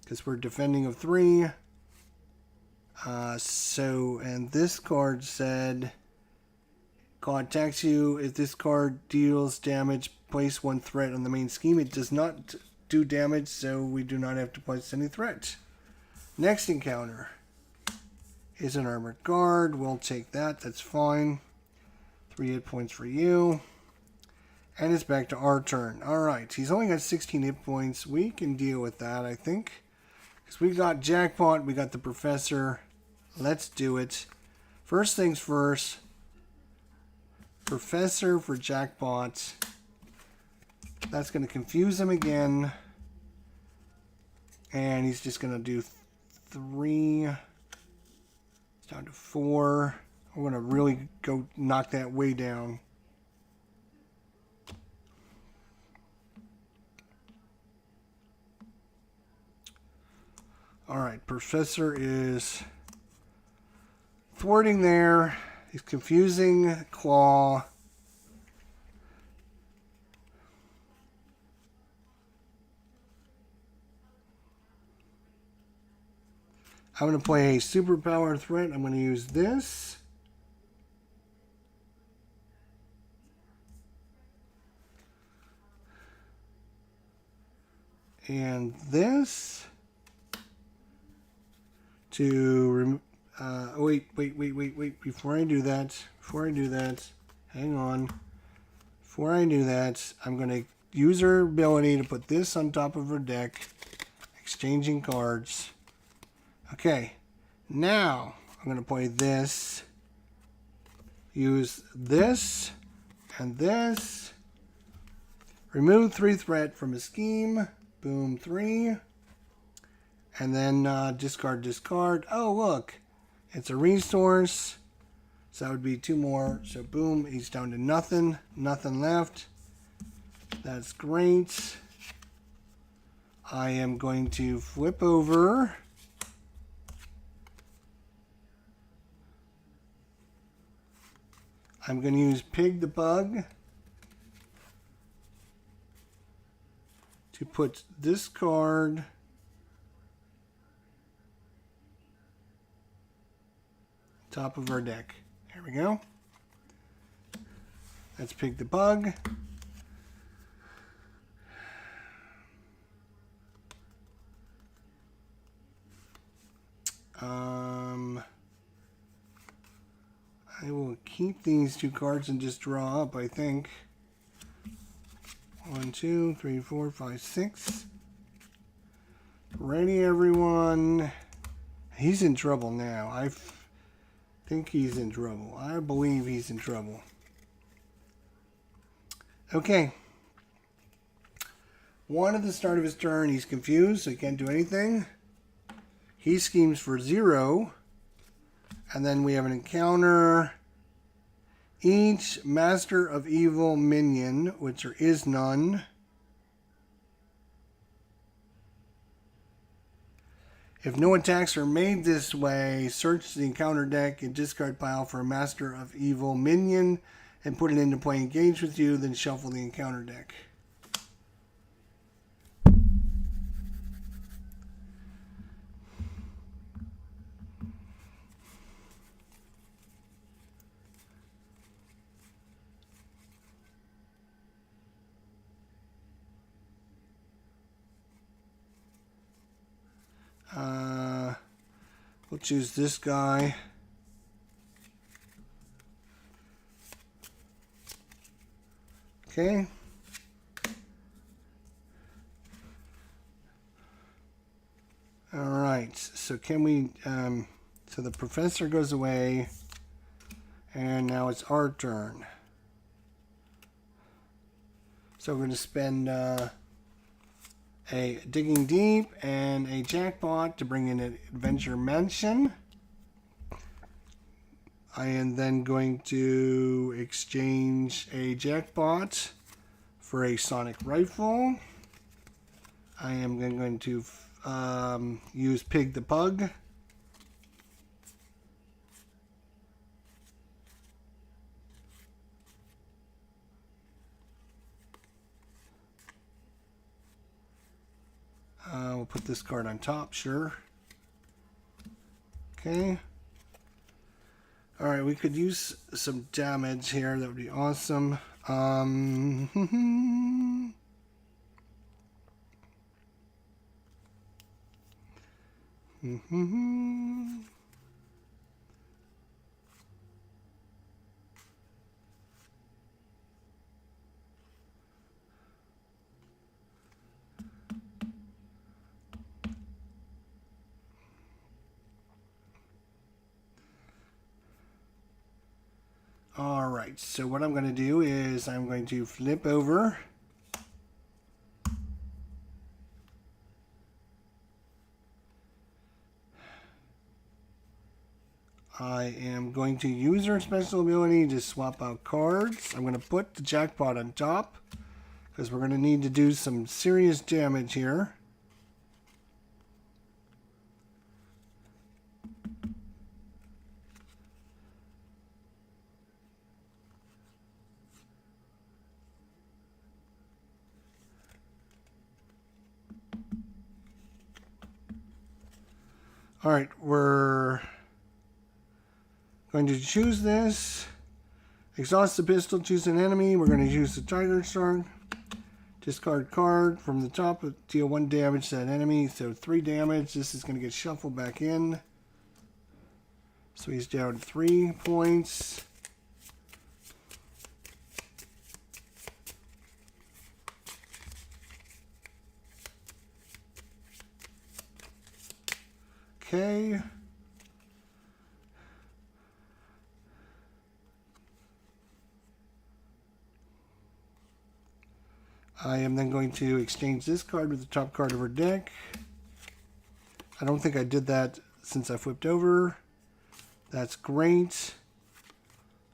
Because we're defending of 3. And this card said... card attacks you. If this card deals damage, place one threat on the main scheme. It does not do damage, so we do not have to place any threat. Next encounter is an armored guard. We'll take that. That's fine. 3 hit points for you. And it's back to our turn. Alright, he's only got 16 hit points. We can deal with that, I think. Because we got Jackpot, we got the Professor. Let's do it. First things first. Professor for Jackpot. That's going to confuse him again. And he's just going to do 3. It's down to 4. I'm going to really go knock that way down. Alright, Professor is thwarting there. He's confusing Claw. I'm going to play a superpower threat. I'm going to use this. And this. To wait. Before I do that, hang on. Before I do that, I'm going to use her ability to put this on top of her deck. Exchanging cards. Okay. Now, I'm going to play this. Use this and this. Remove 3 threat from a scheme. Boom, 3. And then discard. Oh, look. It's a resource. So that would be 2 more. So boom, he's down to nothing. Nothing left. That's great. I am going to flip over. I'm going to use Pig the Bug to put this card top of our deck. There we go. That's Pig the Bug. I will keep these 2 cards and just draw up, I think. 1, 2, 3, 4, 5, 6. Ready, everyone. He's in trouble now. I think he's in trouble. I believe he's in trouble. Okay. 1 at the start of his turn, he's confused, so he can't do anything. He schemes for 0. And then we have an encounter. Each Master of Evil minion, which there is none. If no attacks are made this way, search the encounter deck and discard pile for a Master of Evil minion and put it into play engaged with you, then shuffle the encounter deck. We'll choose this guy. Okay. All right. So can we? So the Professor goes away, and now it's our turn. So we're going to spend a Digging Deep and a Jackpot to bring in an Adventure Mansion. I am then going to exchange a Jackpot for a Sonic Rifle. I am going to use Pig the Pug. We'll put this card on top, sure. Okay. Alright, we could use some damage here. That would be awesome. Alright, so what I'm going to do is I'm going to flip over. I am going to use our special ability to swap out cards. I'm going to put the jackpot on top because we're going to need to do some serious damage here. Alright, we're going to choose this. Exhaust the pistol, choose an enemy. We're going to use the Tiger Shark. Discard card from the top, deal 1 damage to that enemy. So 3 damage. This is going to get shuffled back in. So he's down 3 points. Okay. I am then going to exchange this card with the top card of our deck. I don't think I did that since I flipped over. That's great.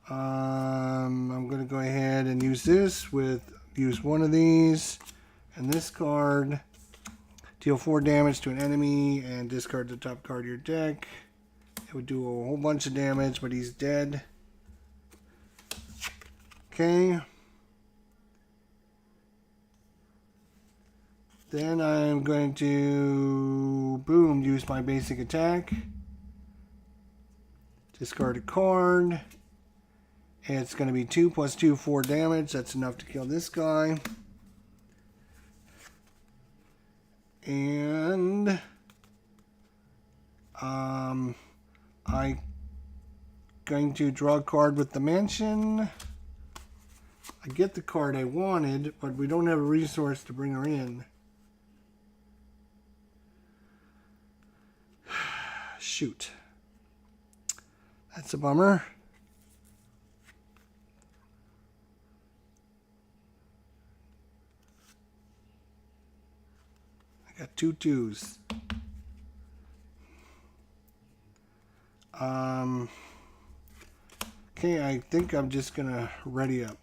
I'm going to go ahead and use this use one of these and this card. Deal 4 damage to an enemy and discard the top card of your deck. It would do a whole bunch of damage, but he's dead. Okay. Then I'm going to, boom, use my basic attack. Discard a card. And it's going to be 2 + 2, 4 damage. That's enough to kill this guy. And I'm going to draw a card with the mansion. I get the card I wanted, but we don't have a resource to bring her in. Shoot. That's a bummer. I got 2 2s. Okay, I think I'm just gonna ready up.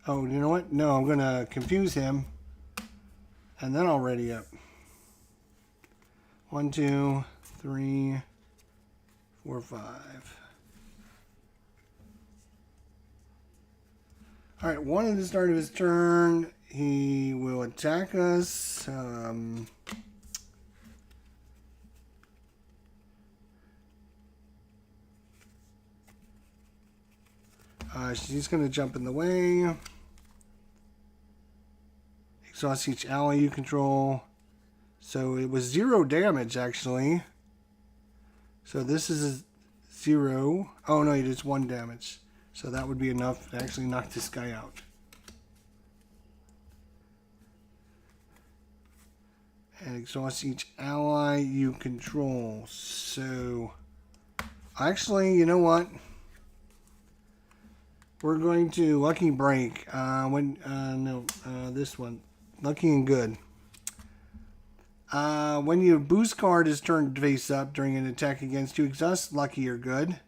Oh, you know what? No, I'm gonna confuse him, and then I'll ready up. 1 2 3 4 5. Alright, one at the start of his turn, he will attack us. She's going to jump in the way. Exhaust each ally you control. So it was 0 damage, actually. So this is a 0. Oh, no, it is 1 damage. So that would be enough to actually knock this guy out. And exhaust each ally you control. So, actually, you know what? We're going to Lucky Break. This one. Lucky and Good. When your boost card is turned face up during an attack against you, exhaust Lucky or Good.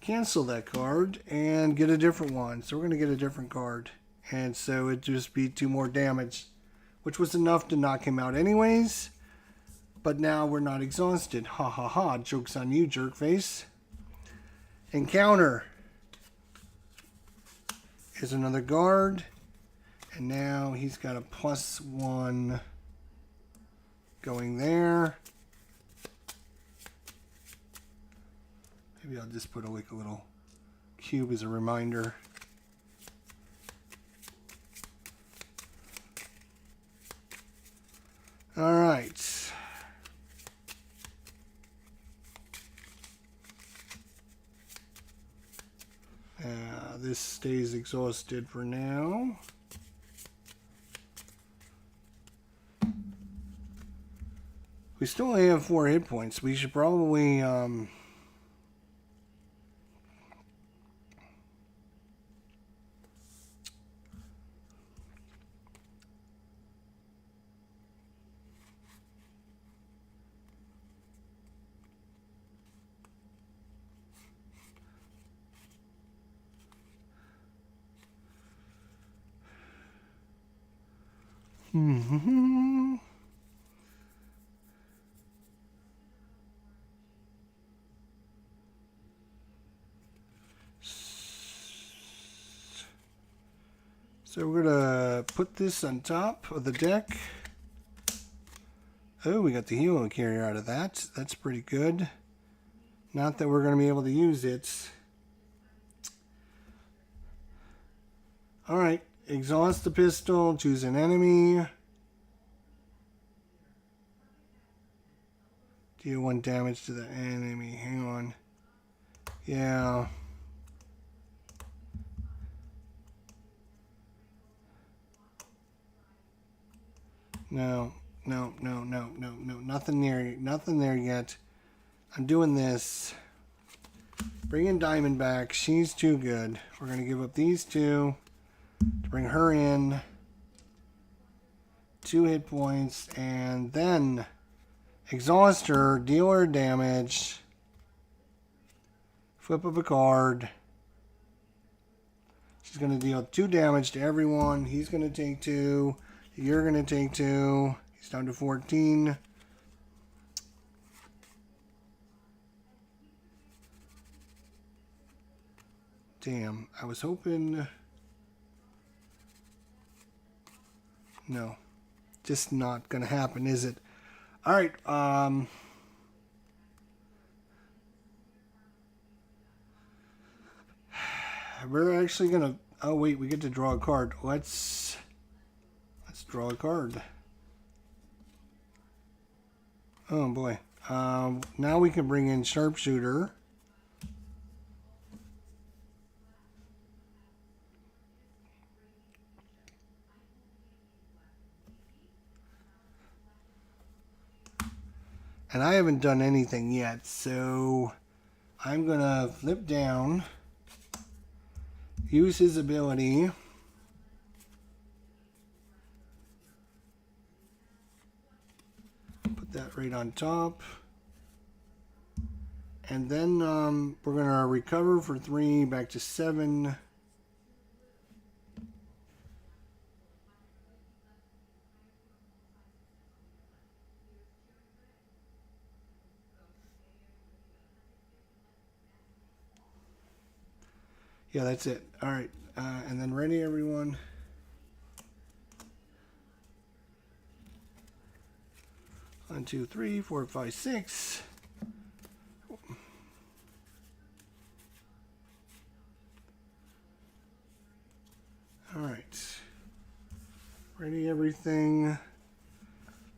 Cancel that card and get a different one. So we're going to get a different card. And so it just be 2 more damage, which was enough to knock him out anyways. But now we're not exhausted. Ha ha ha. Joke's on you, jerk face. Encounter. Here's another guard. And now he's got a +1 going there. Maybe I'll just put like a little cube as a reminder. All right. This stays exhausted for now. We still only have 4 hit points. We should probably So we're gonna put this on top of the deck. Oh, we got the helo carrier out of that. That's pretty good. Not that we're gonna be able to use it. All right, exhaust the pistol. Choose an enemy. Deal 1 damage to the enemy. Hang on. Yeah. No. Nothing there yet. I'm doing this. Bringing Diamond back. She's too good. We're going to give up these 2 to bring her in. 2 hit points. And then exhaust her. Deal her damage. Flip of a card. She's going to deal 2 damage to everyone. He's going to take 2. You're going to take 2. He's down to 14. Damn, I was hoping... No. Just not going to happen, is it? Alright, we're actually going to... Oh, wait, we get to draw a card. Let's draw a card. Oh, boy. Now we can bring in Sharpshooter. And I haven't done anything yet, so I'm going to flip down, use his ability. Put that right on top. And then we're going to recover for 3, back to 7. Yeah, that's it. All right. And then ready, everyone. One, 2, 3, 4, 5, 6. All right. Ready, everything.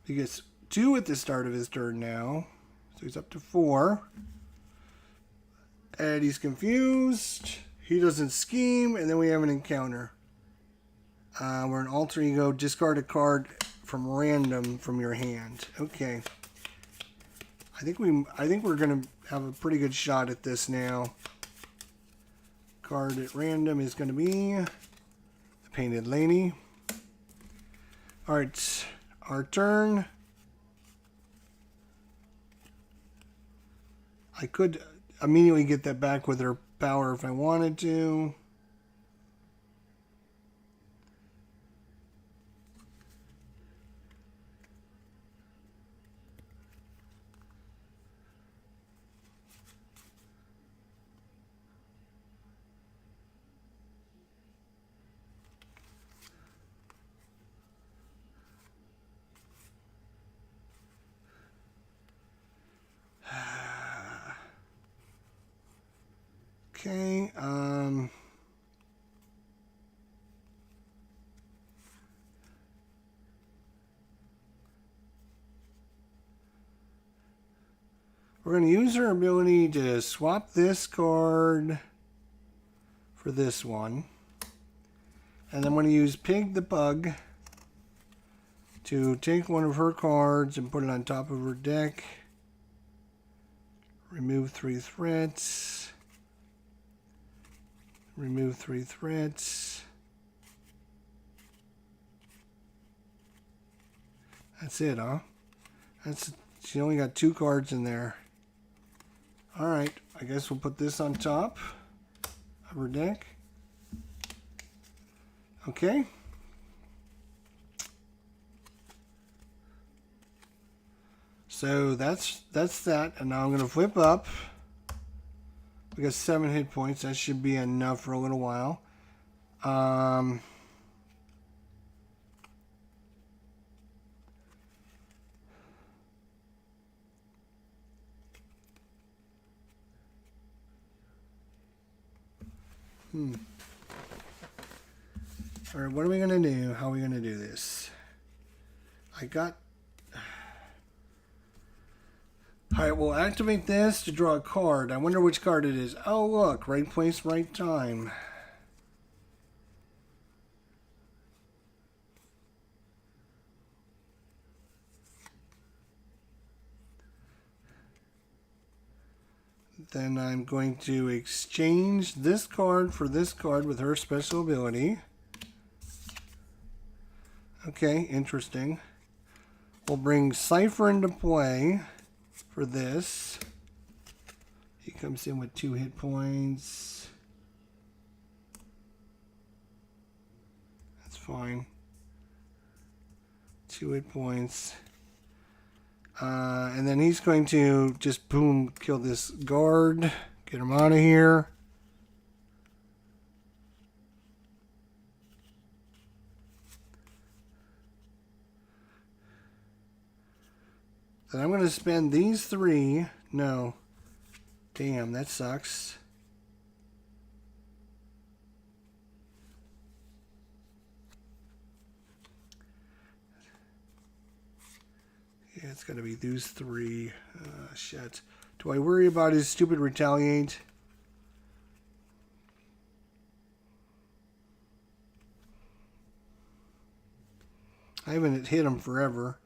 He gets 2 at the start of his turn now. So he's up to 4. And he's confused. He doesn't scheme, and then we have an encounter. We're an alter ego. Discard a card from random from your hand. Okay. I think we're gonna have a pretty good shot at this now. Card at random is gonna be the Painted Lady. All right, our turn. I could immediately get that back with her power if I wanted to. We're going to use her ability to swap this card for this one. And I'm going to use Pig the Bug to take one of her cards and put it on top of her deck. Remove 3 threats. Remove 3 threats. That's it, huh? She only got 2 cards in there. Alright, I guess we'll put this on top of her deck. Okay. So that's that. And now I'm going to flip up. We got 7 hit points. That should be enough for a little while. Alright, what are we going to do? How are we going to do this? Alright, we'll activate this to draw a card. I wonder which card it is. Oh, look. Right place, right time. Then I'm going to exchange this card for this card with her special ability. Okay, interesting. We'll bring Cypher into play for this. He comes in with 2 hit points. That's fine. 2 hit points. And then he's going to just boom, kill this guard. Get him out of here. Then I'm going to spend these 3. No. Damn, that sucks. Yeah, it's got to be these 3. Shit. Do I worry about his stupid retaliate? I haven't hit him forever.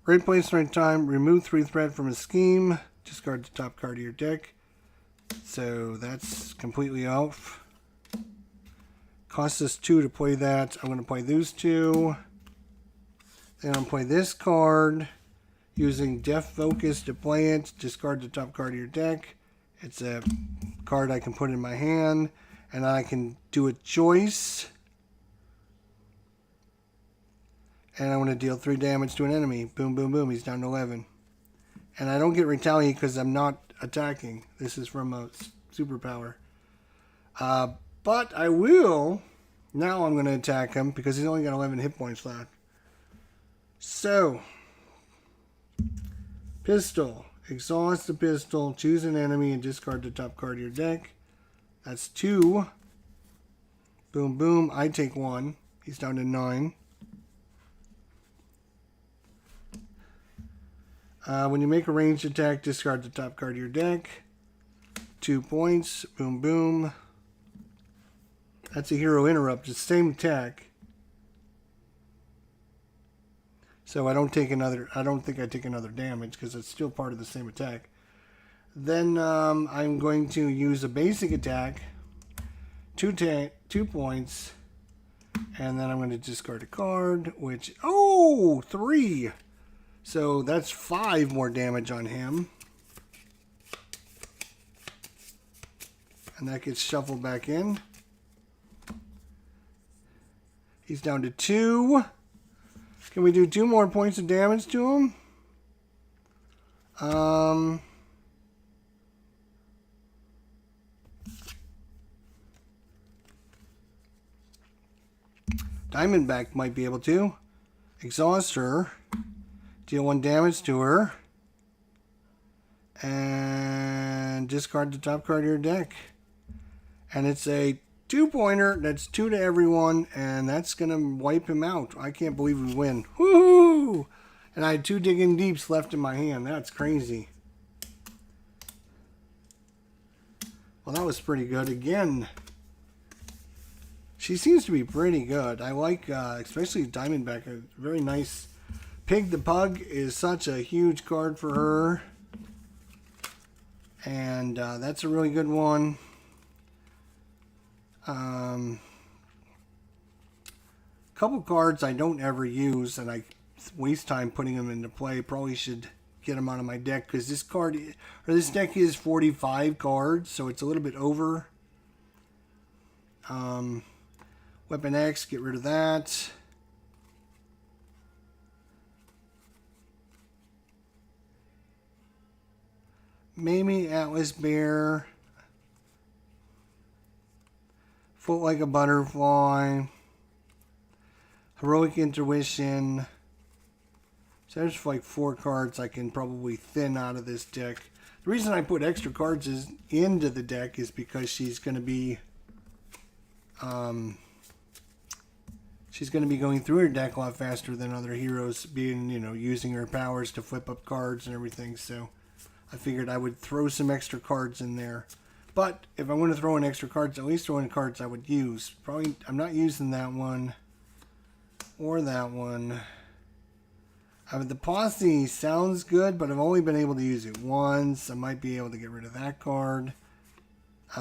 Right place, right time. Remove 3 threat from a scheme. Discard the top card of your deck. So that's completely off. Costs us 2 to play that. I'm going to play those 2. Then I'm going to play this card. Using Death Focus to play it. Discard the top card of your deck. It's a card I can put in my hand. And I can do a choice. And I'm going to deal 3 damage to an enemy. Boom, boom, boom. He's down to 11. And I don't get retaliate because I'm not attacking. This is from a superpower. But I will. Now I'm going to attack him because he's only got 11 hit points left. So. Pistol. Exhaust the pistol. Choose an enemy and discard the top card of your deck. That's 2. Boom, boom. I take 1. He's down to 9. When you make a ranged attack, discard the top card of your deck. 2 points. Boom, boom. That's a hero interrupt. It's the same attack. So I don't think I take another damage because it's still part of the same attack. Then I'm going to use a basic attack. 2 points. And then I'm going to discard a card, which... Oh! 3! So that's 5 more damage on him. And that gets shuffled back in. He's down to 2. Can we do 2 more points of damage to him? Diamondback might be able to. Exhaust her. Deal 1 damage to her. And discard the top card of your deck. And it's a 2-pointer. That's 2 to everyone. And that's going to wipe him out. I can't believe we win. Woohoo! And I had 2 Digging Deeps left in my hand. That's crazy. Well, that was pretty good. Again, she seems to be pretty good. I like, especially Diamondback, a very nice. Pig the Pug is such a huge card for her. And that's a really good one. Couple cards I don't ever use, and I waste time putting them into play. Probably should get them out of my deck, because this card, or this deck is 45 cards, so it's a little bit over. Weapon X, get rid of that. Maybe Atlas Bear. Float Like a Butterfly. Heroic Intuition. So there's like 4 cards I can probably thin out of this deck. The reason I put extra cards into the deck is because she's going to be going through her deck a lot faster than other heroes, being, using her powers to flip up cards and everything. So I figured I would throw some extra cards in there. But if I want to throw in extra cards, at least throw in cards I would use. Probably I'm not using that one or that one. The Posse sounds good, but I've only been able to use it once. I might be able to get rid of that card.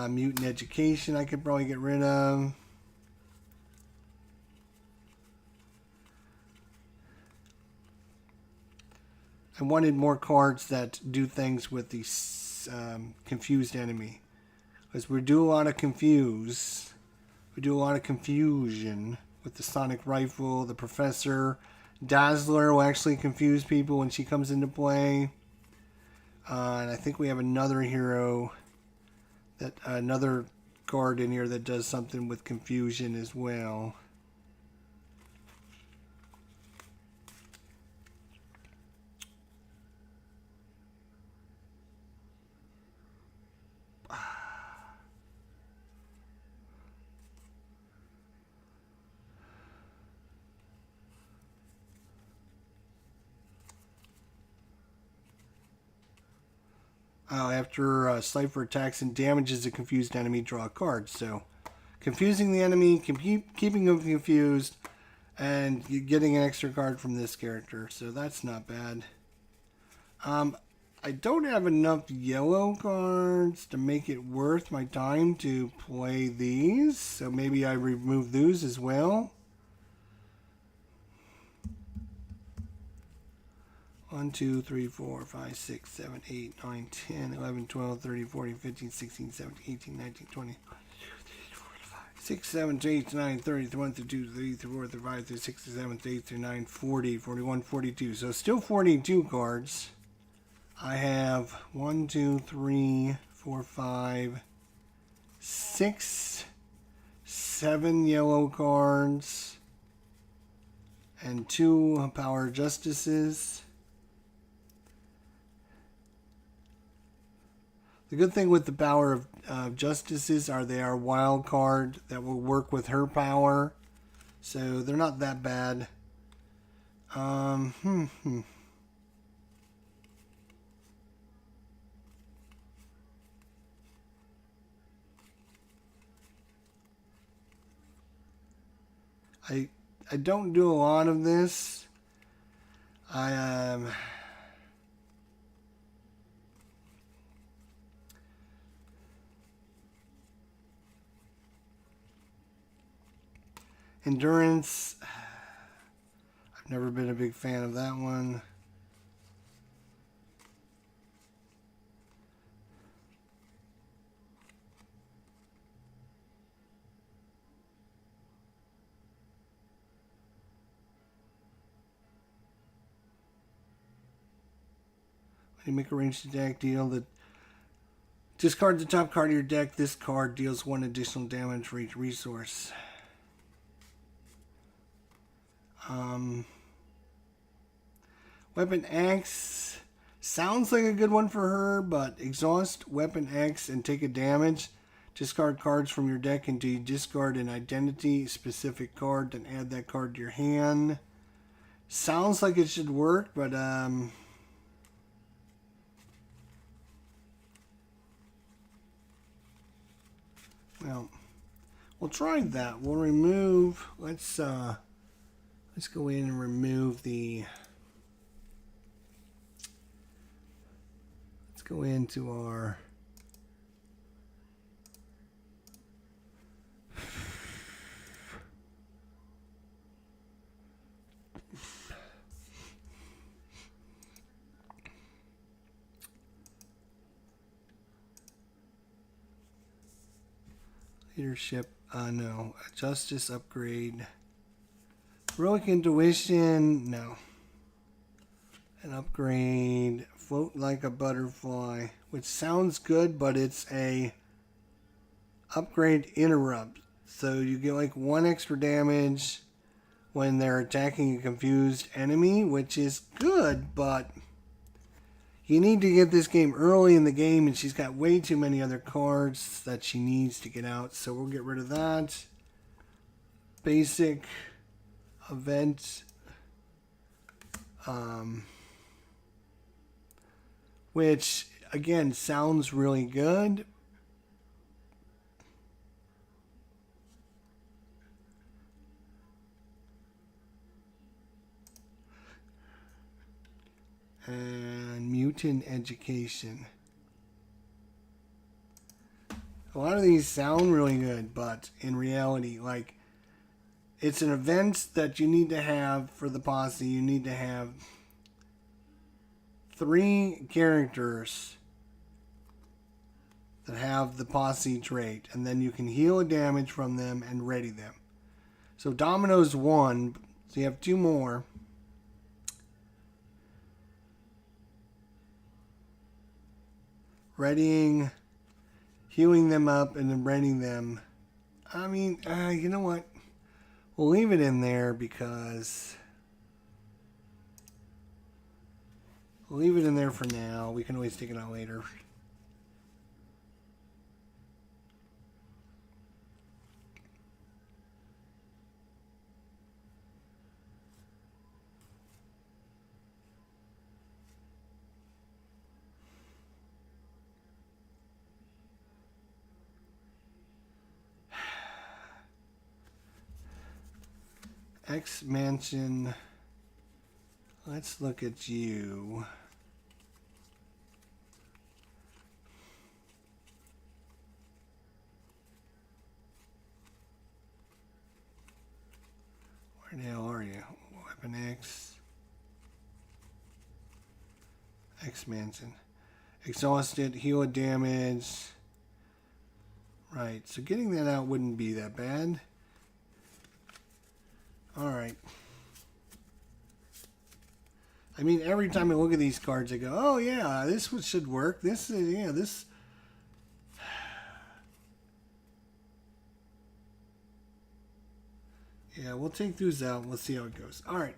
Mutant Education I could probably get rid of. I wanted more cards that do things with the confused enemy. Because we do a lot of confuse. We do a lot of confusion with the Sonic Rifle, the Professor. Dazzler will actually confuse people when she comes into play. And I think we have another hero, another card in here that does something with confusion as well. After Cypher attacks and damages a confused enemy, draw a card. So, confusing the enemy, keeping them confused, and getting an extra card from this character. So that's not bad. I don't have enough yellow cards to make it worth my time to play these. So maybe I remove those as well. 1, 2, 3, 4, 5, 6, 7, 8, 9, 10, 11, 12, 13, 14, 15, 16, 17, 18, 19, 20, 6, 7, 8, 9, 30, 1, 2, 3, 4, 5, 6, 7, 8, 9, 40, 41, 42. So still 42 cards. I have 1, 2, 3, 4, 5, 6, 7 yellow cards, and 2 Power Justices. The good thing with the Power of Justices are they are wild card that will work with her power. So they're not that bad. I don't do a lot of this. Endurance, I've never been a big fan of that one. When you make a ranged attack deal that discard the top card of your deck, this card deals 1 additional damage for each resource. Weapon X sounds like a good one for her, but exhaust Weapon X and take a damage. Discard cards from your deck until you discard an identity-specific card, then add that card to your hand. Sounds like it should work, but well, we'll try that. We'll remove. Let's go in and remove the. Let's go into our. Leadership, no. Justice upgrade. Heroic intuition, no. An upgrade. Float like a butterfly, which sounds good, but it's a upgrade interrupt. So you get like 1 extra damage when they're attacking a confused enemy, which is good, but you need to get this game early in the game, and she's got way too many other cards that she needs to get out. So we'll get rid of that. Basic event. Which, again, sounds really good. And mutant education. A lot of these sound really good, but in reality, like, it's an event that you need to have for the posse. You need to have 3 characters that have the posse trait, and then you can heal a damage from them and ready them. So Domino's 1, so you have 2 more. Readying, healing them up, and then readying them. I mean, you know what? We'll leave it in there because... We'll leave it in there for now. We can always take it out later. X Mansion. Let's look at you. Where the hell are you? Weapon X. X Mansion. Exhausted, heal damage. Right, so getting that out wouldn't be that bad. Alright. I mean, every time I look at these cards, I go, oh yeah, this one should work. This is, yeah, this... Yeah, we'll take those out and we'll see how it goes. Alright.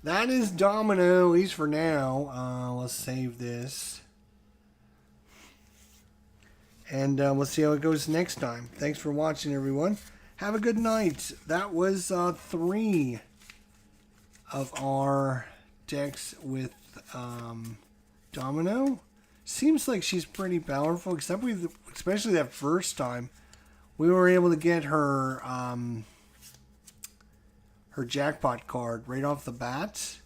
That is Domino, at least for now. Let's save this. And we'll see how it goes next time. Thanks for watching, everyone. Have a good night. That was 3 of our decks with Domino. Seems like she's pretty powerful, except especially that first time we were able to get her her jackpot card right off the bat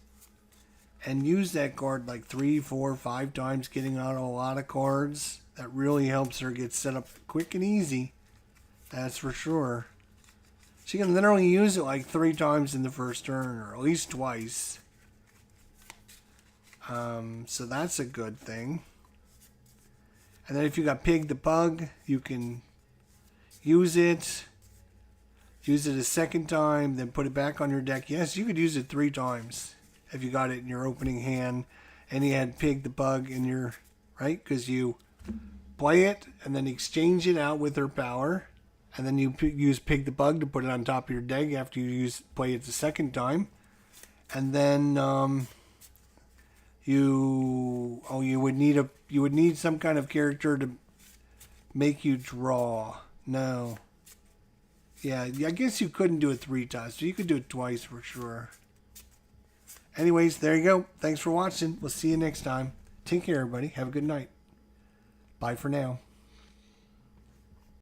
and use that card like 3, 4, 5 times, getting out a lot of cards. That really helps her get set up quick and easy. That's for sure. She can literally use it like 3 times in the first turn, or at least twice. So that's a good thing. And then if you got Pig the Pug, you can use it a second time, then put it back on your deck. Yes, you could use it 3 times if you got it in your opening hand and you had Pig the Pug in your, right? Because you play it and then exchange it out with her power. And then you use Pig the Bug to put it on top of your deck after you play it the second time. And then you would need some kind of character to make you draw. No. Yeah, I guess you couldn't do it 3 times, so you could do it twice for sure. Anyways, there you go. Thanks for watching. We'll see you next time. Take care, everybody. Have a good night. Bye for now.